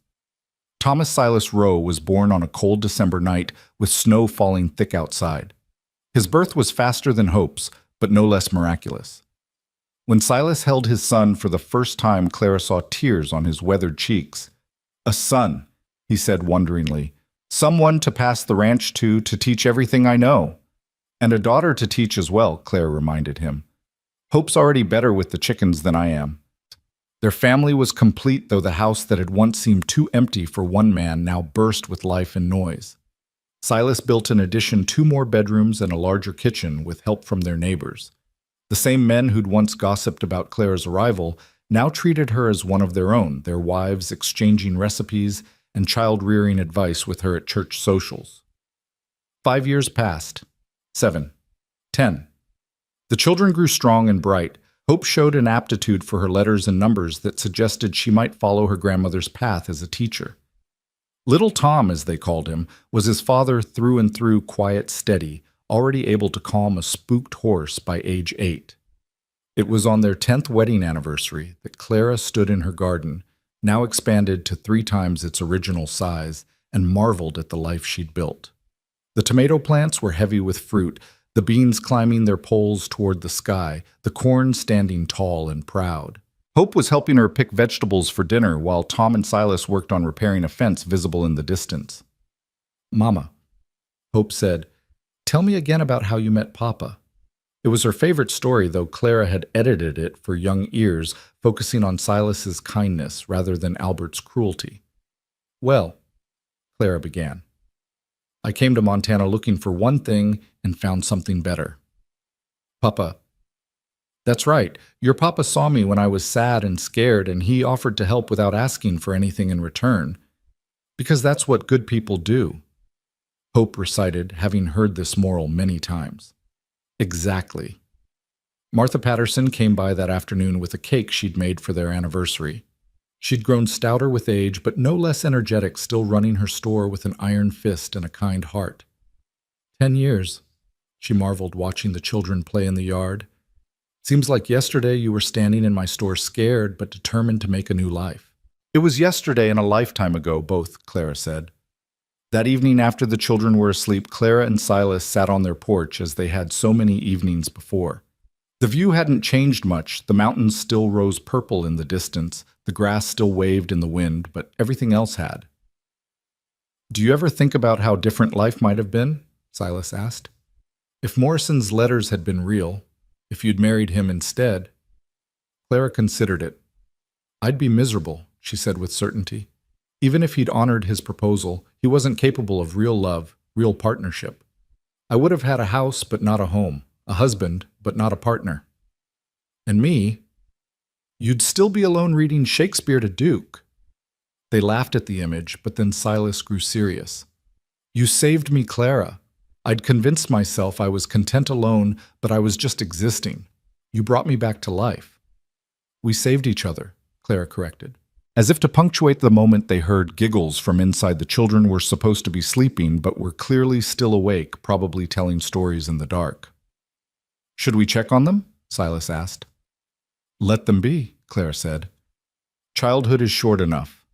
Thomas Silas Rowe was born on a cold December night with snow falling thick outside. His birth was faster than Hope's, but no less miraculous. When Silas held his son for the first time, Clara saw tears on his weathered cheeks. "A son," he said wonderingly. "Someone to pass the ranch to teach everything I know." "And a daughter to teach as well," Clara reminded him. "Hope's already better with the chickens than I am." Their family was complete, though the house that had once seemed too empty for one man now burst with life and noise. Silas built in addition 2 more bedrooms and a larger kitchen with help from their neighbors. The same men who'd once gossiped about Clara's arrival now treated her as one of their own, their wives exchanging recipes and child-rearing advice with her at church socials. 5 years passed. 7. 10. The children grew strong and bright. Hope showed an aptitude for her letters and numbers that suggested she might follow her grandmother's path as a teacher. Little Tom, as they called him, was his father through and through, quiet, steady, already able to calm a spooked horse by age 8. It was on their 10th wedding anniversary that Clara stood in her garden, now expanded to 3 times its original size, and marveled at the life she'd built. The tomato plants were heavy with fruit, the beans climbing their poles toward the sky, the corn standing tall and proud. Hope was helping her pick vegetables for dinner while Tom and Silas worked on repairing a fence visible in the distance. "Mama," Hope said, "tell me again about how you met Papa." It was her favorite story, though Clara had edited it for young ears, focusing on Silas's kindness rather than Albert's cruelty. "Well," Clara began, "I came to Montana looking for one thing and found something better. Papa." "That's right. Your papa saw me when I was sad and scared, and he offered to help without asking for anything in return. Because that's what good people do," Hope recited, having heard this moral many times. "Exactly." Martha Patterson came by that afternoon with a cake she'd made for their anniversary. She'd grown stouter with age, but no less energetic, still running her store with an iron fist and a kind heart. 10 years, she marveled, watching the children play in the yard. "Seems like yesterday you were standing in my store scared, but determined to make a new life." "It was yesterday and a lifetime ago, both," Clara said. That evening after the children were asleep, Clara and Silas sat on their porch as they had so many evenings before. The view hadn't changed much. The mountains still rose purple in the distance, the grass still waved in the wind, but everything else had. Do you ever think about how different life might have been? Silas asked. If Morrison's letters had been real, if you'd married him instead. Clara considered it. I'd be miserable, she said with certainty. Even if he'd honored his proposal, he wasn't capable of real love, real partnership. I would have had a house but not a home, a husband but not a partner. And me? You'd still be alone reading Shakespeare to Duke. They laughed at the image, but then Silas grew serious. You saved me, Clara. I'd convinced myself I was content alone, but I was just existing. You brought me back to life. We saved each other, Clara corrected. As if to punctuate the moment, they heard giggles from inside. The children were supposed to be sleeping, but were clearly still awake, probably telling stories in the dark. Should we check on them? Silas asked. Let them be, Clara said. Childhood is short enough.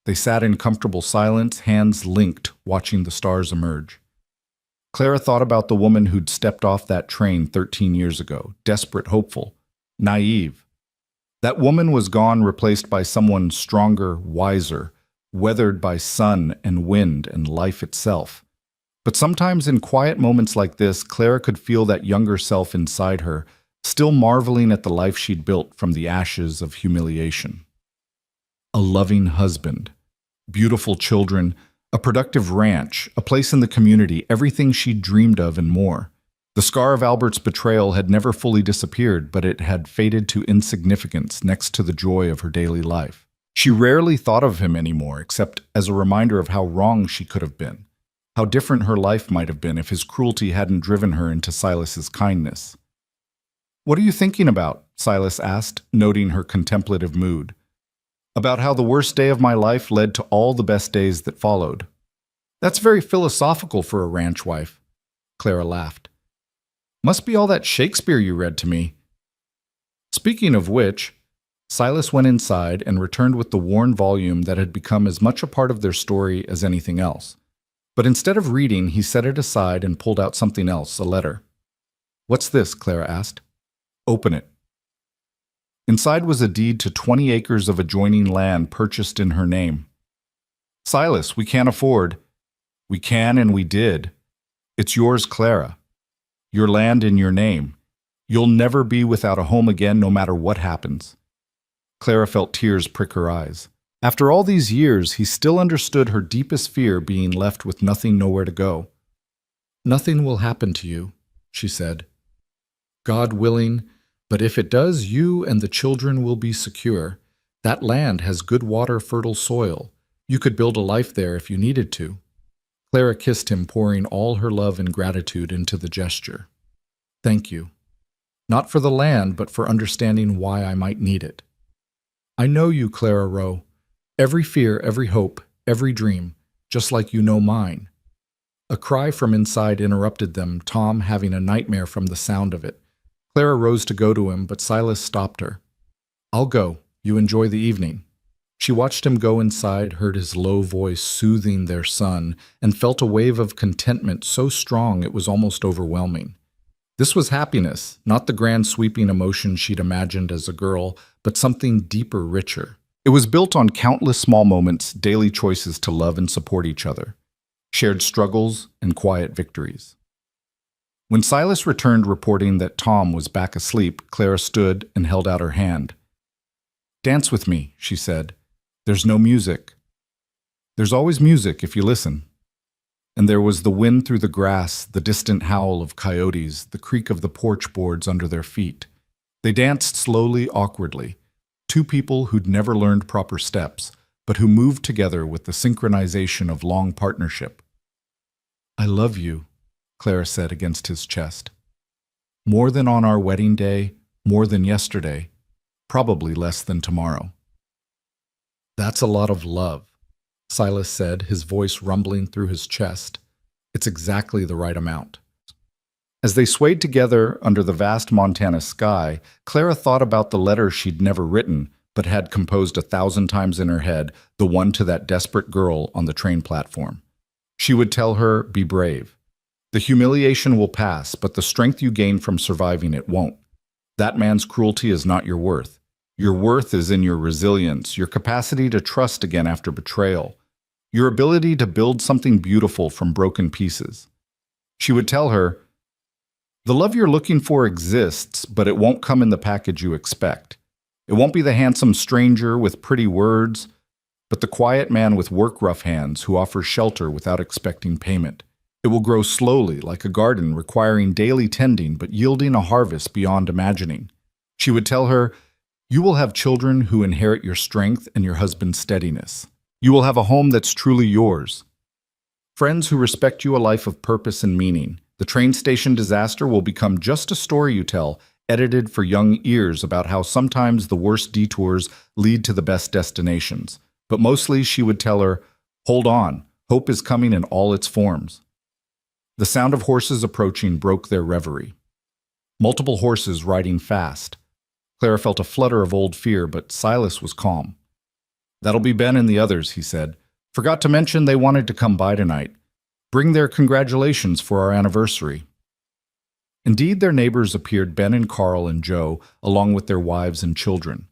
They sat in comfortable silence, hands linked, watching the stars emerge. Clara thought about the woman who'd stepped off that train 13 years ago, desperate, hopeful, naive. That woman was gone, replaced by someone stronger, wiser, weathered by sun and wind and life itself. But sometimes in quiet moments like this, Clara could feel that younger self inside her, still marveling at the life she'd built from the ashes of humiliation. A loving husband, beautiful children, a productive ranch, a place in the community, everything she'd dreamed of and more. The scar of Albert's betrayal had never fully disappeared, but it had faded to insignificance next to the joy of her daily life. She rarely thought of him anymore, except as a reminder of how wrong she could have been, how different her life might have been if his cruelty hadn't driven her into Silas's kindness. What are you thinking about? Silas asked, noting her contemplative mood. About how the worst day of my life led to all the best days that followed. That's very philosophical for a ranch wife. Clara laughed. Must be all that Shakespeare you read to me. Speaking of which, Silas went inside and returned with the worn volume that had become as much a part of their story as anything else. But instead of reading, he set it aside and pulled out something else, a letter. What's this? Clara asked. Open it. Inside was a deed to 20 acres of adjoining land purchased in her name. Silas, we can't afford. We can and we did. It's yours, Clara. Your land in your name. You'll never be without a home again, no matter what happens. Clara felt tears prick her eyes. After all these years, he still understood her deepest fear, being left with nothing, nowhere to go. Nothing will happen to you, she said. God willing, but if it does, you and the children will be secure. That land has good water, fertile soil. You could build a life there if you needed to. Clara kissed him, pouring all her love and gratitude into the gesture. Thank you. Not for the land, but for understanding why I might need it. I know you, Clara Rowe. Every fear, every hope, every dream, just like you know mine. A cry from inside interrupted them, Tom having a nightmare from the sound of it. Clara rose to go to him, but Silas stopped her. I'll go. You enjoy the evening. She watched him go inside, heard his low voice soothing their son, and felt a wave of contentment so strong it was almost overwhelming. This was happiness, not the grand sweeping emotion she'd imagined as a girl, but something deeper, richer. It was built on countless small moments, daily choices to love and support each other, shared struggles and quiet victories. When Silas returned reporting that Tom was back asleep, Clara stood and held out her hand. Dance with me, she said. There's no music. There's always music if you listen. And there was the wind through the grass, the distant howl of coyotes, the creak of the porch boards under their feet. They danced slowly, awkwardly, two people who'd never learned proper steps, but who moved together with the synchronization of long partnership. I love you, Clara said against his chest. More than on our wedding day, more than yesterday, probably less than tomorrow. That's a lot of love, Silas said, his voice rumbling through his chest. It's exactly the right amount. As they swayed together under the vast Montana sky, Clara thought about the letter she'd never written, but had composed 1,000 times in her head, the one to that desperate girl on the train platform. She would tell her, be brave. The humiliation will pass, but the strength you gain from surviving it won't. That man's cruelty is not your worth. Your worth is in your resilience, your capacity to trust again after betrayal. your ability to build something beautiful from broken pieces. She would tell her, the love you're looking for exists, but it won't come in the package you expect. It won't be the handsome stranger with pretty words, but the quiet man with work-rough hands who offers shelter without expecting payment. It will grow slowly, like a garden requiring daily tending but yielding a harvest beyond imagining. She would tell her, you will have children who inherit your strength and your husband's steadiness. You will have a home that's truly yours. Friends who respect you, a life of purpose and meaning. The train station disaster will become just a story you tell, edited for young ears about how sometimes the worst detours lead to the best destinations. But mostly she would tell her, hold on, hope is coming in all its forms. The sound of horses approaching broke their reverie. Multiple horses riding fast. Clara felt a flutter of old fear, but Silas was calm. That'll be Ben and the others, he said. Forgot to mention they wanted to come by tonight. Bring their congratulations for our anniversary. Indeed, their neighbors appeared, Ben and Carl and Joe, along with their wives and children.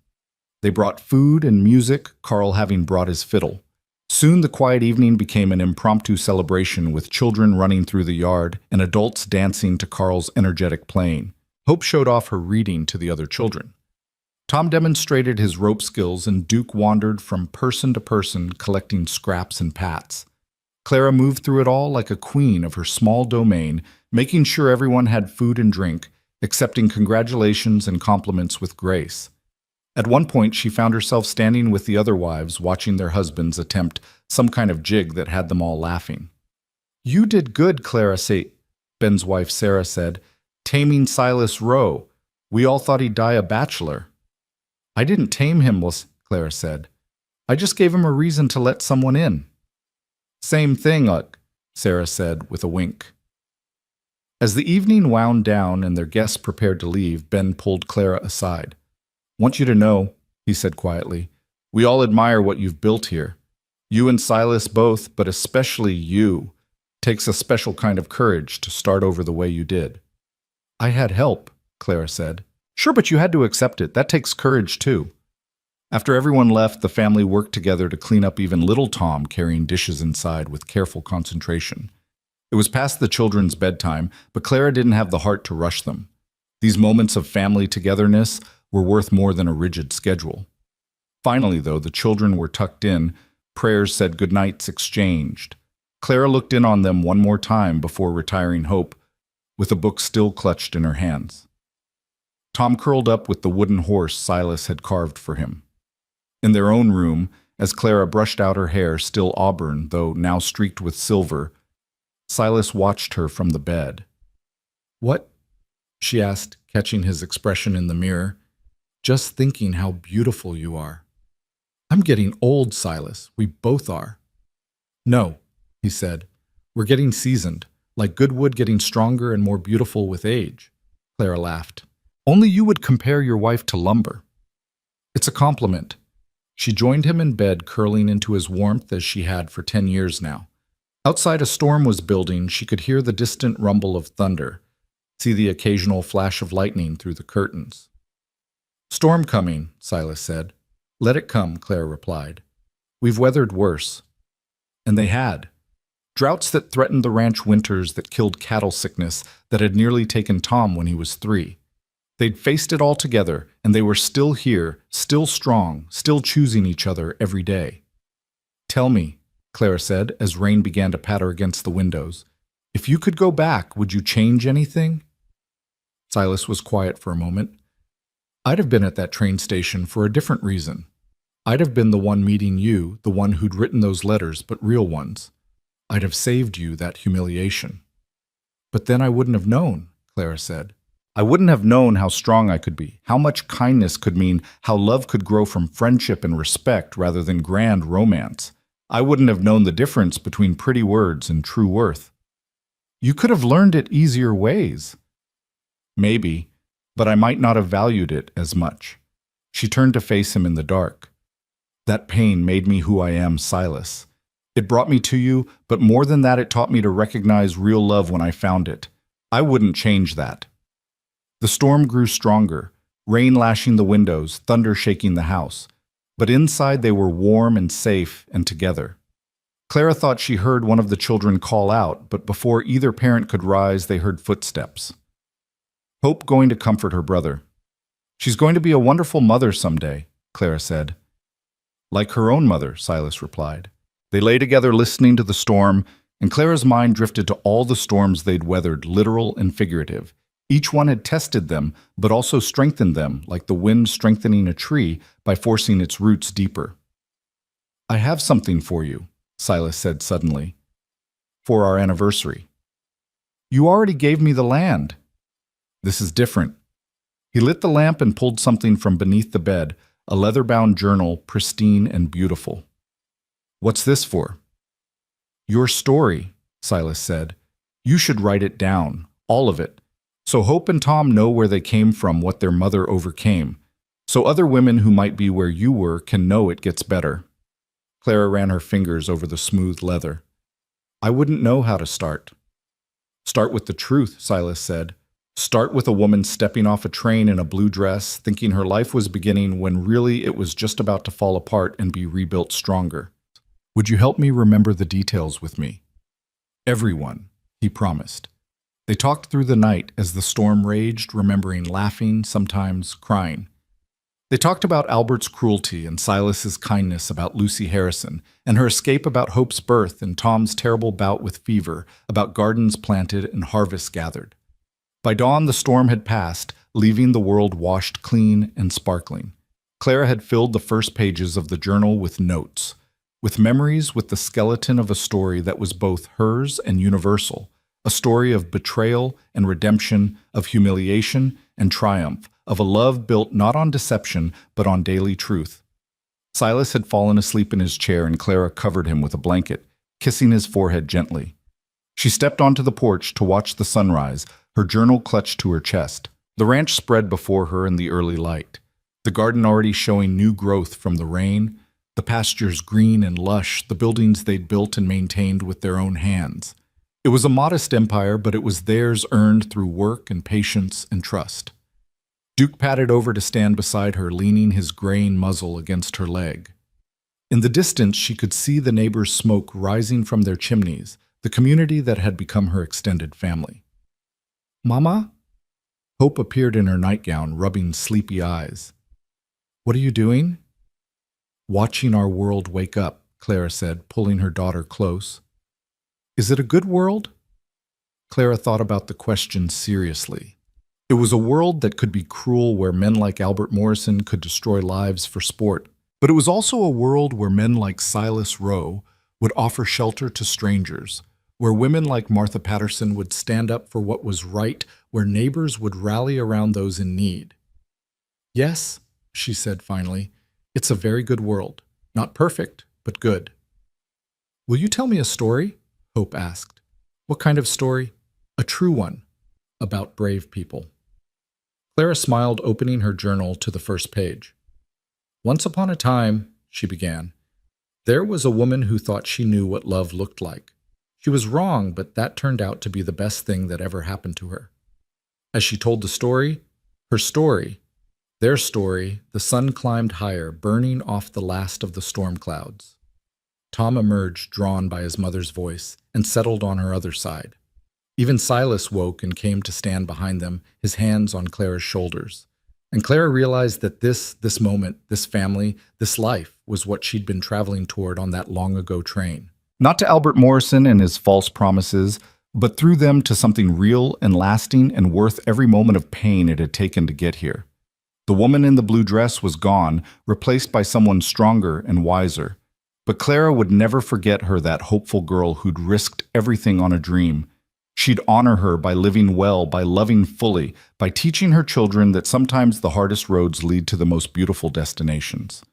They brought food and music, Carl having brought his fiddle. Soon the quiet evening became an impromptu celebration with children running through the yard and adults dancing to Carl's energetic playing. Hope showed off her reading to the other children. Tom demonstrated his rope skills and Duke wandered from person to person collecting scraps and pats. Clara moved through it all like a queen of her small domain, making sure everyone had food and drink, accepting congratulations and compliments with grace. At one point, she found herself standing with the other wives, watching their husbands attempt some kind of jig that had them all laughing. You did good, Clara, Ben's wife Sarah said, taming Silas Rowe. We all thought he'd die a bachelor. I didn't tame him, Clara said. I just gave him a reason to let someone in. Same thing, Sarah said with a wink. As the evening wound down and their guests prepared to leave, Ben pulled Clara aside. Want you to know, he said quietly, we all admire what you've built here. You and Silas both, but especially you. Takes a special kind of courage to start over the way you did. I had help, Clara said. Sure, but you had to accept it. That takes courage, too. After everyone left, the family worked together to clean up even little Tom carrying dishes inside with careful concentration. It was past the children's bedtime, but Clara didn't have the heart to rush them. These moments of family togetherness were worth more than a rigid schedule. Finally, though, the children were tucked in, prayers said goodnights exchanged. Clara looked in on them one more time before retiring Hope, with a book still clutched in her hands. Tom curled up with the wooden horse Silas had carved for him. In their own room, as Clara brushed out her hair, still auburn, though now streaked with silver, Silas watched her from the bed. What? She asked, catching his expression in the mirror. Just thinking how beautiful you are. I'm getting old, Silas. We both are. No, he said. We're getting seasoned, like good wood getting stronger and more beautiful with age. Clara laughed. Only you would compare your wife to lumber. It's a compliment. She joined him in bed, curling into his warmth as she had for 10 years now. Outside, a storm was building. She could hear the distant rumble of thunder, see the occasional flash of lightning through the curtains. Storm coming, Silas said. Let it come, Clara replied. We've weathered worse. And they had. Droughts that threatened the ranch winters, that killed cattle sickness, that had nearly taken Tom when he was 3. They'd faced it all together, and they were still here, still strong, still choosing each other every day. Tell me, Clara said, as rain began to patter against the windows, if you could go back, would you change anything? Silas was quiet for a moment. I'd have been at that train station for a different reason. I'd have been the one meeting you, the one who'd written those letters, but real ones. I'd have saved you that humiliation. But then I wouldn't have known, Clara said. I wouldn't have known how strong I could be, how much kindness could mean, how love could grow from friendship and respect rather than grand romance. I wouldn't have known the difference between pretty words and true worth. You could have learned it easier ways. Maybe, but I might not have valued it as much. She turned to face him in the dark. That pain made me who I am, Silas. It brought me to you, but more than that, it taught me to recognize real love when I found it. I wouldn't change that. The storm grew stronger, rain lashing the windows, thunder shaking the house. But inside they were warm and safe and together. Clara thought she heard one of the children call out, but before either parent could rise, they heard footsteps. Hope going to comfort her brother. She's going to be a wonderful mother someday, Clara said. Like her own mother, Silas replied. They lay together listening to the storm, and Clara's mind drifted to all the storms they'd weathered, literal and figurative. Each one had tested them, but also strengthened them, like the wind strengthening a tree by forcing its roots deeper. I have something for you, Silas said suddenly. For our anniversary. You already gave me the land. This is different. He lit the lamp and pulled something from beneath the bed, a leather-bound journal, pristine and beautiful. What's this for? Your story, Silas said. You should write it down, all of it. So Hope and Tom know where they came from, what their mother overcame. So other women who might be where you were can know it gets better. Clara ran her fingers over the smooth leather. I wouldn't know how to start. Start with the truth, Silas said. Start with a woman stepping off a train in a blue dress, thinking her life was beginning when really it was just about to fall apart and be rebuilt stronger. Would you help me remember the details with me? Everyone, he promised. They talked through the night as the storm raged, remembering laughing, sometimes crying. They talked about Albert's cruelty and Silas's kindness, about Lucy Harrison, and her escape, about Hope's birth and Tom's terrible bout with fever, about gardens planted and harvests gathered. By dawn, the storm had passed, leaving the world washed clean and sparkling. Clara had filled the first pages of the journal with notes, with memories, with the skeleton of a story that was both hers and universal, a story of betrayal and redemption, of humiliation and triumph, of a love built not on deception but on daily truth. Silas had fallen asleep in his chair and Clara covered him with a blanket, kissing his forehead gently. She stepped onto the porch to watch the sunrise, her journal clutched to her chest. The ranch spread before her in the early light, the garden already showing new growth from the rain, the pastures green and lush, the buildings they'd built and maintained with their own hands. It was a modest empire, but it was theirs earned through work and patience and trust. Duke padded over to stand beside her, leaning his graying muzzle against her leg. In the distance, she could see the neighbors' smoke rising from their chimneys, the community that had become her extended family. Mama? Hope appeared in her nightgown, rubbing sleepy eyes. What are you doing? Watching our world wake up, Clara said, pulling her daughter close. Is it a good world? Clara thought about the question seriously. It was a world that could be cruel, where men like Albert Morrison could destroy lives for sport, but it was also a world where men like Silas Rowe would offer shelter to strangers, where women like Martha Patterson would stand up for what was right, where neighbors would rally around those in need. Yes, she said finally, it's a very good world. Not perfect, but good. Will you tell me a story? Hope asked. What kind of story? A true one, about brave people. Clara smiled, opening her journal to the first page. Once upon a time, she began, there was a woman who thought she knew what love looked like. She was wrong, but that turned out to be the best thing that ever happened to her. As she told the story, her story, their story, the sun climbed higher, burning off the last of the storm clouds. Tom emerged, drawn by his mother's voice, and settled on her other side. Even Silas woke and came to stand behind them, his hands on Clara's shoulders. And Clara realized that this moment, this family, this life was what she'd been traveling toward on that long-ago train. Not to Albert Morrison and his false promises, but through them to something real and lasting and worth every moment of pain it had taken to get here. The woman in the blue dress was gone, replaced by someone stronger and wiser. But Clara would never forget her, that hopeful girl who'd risked everything on a dream. She'd honor her by living well, by loving fully, by teaching her children that sometimes the hardest roads lead to the most beautiful destinations.